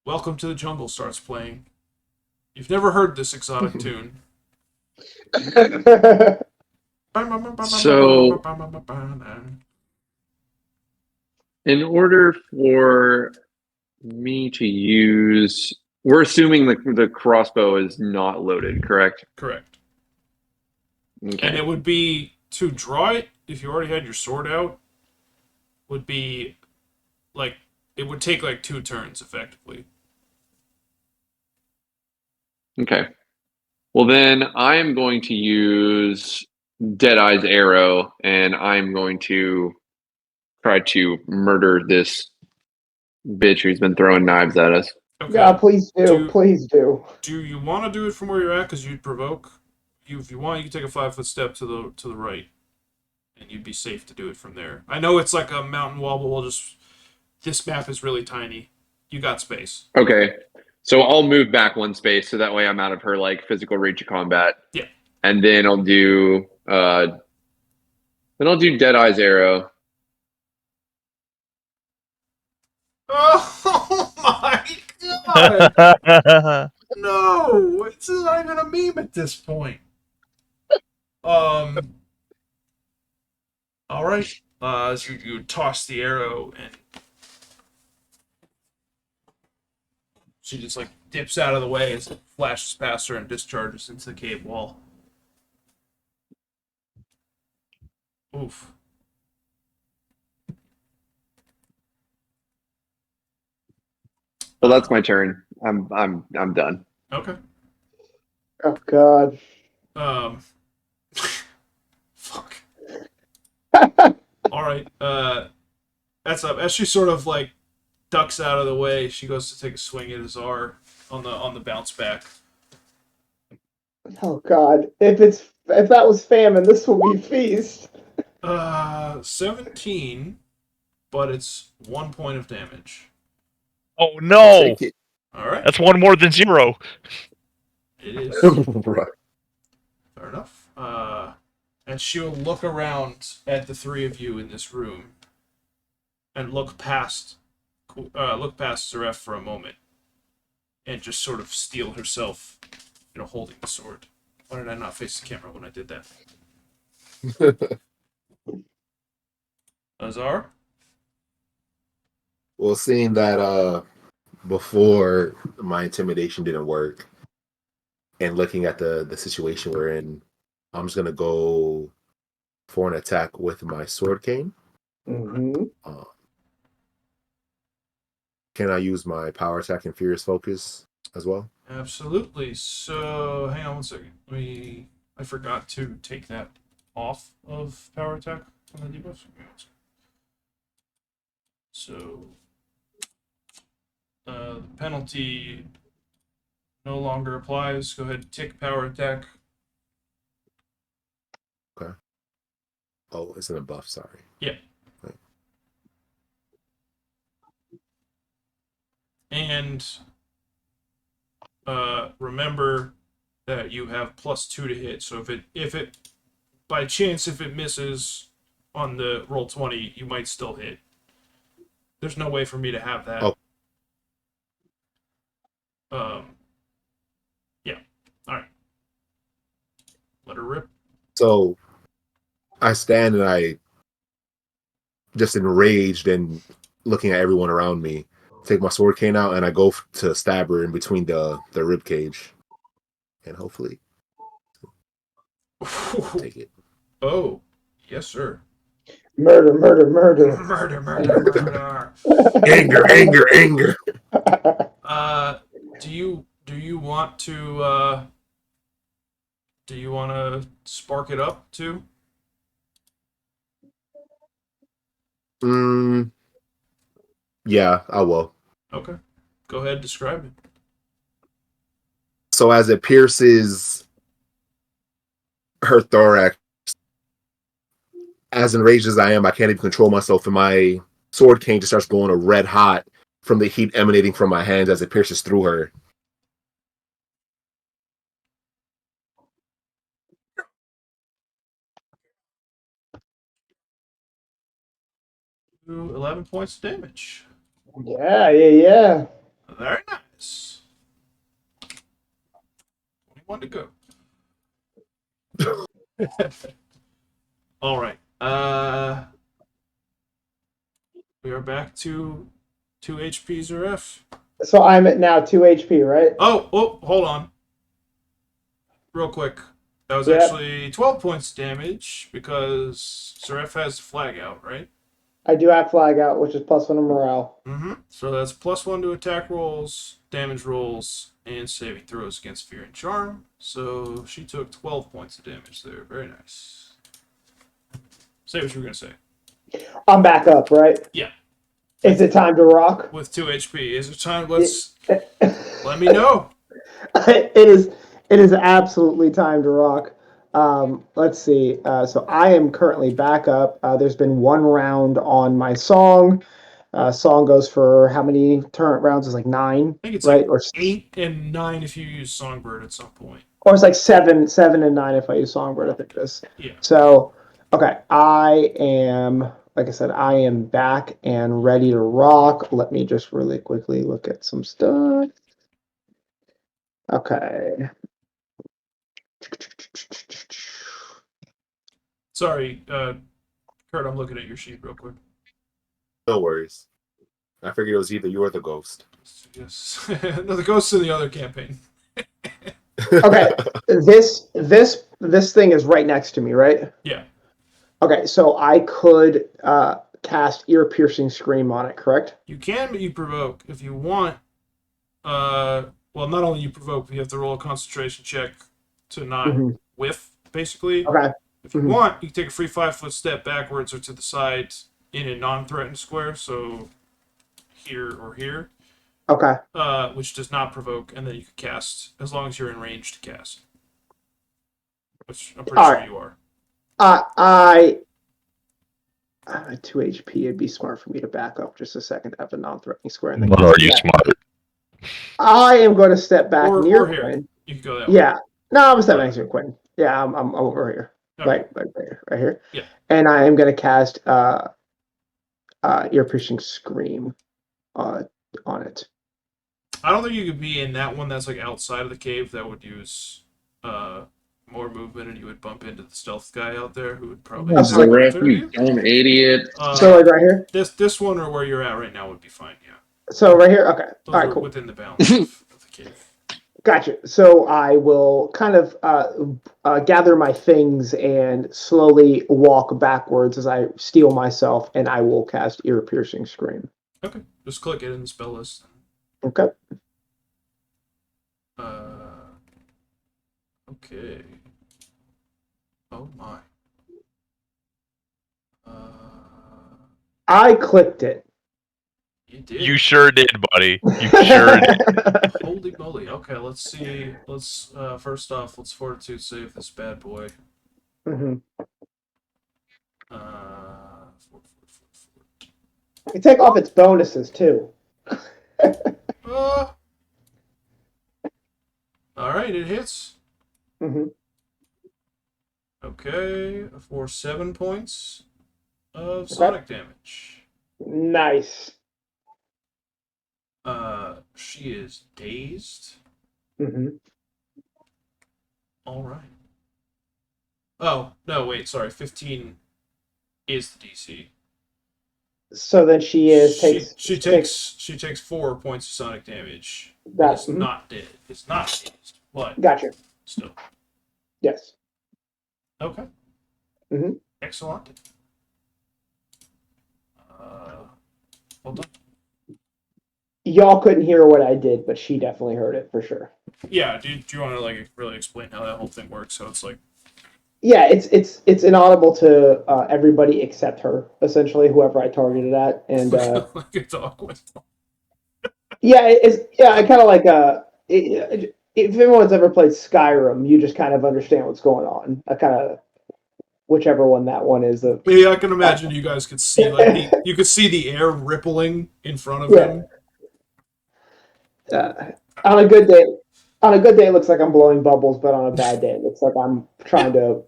Welcome to the Jungle starts playing. You've never heard this exotic tune. So, in order for me to use, we're assuming the crossbow is not loaded, correct? Correct. Okay. And it would be, to draw it, if you already had your sword out, would be, like, it would take, like, 2 turns, effectively. Okay. Well, then I am going to use Deadeye's arrow, and I'm going to try to murder this bitch who's been throwing knives at us. Okay. Yeah, please do. Please do. Do you want to do it from where you're at? Because you'd provoke. If you want, you can take a 5-foot step to the right, and you'd be safe to do it from there. I know it's like a mountain wall, but this map is really tiny. You got space. Okay. So I'll move back 1 space so that way I'm out of her like physical reach of combat. Yeah. And then I'll do Deadeye's arrow. Oh my god! No, it's not even a meme at this point. All right. As you toss the arrow, and she just like dips out of the way as it flashes past her and discharges into the cave wall. Oof. So that's my turn. I'm done. Okay. Oh god. Fuck. All right. That's up. As she sort of like ducks out of the way, she goes to take a swing at Azar on the bounce back. Oh god. If that was famine, this will be feast. 17, but it's 1 point of damage. Oh no! Take it. All right. That's 1 more than 0. It is. Right. Fair enough. And she'll look around at the 3 of you in this room, and look past Zuref for a moment, and just sort of steel herself, holding the sword. Why did I not face the camera when I did that? Azar? Well, seeing that before my intimidation didn't work, and looking at the situation we're in, I'm just gonna go for an attack with my sword cane. Mm-hmm. Can I use my power attack and Furious Focus as well? Absolutely. So, hang on one second. I forgot to take that off of power attack on the debuffs. So, the penalty no longer applies. Go ahead and take power attack. Okay. Oh, it's in a buff. Sorry. Yeah. Right. And remember that you have +2 to hit. So if it by chance if it misses on the roll 20, you might still hit. There's no way for me to have that. Oh. Yeah. All right. Let her rip. So I stand and I just enraged and looking at everyone around me. Take my sword cane out and I go to stab her in between the rib cage, and hopefully take it. Oh, yes, sir. Murder, murder, murder. Murder, murder, murder. Anger. Do you want to spark it up too? Yeah, I will. Okay. Go ahead, describe it. So as it pierces her thorax, as enraged as I am, I can't even control myself, and my sword cane just starts going red hot from the heat emanating from my hands as it pierces through her. Do 11 points of damage. Yeah. Very nice. 21 to go. All right. We are back to 2 HP Zuref. So I'm at now 2 HP, right? Oh, hold on. Real quick. That was actually 12 points damage because Zuref has flag out, right? I do have flag out, which is +1 to morale. Mm-hmm. So that's +1 to attack rolls, damage rolls, and saving throws against fear and charm. So she took 12 points of damage there. Very nice. Say what you were going to say. I'm back up, right? Yeah. Is it time to rock? With 2 HP. Is it time? Let me know. It is absolutely time to rock. Let's see. So I am currently back up. There's been 1 round on my song. Song goes for how many turn rounds? It's like 9, I think it's right? like 8 and 9 if you use Songbird at some point. Or it's like 7 and 9 if I use Songbird, I think it is. Yeah. So, okay, I am, like I said, I am back and ready to rock. Let me just really quickly look at some stuff. Okay. Sorry, Kurt, I'm looking at your sheet real quick. No worries. I figured it was either you or the ghost. Yes. No, the ghost's in the other campaign. Okay, this thing is right next to me, right? Yeah. Okay, so I could cast ear-piercing scream on it, correct? You can, but you provoke. If you want, well, not only you provoke, but you have to roll a concentration check to not whiff, basically. Okay. If you want, you can take a free 5-foot step backwards or to the side in a non-threatened square, so here or here. Okay. Which does not provoke, and then you can cast as long as you're in range to cast. Which I'm pretty sure you are. I 2 HP. It'd be smart for me to back up just a second to have a non-threatening square. And then What are you smart? I am going to step back near here. Quin. You can go that way. Yeah. No, I'm stepping next to Quin. Yeah, I'm over here. Okay. Right here. Yeah. And I am going to cast ear-piercing scream on it. I don't think you could be in that one that's like outside of the cave. That would use more movement, and you would bump into the stealth guy out there who would probably. Zuref, you dumb idiot. So like right here. This one or where you're at right now would be fine. Yeah. So right here. Okay. Those all right. are Cool. within the bounds of the cave. Gotcha. So I will kind of gather my things and slowly walk backwards as I steel myself, and I will cast ear-piercing scream. Okay, just click it in the spell list. Okay. Okay. Oh my. I clicked it. You did. You sure did, buddy. You sure did. Holy moly. Okay, let's see. Let's first off, let's fortitude save this bad boy. hmm Fort. You take off its bonuses too. All right, it hits. hmm Okay, for 7 points of sonic damage. Nice. She is dazed. hmm All right. Oh no, wait, sorry. 15 is the DC. So then she takes 4 points of sonic damage. That's It's not dead. It's not dazed, but gotcha. still. Yes. Okay. Mm-hmm. Excellent. Well done. Y'all couldn't hear what I did, but she definitely heard it for sure. Yeah. Do you want to like really explain how that whole thing works? So it's like. Yeah, it's inaudible to everybody except her, essentially, whoever I targeted at, and like a dog whistle. I kind of like if anyone's ever played Skyrim, you just kind of understand what's going on. I kind of whichever one that one is. Yeah, I can imagine you guys could see you could see the air rippling in front of him. On a good day, it looks like I'm blowing bubbles, but on a bad day, it looks like I'm trying to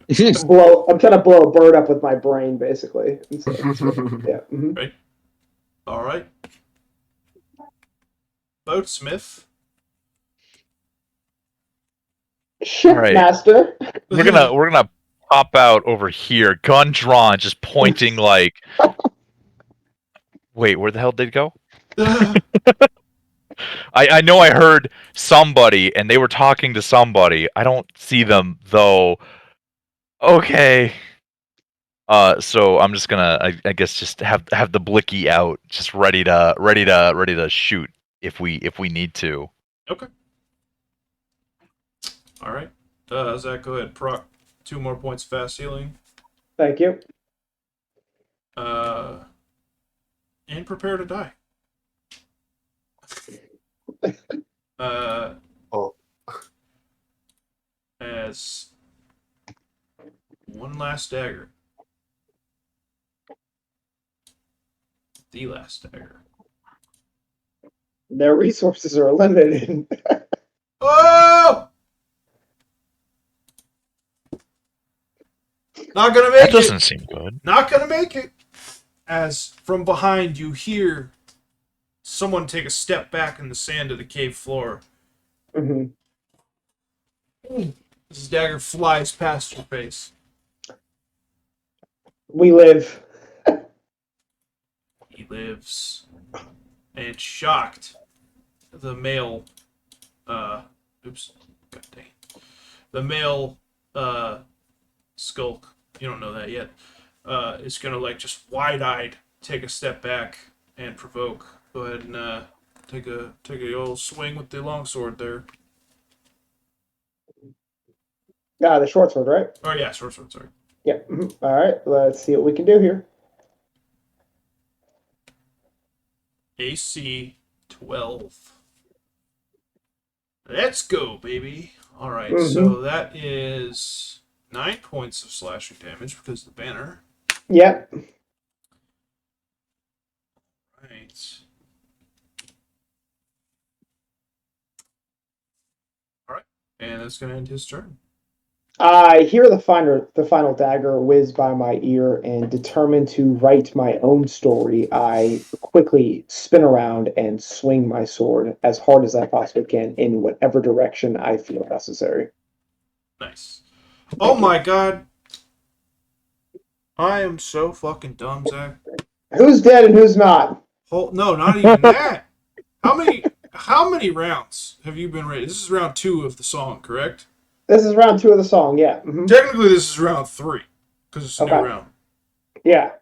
blow. I'm trying to blow a bird up with my brain, basically. So, yeah. Mm-hmm. Right. All right. Boatsmith. Shipmaster. We're gonna pop out over here, gun drawn, just pointing like. Wait, where the hell did it go? I know I heard somebody, and they were talking to somebody. I don't see them though. Okay. So I'm just gonna, I guess, just have the blicky out, just ready to shoot if we need to. Okay. All right. Zach, go ahead. Proc 2 more points fast healing. Thank you. And prepare to die. Oh. As one last dagger. The last dagger. Their resources are limited. Oh! Not gonna make That doesn't seem good. Not gonna make it. As from behind you hear someone take a step back in the sand of the cave floor. Mm-hmm. This dagger flies past your face. We live. He lives. And shocked, the male, oops, god dang. The male, Skulk, you don't know that yet, is gonna like just wide-eyed take a step back and provoke. Go ahead and take a old swing with the longsword there. The short sword, right? Oh yeah, short sword. Sorry. Yeah. Mm-hmm. All right. Let's see what we can do here. AC 12. Let's go, baby. All right. Mm-hmm. So that is 9 points of slashing damage because of the banner. Yep. Right. All right, and that's gonna end his turn. I hear the final dagger whiz by my ear, and determined to write my own story, I quickly spin around and swing my sword as hard as I possibly can in whatever direction I feel necessary. Nice. Oh my god. I am so fucking dumb, Zach. Who's dead and who's not? No, not even that. How many rounds have you been ready? This is round 2 of the song, correct? This is round 2 of the song, yeah. Mm-hmm. Technically, this is round 3 because it's a new round. Yeah.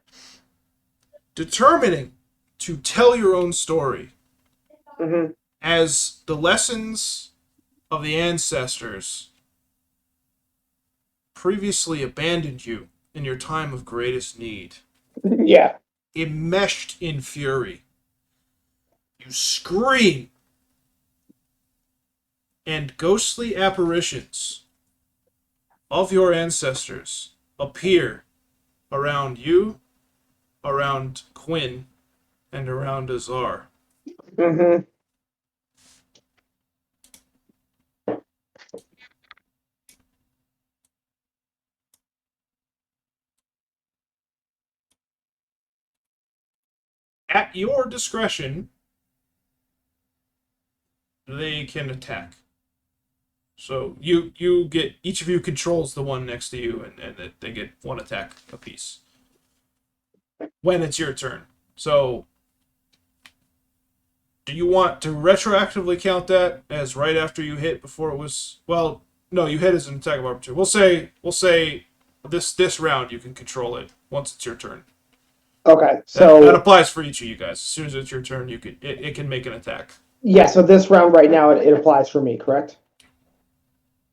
Determining to tell your own story Mm-hmm. as the lessons of the ancestors previously abandoned you in your time of greatest need. Yeah. Enmeshed in fury, you scream, and ghostly apparitions of your ancestors appear around you, around Quin, and around Azar. Mm-hmm. At your discretion, they can attack. So you get, each of you controls the one next to you, and they get one attack apiece when it's your turn. So do you want to retroactively count that as right after you hit before it was? Well, no, you hit as an attack of opportunity. We'll say this round you can control it once it's your turn. Okay, That so applies for each of you guys. As soon as it's your turn, it can make an attack. yeah, so this round right now it applies for me, correct?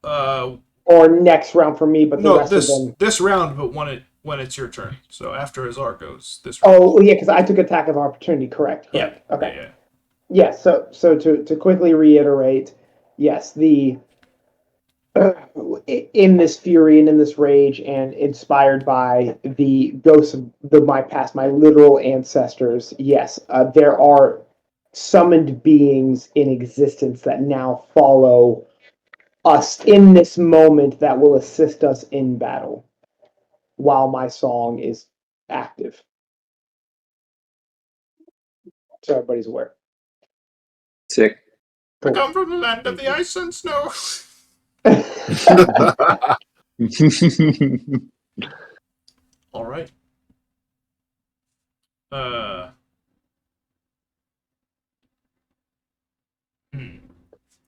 Uh, Or next round for me, but the no, rest of them. this round, but when it's your turn. So after Azar goes, this round. Oh yeah, because I took attack of opportunity. Correct. Yeah. Okay. Yeah. Yes. So to quickly reiterate, yes, the in this fury and in this rage, and inspired by the ghosts of my past, my literal ancestors. Yes, there are summoned beings in existence that now follow us in this moment that will assist us in battle while my song is active. So everybody's aware. Sick. I come from the land of the ice and snow. All right. Hmm.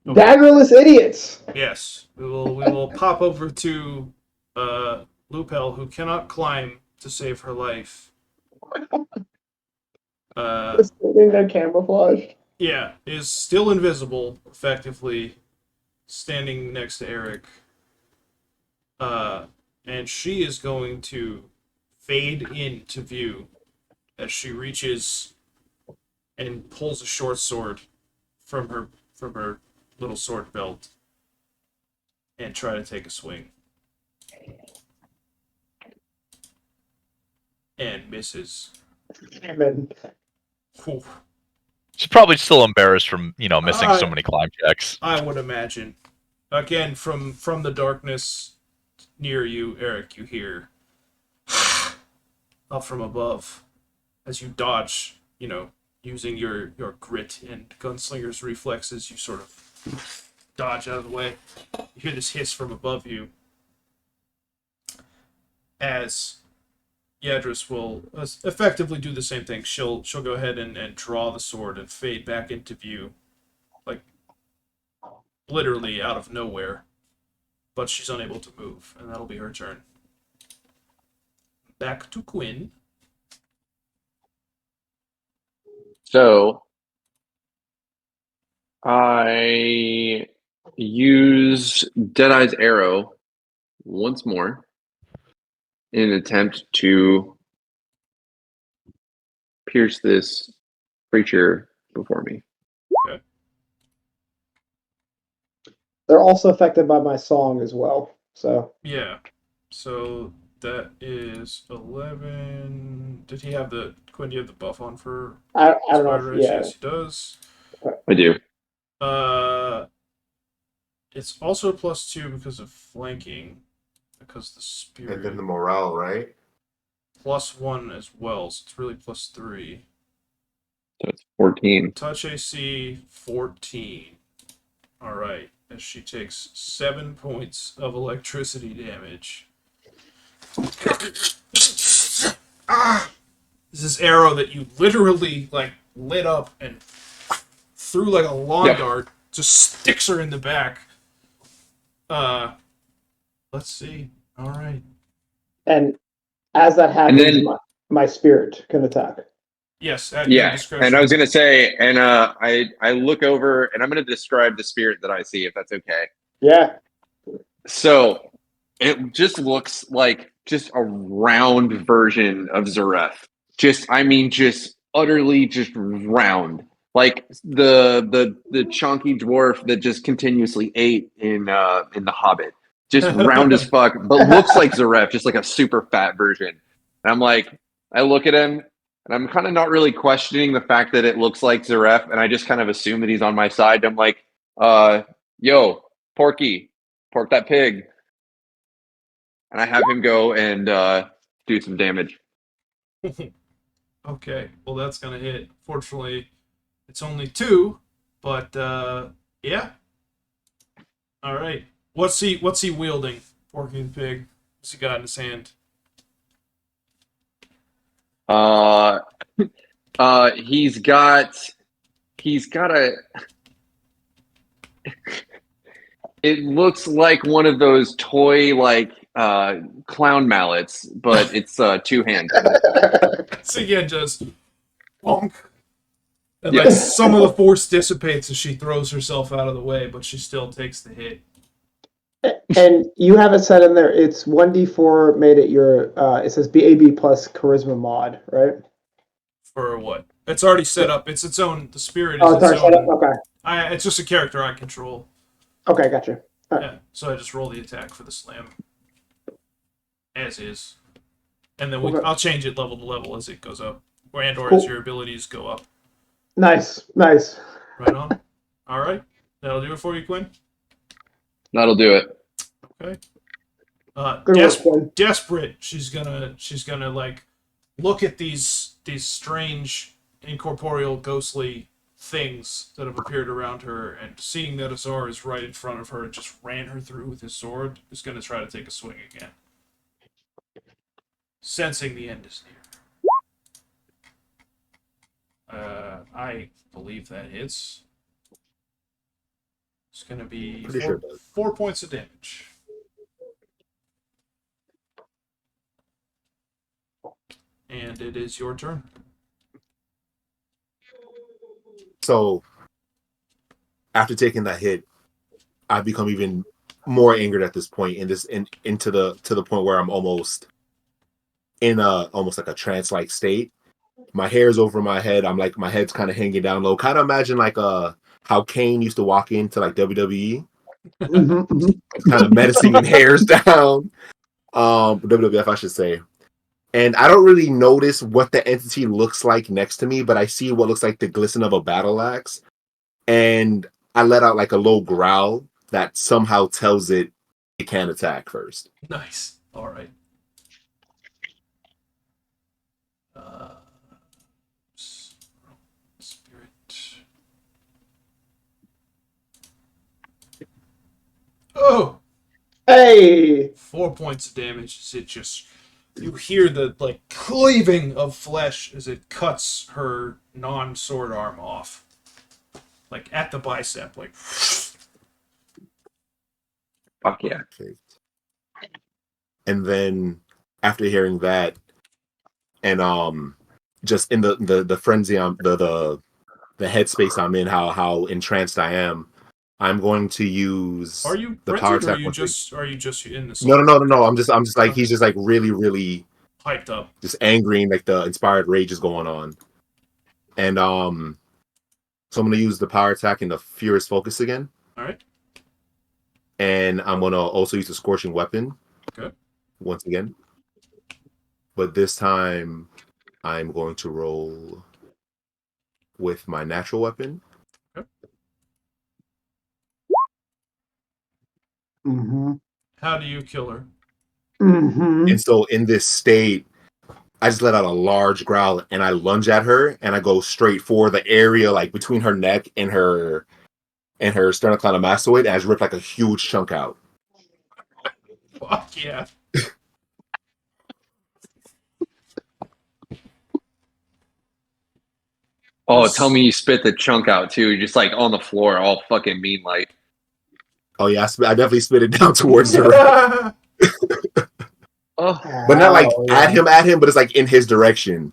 Okay. Daggerless idiots. Yes, we will pop over to Lupel, who cannot climb to save her life. They're camouflaged. Yeah, is still invisible, effectively standing next to Eric. And she is going to fade into view as she reaches and pulls a short sword from her little sword belt and try to take a swing. And misses. Amen. Whew. She's probably still embarrassed from missing so many climb checks. I would imagine. Again, from the darkness near you, Eric, you hear up from above as you dodge. Using your grit and Gunslinger's reflexes, you sort of dodge out of the way. You hear this hiss from above you as Yadris will effectively do the same thing. She'll go ahead and draw the sword and fade back into view, like literally out of nowhere. But she's unable to move, and that'll be her turn. Back to Quin. So I use Deadeye's arrow once more in an attempt to pierce this creature before me. Okay. They're also affected by my song as well. So Yeah. So that is 11. Did he have the Quin? Do you have the buff on for I don't know. Spider Race? Yeah. Yes, he does. I do. It's also +2 because of flanking, because the spirit. And then the morale, right? +1 as well, so it's really +3. So it's 14. Touch AC 14. All right, as she takes 7 points of electricity damage. This is arrow that you literally lit up and threw like a lawn dart, just sticks her in the back. Let's see. All right. And as that happens, And then- my spirit can attack. Yes, at your Yeah, discretion. and I was gonna say, and I look over, and I'm gonna describe the spirit that I see, if that's okay. Yeah. So it just looks like just a round version of Zuref. Just utterly just round, like the chunky dwarf that just continuously ate in the Hobbit. Just round as fuck, but looks like Zuref, just like a super fat version. And I'm like, I look at him, and I'm kind of not really questioning the fact that it looks like Zuref, and I just kind of assume that he's on my side. I'm like, yo, Porky, pork that pig. And I have him go and do some damage. Okay, well that's gonna hit. Fortunately, it's only 2, but yeah. All right. What's he wielding? Porky the pig. What's he got in his hand? He's got a. It looks like one of those toy clown mallets, but it's two-handed. So again, just bonk. And like some of the force dissipates as she throws herself out of the way, but she still takes the hit. And you have it set in there. It's 1d4 made at your. It says BAB plus charisma mod, right? For what? It's already set up. It's its own. The spirit is Oh, it's already its set own. up. Okay. It's just a character I control. Okay, gotcha. Yeah. So I just roll the attack for the slam, as is, and then Okay. I'll change it level to level as it goes up, or Cool. as your abilities go up. Nice. Right on. All right. That'll do it for you, Quin. That'll do it. Okay. Good work, Quin. Desperate. She's gonna like look at these strange incorporeal ghostly things that have appeared around her, and seeing that Azar is right in front of her and just ran her through with his sword, is gonna try to take a swing again. Sensing the end is near. I believe that hits. It's gonna be Pretty sure it does. 4 points of damage. And it is your turn. So after taking that hit, I've become even more angered at this point to the point where I'm almost in almost like a trance-like state. My hair's over my head. I'm like, my head's kind of hanging down low. Kind of imagine like how Kane used to walk into like WWE. Kind of menacing and hairs down. WWF, I should say. And I don't really notice what the entity looks like next to me, but I see what looks like the glisten of a battle axe. And I let out like a low growl that somehow tells it can't attack first. Nice. All right. Spirit. Oh! Hey! 4 points of damage as it just... You hear the, like, cleaving of flesh as it cuts her non-sword arm off. Like, at the bicep, like... Fuck yeah. And then after hearing that, and just in the frenzy, the headspace I'm in, how entranced I am, I'm going to use Are you the power frenzied, or attack. are you just in the No. I'm just like, he's just like really hyped up. just angry, and like the inspired rage is going on. And so I'm gonna use the power attack in the Furious Focus again. All right. And I'm gonna also use the Scorching Weapon. Okay. Once again. But this time I'm going to roll with my natural weapon. Okay. Mm-hmm. How do you kill her? Mm-hmm. And so in this state, I just let out a large growl and I lunge at her and I go straight for the area like between her neck and her sternocleidomastoid, and I just rip like a huge chunk out. Fuck yeah. Oh, tell me you spit the chunk out too. You're just like on the floor, all fucking mean like. Oh yeah, I definitely spit it down towards her. Oh, But not like Oh, yeah. at him, but it's like in his direction.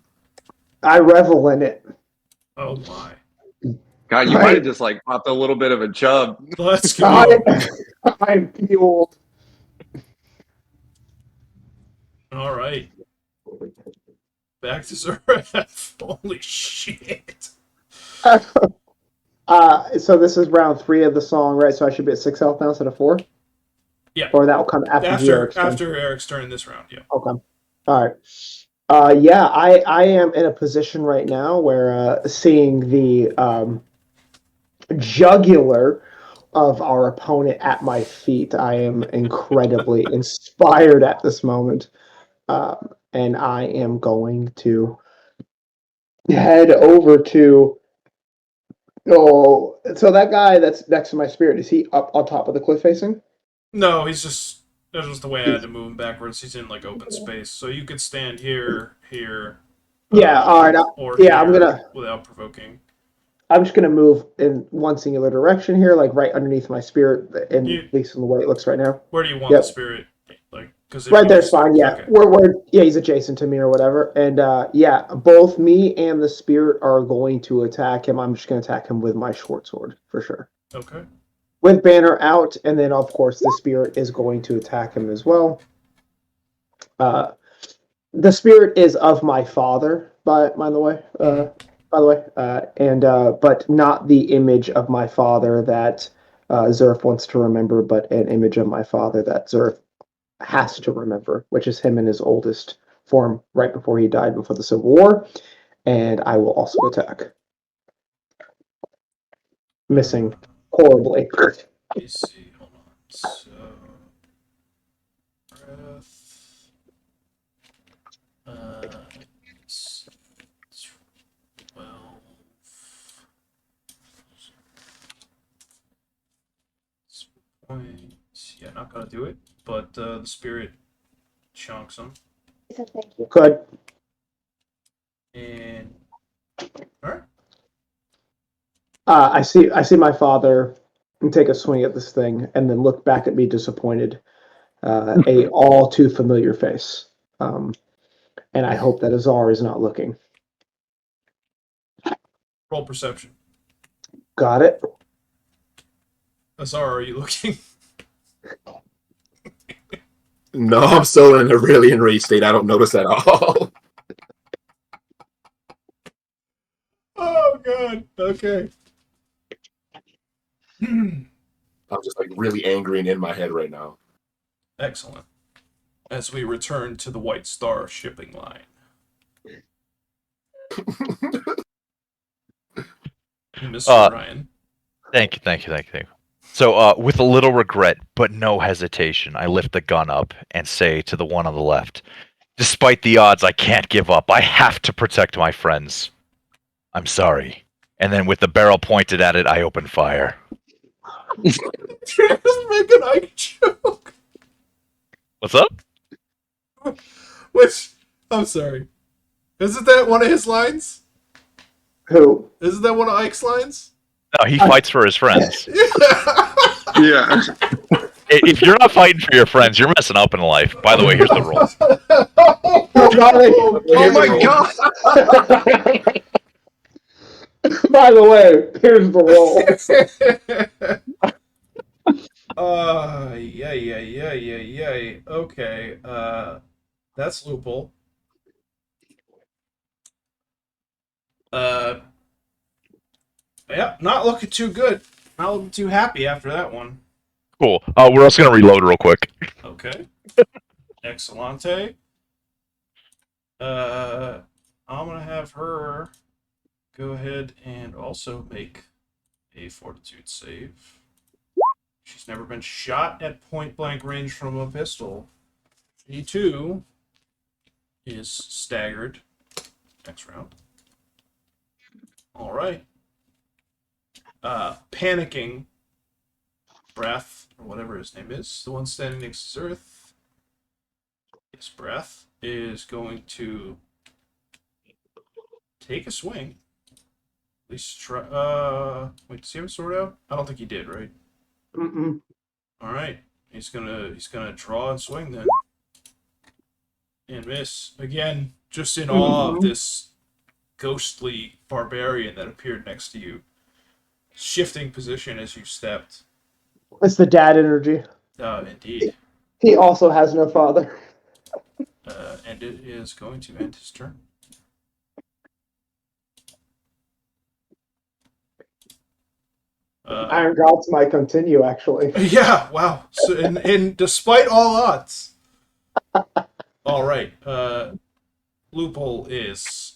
I revel in it. Oh my. God, you might have just like popped a little bit of a chub. Let's go. I'm fueled. All right. Back to Zuref. Holy shit. So this is round 3 of the song, right? So I should be at 6 health now instead of 4? Yeah. Or that will come after Eric's turn? After Eric's turn this round, yeah. Okay. All right. Yeah, I am in a position right now where seeing the jugular of our opponent at my feet, I am incredibly inspired at this moment. And I am going to head over to... Oh, so that guy that's next to my spirit, is he up on top of the cliff facing? No, that's just the way I had to move him backwards. He's in like open space, so you could stand here. Yeah, all right. Or yeah, here without provoking. I'm just gonna move in one singular direction here, like right underneath my spirit, at least in the way it looks right now. Where do you want the spirit? Like, because right there's fine. Yeah, okay. yeah, he's adjacent to me or whatever, and yeah, both me and the spirit are going to attack him. I'm just gonna attack him with my short sword for sure. Okay. With banner out, and then of course the spirit is going to attack him as well. The spirit is of my father, by the way. But not the image of my father that Zuref wants to remember, but an image of my father that Zuref has to remember, which is him in his oldest form right before he died before the Civil War. And I will also attack. Missing horribly. Let me see. Hold on. So, breath. 12. Points. Yeah, not gonna do it. But the spirit chunks him. Good. And all right. I see my father take a swing at this thing and then look back at me disappointed. A all too familiar face. And I hope that Azar is not looking. Roll perception. Got it. Azar, are you looking? No, I'm still in a really enraged state. I don't notice at all. Oh god. Okay. I'm just like really angry and in my head right now. Excellent. As we return to the White Star shipping line. Mr. Ryan. Thank you. So, with a little regret, but no hesitation, I lift the gun up and say to the one on the left, despite the odds, I can't give up. I have to protect my friends. I'm sorry. And then with the barrel pointed at it, I open fire. Just make an Ike joke. What's up? Which, I'm sorry. Isn't that one of his lines? Who? Isn't that one of Ike's lines? No, he fights for his friends. Yeah. If you're not fighting for your friends, you're messing up in life. By the way, here's the rules. Oh my god! By the way, here's the roll. Yeah. Okay. That's Loophole. Yeah, not looking too good. Not looking too happy after that one. Cool. We're also gonna reload real quick. Okay. Excellente. I'm gonna have her go ahead and also make a fortitude save. She's never been shot at point blank range from a pistol. She too is staggered next round. All right. Panicking Breath, or whatever his name is, the one standing next to Zuref. His Breath is going to take a swing. At least try. Wait, does he have a sword out? I don't think he did, right? Mm-mm. All right. He's gonna draw and swing then, and miss again. Just in awe of this ghostly barbarian that appeared next to you, shifting position as you stepped. It's the dad energy. Indeed. He also has no father. And it is going to end his turn. Iron Gods might continue, actually. Yeah, wow. So, and despite all odds. All right. Loophole is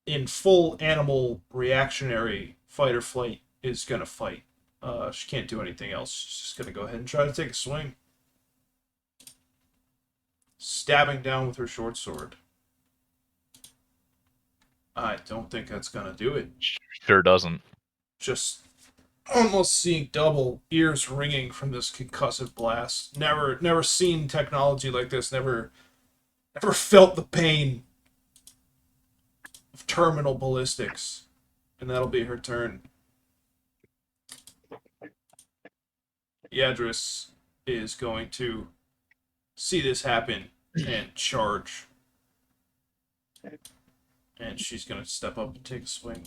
in full animal reactionary fight or flight is going to fight. She can't do anything else. She's just going to go ahead and try to take a swing. Stabbing down with her short sword. I don't think that's going to do it. Sure doesn't. Just almost seeing double, ears ringing from this concussive blast. Never seen technology like this. Never felt the pain of terminal ballistics. And that'll be her turn. Yadris is going to see this happen and charge. And she's going to step up and take a swing.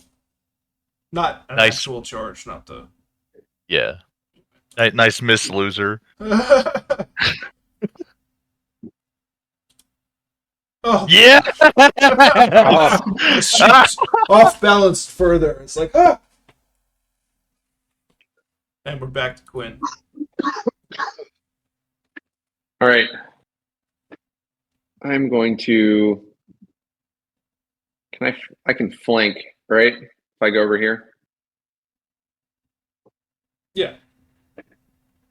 Not an Nice. actual charge, not the... Yeah. Nice miss, loser. Oh, Yeah. she's off balanced further. It's like, ah! And we're back to Quin. All right. I'm going to. I can flank, right? If I go over here. Yeah. All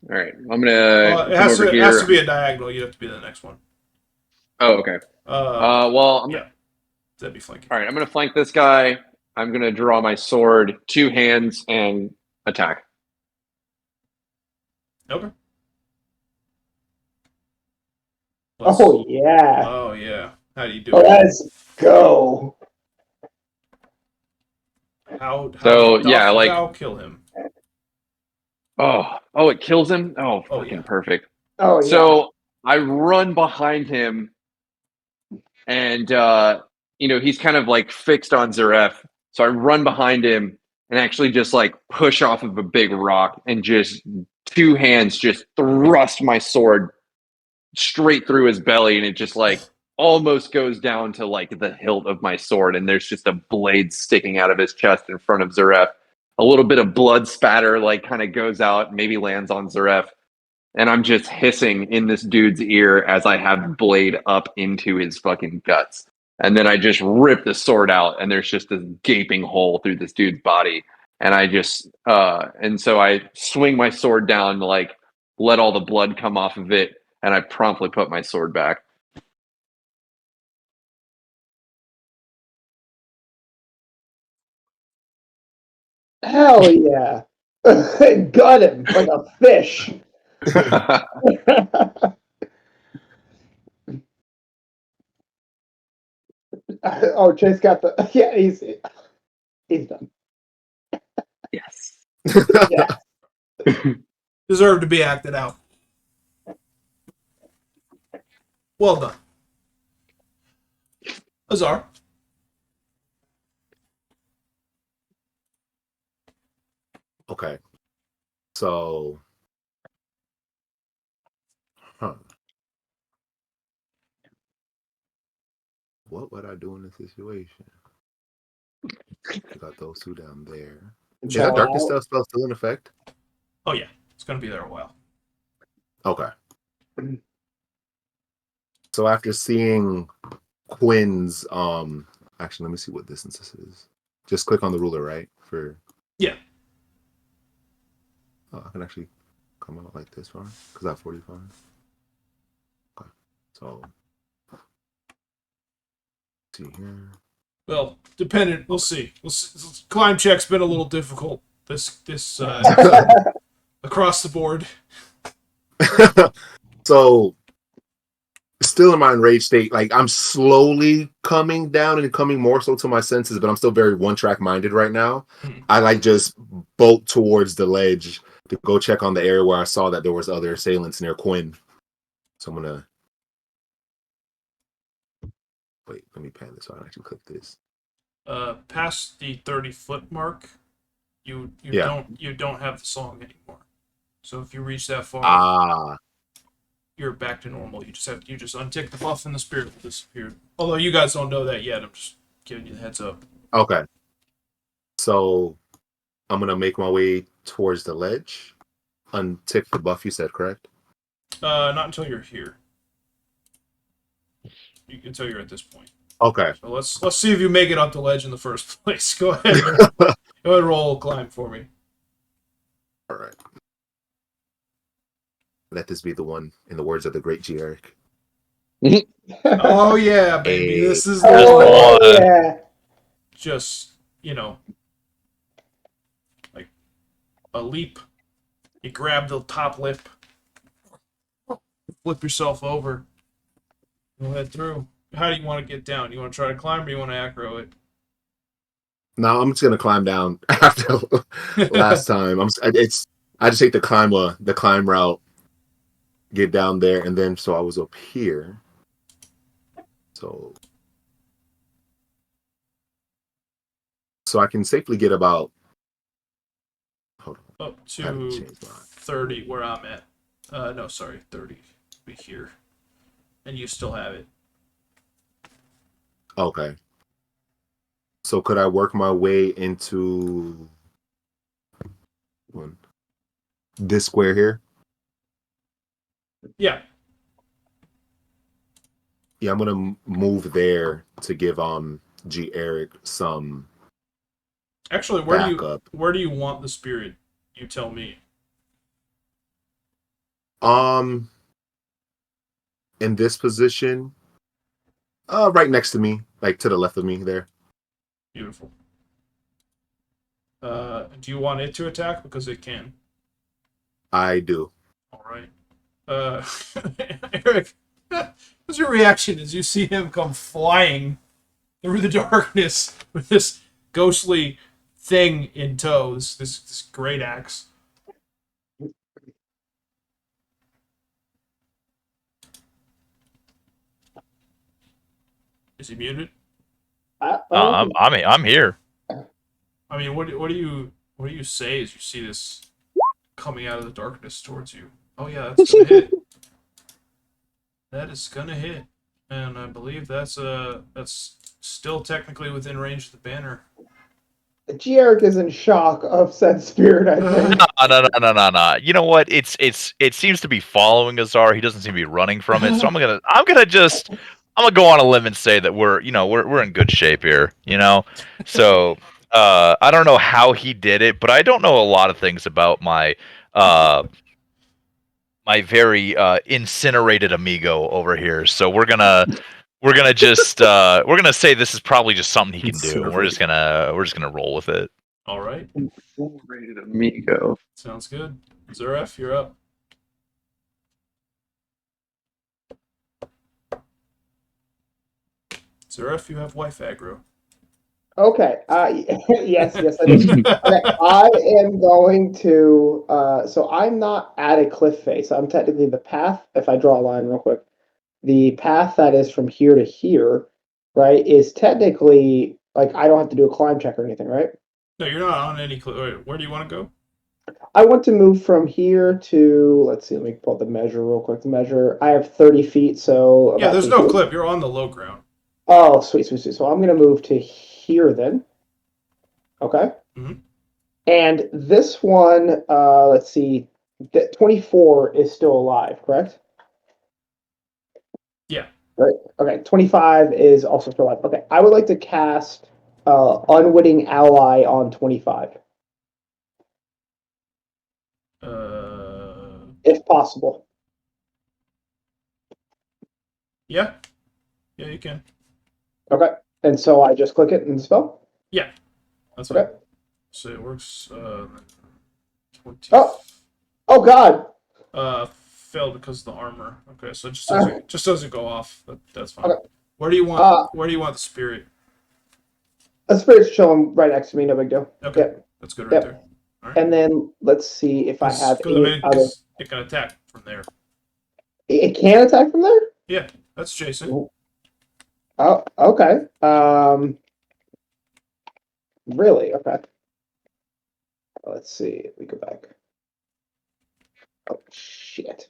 right. I'm gonna It come has over to, here. it has to be a diagonal. You have to be the next one. Oh, okay. Well, yeah. That'd be flanking. All right. I'm gonna flank this guy. I'm gonna draw my sword, 2 hands, and attack. Okay. Oh, yeah. Oh, yeah. How do you do it? Let's go. How So, doth yeah, like- thou kill him? Oh, it kills him? Oh, Oh, fucking yeah. perfect. Oh, yeah. So I run behind him, and he's kind of like fixed on Zuref. So I run behind him and actually just like push off of a big rock and just 2 hands just thrust my sword straight through his belly, and it just like almost goes down to like the hilt of my sword, and there's just a blade sticking out of his chest in front of Zuref. A little bit of blood spatter like kind of goes out, maybe lands on Zuref. And I'm just hissing in this dude's ear as I have blade up into his fucking guts. And then I just rip the sword out, and there's just this gaping hole through this dude's body. And I just, and so I swing my sword down to like let all the blood come off of it, and I promptly put my sword back. Hell yeah. Got him like a fish. Oh, Chase got the... Yeah, he's done. Yes. Yeah. Deserve to be acted out. Well done. Azar. Okay. So, what would I do in this situation? I got those 2 down there. Is that darkness spell still in effect? Oh, yeah. It's going to be there a while. Okay. So after seeing Quin's, actually, let me see what distance this is. Just click on the ruler, right? Yeah. Oh, I can actually come out like this far because I have 45. Okay. So, see here. Well, dependent. We'll see. Climb check's been a little difficult this across the board. So, still in my enraged state, like I'm slowly coming down and coming more so to my senses, but I'm still very one-track minded right now. I like just bolt towards the ledge to go check on the area where I saw that there was other assailants near Quin. So I'm gonna Wait, let me pan this so I can actually click this. Past the 30-foot mark, you Yeah. don't have the song anymore. So if you reach that far, Ah, you're back to normal. You just untick the buff and the spirit will disappear. Although you guys don't know that yet. I'm just giving you the heads up. okay. So I'm gonna make my way towards the ledge. Untick the buff. You said correct? Not until you're here. Until you're at this point. Okay. So let's see if you make it up the ledge in the first place. Go ahead. Go ahead and roll a climb for me. All right. Let this be the one, in the words of the great G. Eric. Oh yeah, baby. Hey. This is Oh, one. yeah. just, like a leap. You grab the top lip, flip yourself over, go head through. How do you want to get down? You want to try to climb or you want to aggro it? No, I'm just gonna climb down after last time. I just take the climb route, get down there, and then so I was up here. So I can safely get about. Hold on. Up I haven't to changed mine. 30 where I'm at. No, sorry, 30. Be here. And you still have it. Okay. So could I work my way into this square here? Yeah. Yeah, I'm gonna move there to give G Eric some Actually, backup. where do you want the spirit? You tell me. In this position, right next to me, like to the left of me there. Beautiful. Do you want it to attack? Because it can. I do. All right. Eric, what's your reaction as you see him come flying through the darkness with this ghostly thing in tow, this great axe? Is he muted? I'm here. I mean, what do you say as you see this coming out of the darkness towards you? Oh yeah, that's gonna hit. That is gonna hit, and I believe that's still technically within range of the banner. G-Eric is in shock of said spirit, I think. No. You know what? It seems to be following Azar. He doesn't seem to be running from it. So I'm gonna go on a limb and say that we're in good shape here. So I don't know how he did it, but I don't know a lot of things about my my very incinerated amigo over here. So we're gonna just we're gonna say this is probably just something he can do. We're just gonna roll with it. All right, Rated amigo. sounds good. Zuref, you're up. Zuref, you have wife aggro. Okay. Yes, I do. Okay, I am going to. So I'm not at a cliff face. I'm technically the path. If I draw a line real quick, the path that is from here to here, right, is technically like I don't have to do a climb check or anything, right? No, you're not on any cliff. Where do you want to go? I want to move from here to. Let's see. Let me pull up the measure real quick. The measure. I have 30 feet, so Yeah, about there's 3 no feet. cliff. You're on the low ground. Oh, sweet. So I'm going to move to here then. Okay. Mhm. And this one, let's see, 24 is still alive, correct? Yeah. Right. Okay. 25 is also still alive. Okay. I would like to cast Unwitting Ally on 25, if possible. Yeah, you can. Okay. And so I just click it and spell? Yeah, that's fine. Okay. So it works. 20. Oh God. Failed because of the armor. Okay, so it just doesn't go off. But that's fine. Okay. Where do you want the spirit? The spirit's chilling right next to me. No big deal. Okay, Yep. that's good right there. All right. And then let's see if I have any other. It can attack from there. It can attack from there? Yeah, that's Jason. Oh, okay. Really? Okay. Let's see. We go back. Oh shit.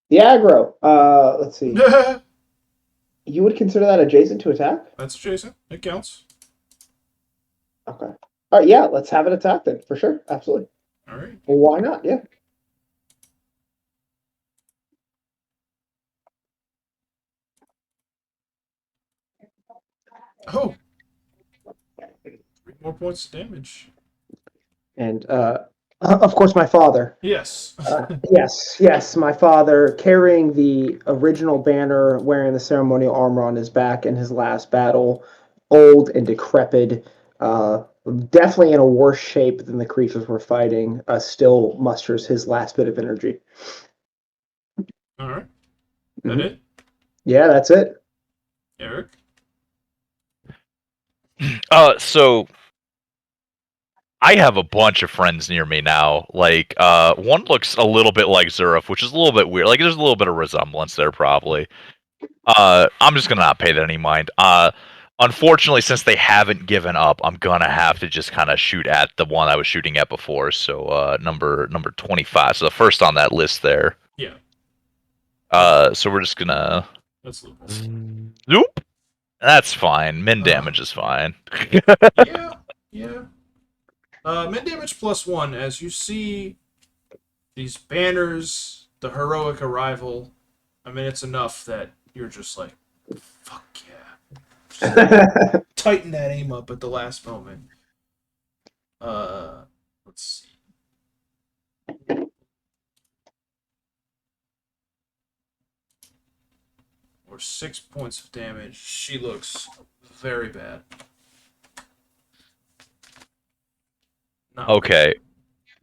The aggro. Let's see. That's You would consider that adjacent to attack? adjacent. It counts. Okay. All right. Yeah. Let's have it attack then, for sure. Absolutely. All right. Well, why not? Yeah. Oh, 3 more points of damage. And of course, my father. Yes. Yes, my father, carrying the original banner, wearing the ceremonial armor on his back in his last battle, old and decrepit, definitely in a worse shape than the creatures we're fighting, still musters his last bit of energy. All right. That Mhm. it? Yeah, that's it. Eric? So I have a bunch of friends near me now. Like, one looks a little bit like Zuref, which is a little bit weird. Like, there's a little bit of resemblance there, probably. I'm just gonna not pay that any mind. Unfortunately, since they haven't given up, I'm gonna have to just kind of shoot at the one I was shooting at before. So, number 25. So the first on that list there. Yeah. So we're just gonna. That's lupus. Zoop. That's fine. Min damage is fine. Yeah. Yeah. Min damage +1 as you see these banners, the heroic arrival. I mean, it's enough that you're just like, fuck yeah. Just tighten that aim up at the last moment. Let's see. Or 6 points of damage. She looks very bad. Not Okay.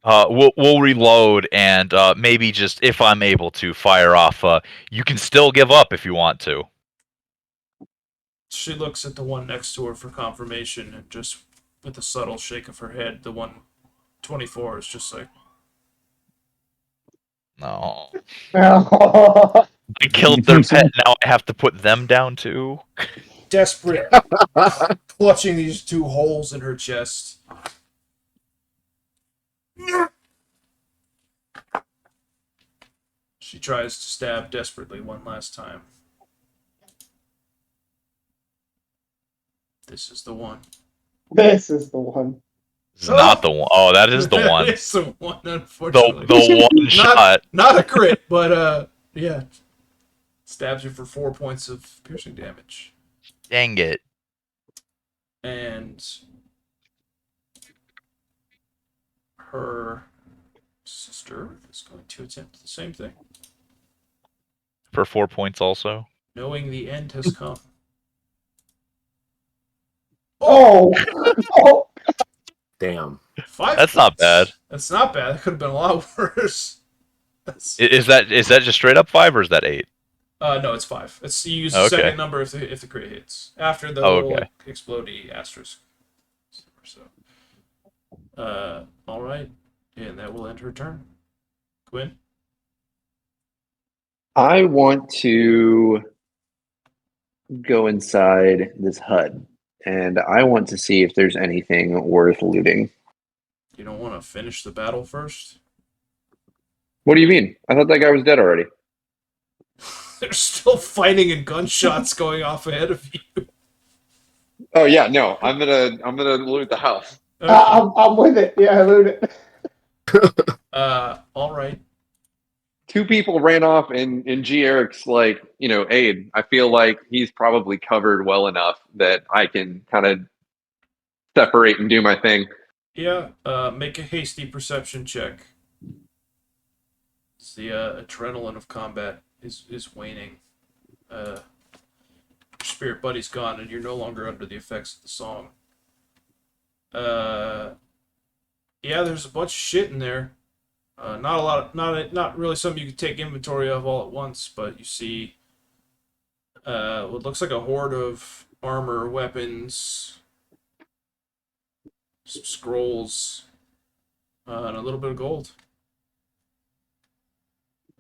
We'll reload and maybe just if I'm able to fire off. You can still give up if you want to. She looks at the one next to her for confirmation, and just with a subtle shake of her head, the one 24 is just like, No. Oh. I killed their pet. Now I have to put them down too. desperate, clutching these 2 holes in her chest. She tries to stab desperately one last time. This is the one. This is the one. It's not the one. Oh, that is the one. It's the one, unfortunately. The one shot. Not a crit, but yeah. Stabs you for 4 points of piercing damage. Dang it. And her sister is going to attempt the same thing, For 4 points also. knowing the end has come. Oh! Oh! Damn. 5 That's not points. bad. That's not bad. That could have been a lot worse. Is that just straight up 5 or is that 8? No, it's 5. It's you use the Okay. second number if the crit hits after the Oh, little okay. explodey asterisk. So, all right, and that will end her turn. Quin. I want to go inside this hut, and I want to see if there's anything worth looting. You don't want to finish the battle first? What do you mean? I thought that guy was dead already. There's still fighting and gunshots going off ahead of you. Oh yeah, no, I'm gonna loot the house. Okay. I'm with it. Yeah, I loot it. All right. 2 people ran off in G. Eric's aid. I feel like he's probably covered well enough that I can kind of separate and do my thing. Yeah. Make a hasty perception check. The adrenaline of combat is waning. Your spirit buddy's gone, and you're no longer under the effects of the song. Yeah, there's a bunch of shit in there. Not a lot. Not really something you can take inventory of all at once, but you see, what looks like a horde of armor, weapons, some scrolls, and a little bit of gold,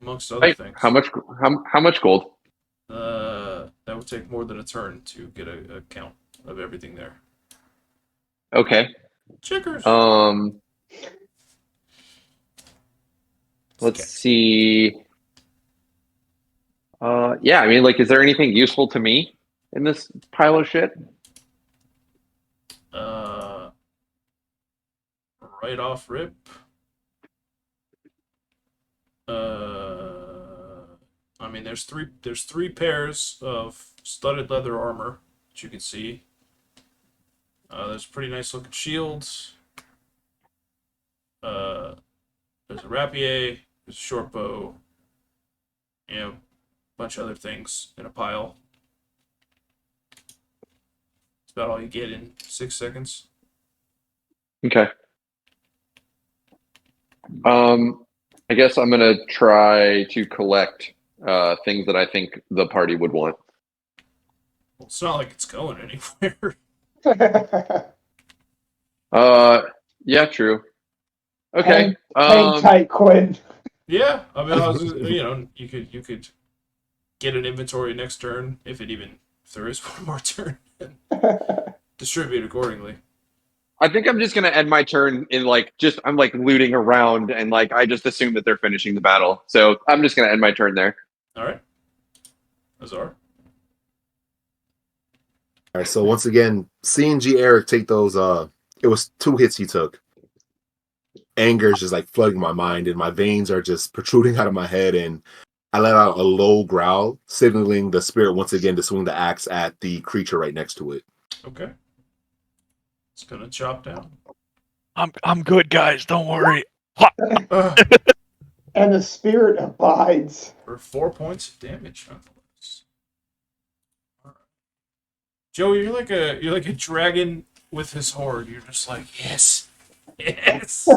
amongst other Hey, things. how much gold? That would take more than a turn to get a count of everything there. Okay. Checkers. Let's see. Yeah, I mean, like, is there anything useful to me in this pile of shit? Right off rip. I mean, there's three pairs of studded leather armor that you can see. There's pretty nice looking shields. There's a rapier. There's a short bow. You know, a bunch of other things in a pile. That's about all you get in 6 seconds. Okay. I guess I'm gonna try to collect things that I think the party would want. Well, it's not like it's going anywhere. Yeah, true. Okay. Hang tight, Quin. Yeah, I mean, you could get an inventory next turn if there is one more turn, and distribute accordingly. I think I'm just gonna end my turn in I'm like looting around and like I just assume that they're finishing the battle. So I'm just gonna end my turn there. All right, Azar. All right, so once again, seeing G. Eric take those, it was 2 hits he took. Anger is just like flooding my mind, and my veins are just protruding out of my head, and I let out a low growl, signaling the spirit once again to swing the axe at the creature right next to it. Okay. It's gonna chop down. I'm good, guys. Don't worry. And the spirit abides. For 4 points of damage, nonetheless. All right. Joey, you're like a dragon with his horde. You're just like, yes. Yes.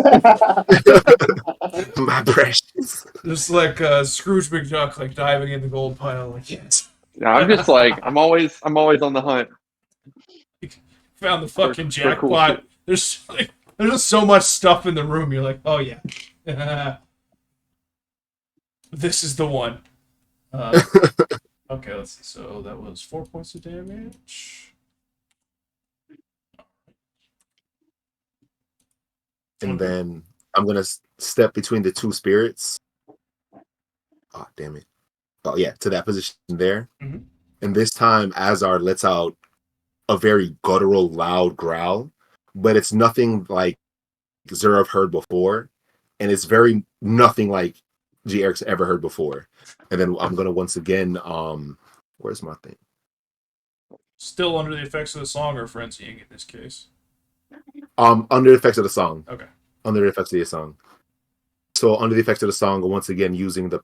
My precious. Just like Scrooge McDuck, like diving in the gold pile, like yes. Yeah, I'm just like I'm always on the hunt. Found the fucking For cool jackpot. shit. There's just so much stuff in the room. You're like, oh yeah, this is the one. Okay, let's see. So that was 4 points of damage. And then I'm going to step between the 2 spirits. Oh, damn it. Oh, yeah, to that position there. Mm-hmm. And this time, Azar lets out a very guttural, loud growl, but it's nothing like Zuref heard before. And it's very nothing like G. Eric's ever heard before. And then I'm going to once again, where's my thing? Still under the effects of the song or frenzying in this case? Under the effects of the song. Okay. Under the effects of the song. So under the effects of the song, once again, using the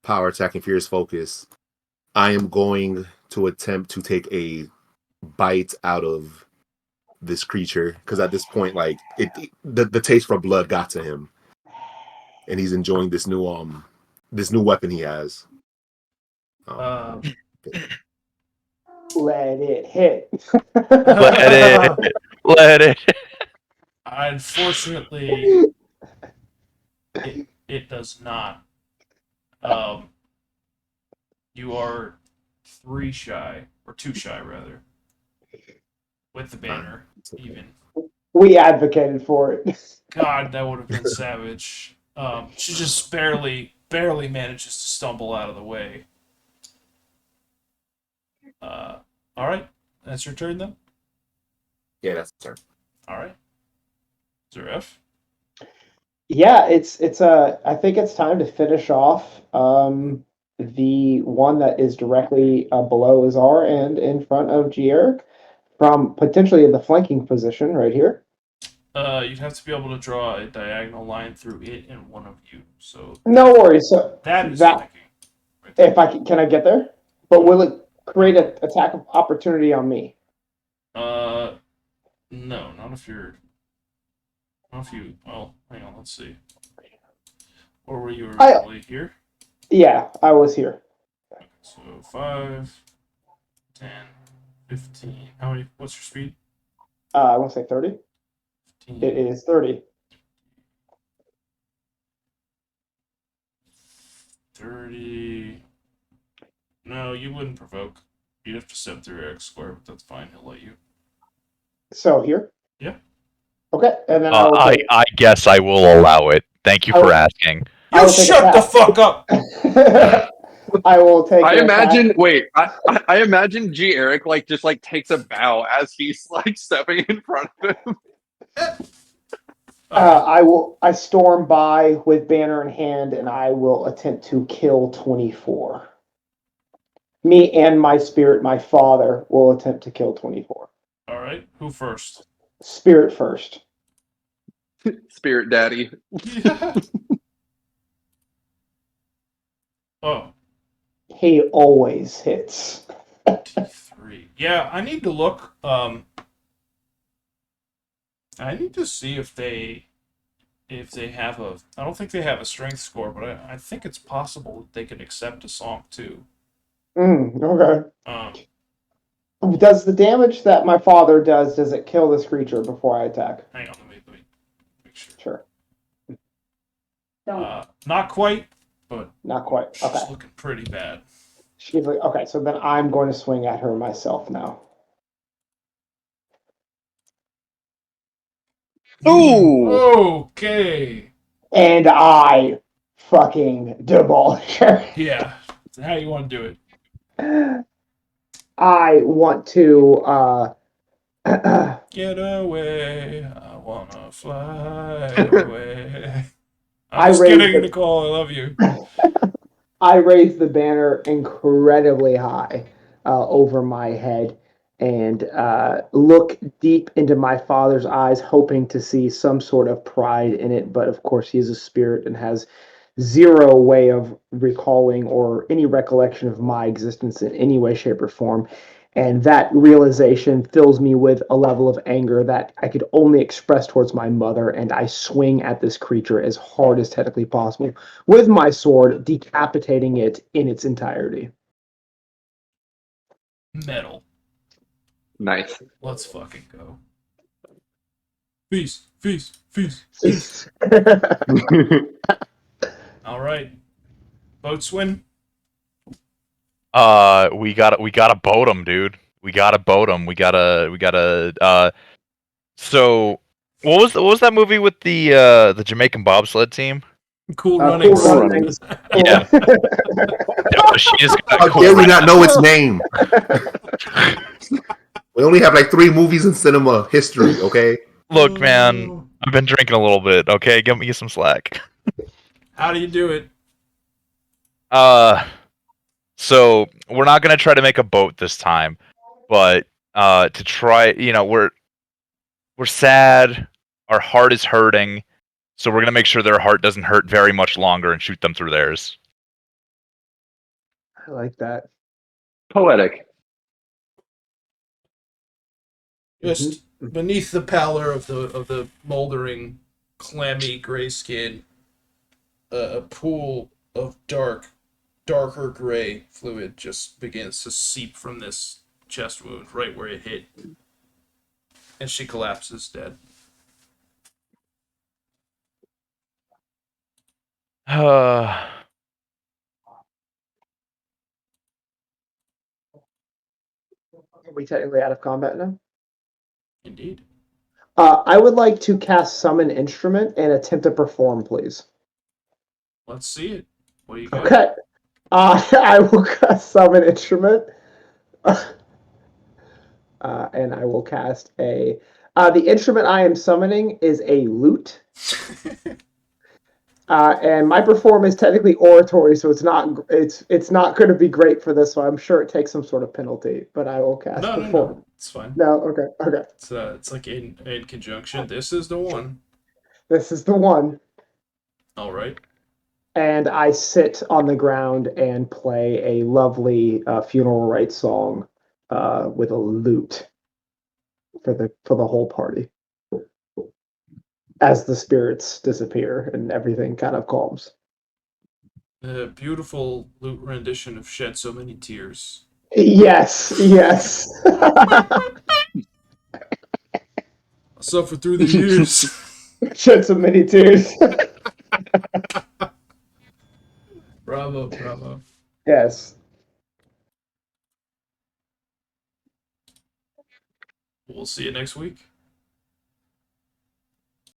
power attack and fierce focus, I am going to attempt to take a bite out of this creature, because at this point, like the taste for blood got to him, and he's enjoying this new weapon he has. Let it hit. Let it. Unfortunately, it does not. You are 3 shy, or 2 shy rather, with the banner even. We advocated for it. God, that would have been savage. She just barely manages to stumble out of the way. All right, that's your turn then. Yeah, that's the turn. All right, Zuref. Yeah, I think it's time to finish off the one that is directly below Azar and in front of Gieric from potentially the flanking position right here. You'd have to be able to draw a diagonal line through it and one of you. So No worries. So that is flanking. Right if can I get there? But will it create an attack of opportunity on me? No, not if you're. Not if you. Well, hang on. Let's see. Or were you originally here? Yeah, I was here. Okay, so 5, 10, 15. How many? What's your speed? I want to say 30. 15. It is 30. 30. No, you wouldn't provoke. You'd have to step through Eric's square, but that's fine. He'll let you. So here. Yeah. Okay, and then I will. I guess I will allow it. Thank you for asking. I You will take shut a the pass. fuck up! I will take. I a imagine. pass. Wait, I imagine G. Eric just takes a bow as he's stepping in front of him. I storm by with banner in hand, and I will attempt to kill 24. Me and my spirit, my father, will attempt to kill 24. All right. Who first? Spirit first. Spirit Daddy. Yeah. Oh. He always hits. T3. Yeah, I need to look. I need to see if they have a. I don't think they have a strength score, but I think it's possible that they can accept a song too. Okay. Um. Does the damage that my father does it kill this creature before I attack? Hang on, let me make sure. Sure. Not quite, but Not quite. she's Okay. looking pretty bad. She's like, okay, so then I'm going to swing at her myself now. Ooh. Okay. And I fucking demolish her. Yeah. So how you want to do it? I want to Get away. I wanna fly away. I I'm just raised kidding, the- Nicole. I love you. I raise the banner incredibly high over my head and look deep into my father's eyes, hoping to see some sort of pride in it. But of course, he is a spirit and has zero way of recalling or any recollection of my existence in any way, shape, or form. And that realization fills me with a level of anger that I could only express towards my mother. And I swing at this creature as hard as technically possible with my sword, decapitating it in its entirety. Metal. Nice. Let's fucking go. Feast, feast, feast, feast. All right. Boatswain. We gotta boat him, dude. We gotta boat him. We gotta. So, what was that movie with the Jamaican bobsled team? Cool Cool runnings. runnings. Yeah. She just got How cool dare we running. not know its name? We only have like 3 movies in cinema history, okay? Look, man, I've been drinking a little bit. Okay, give me some slack. How do you do it? So we're not gonna try to make a boat this time, but to try, we're sad. Our heart is hurting, so we're gonna make sure their heart doesn't hurt very much longer and shoot them through theirs. I like that. Poetic. Just beneath the pallor of the moldering, clammy gray skin, a pool of darker gray fluid just begins to seep from this chest wound right where it hit, and she collapses dead. Are we technically out of combat now? Indeed. I would like to cast Summon Instrument and attempt to perform, please. Let's see it. What do you got? Okay. I will cast Summon Instrument. And I will cast a... the instrument I am summoning is a lute. And my perform is technically oratory, so it's not going to be great for this, so I'm sure it takes some sort of penalty, but I will cast perform. No, it's fine. No, okay. It's like in conjunction. This is the one. This is the one. All right. And I sit on the ground and play a lovely funeral rites song with a lute for the whole party. As the spirits disappear and everything kind of calms. A beautiful lute rendition of "Shed So Many Tears." Yes. I suffered through the years. Shed so many tears. Bravo. Yes. We'll see you next week.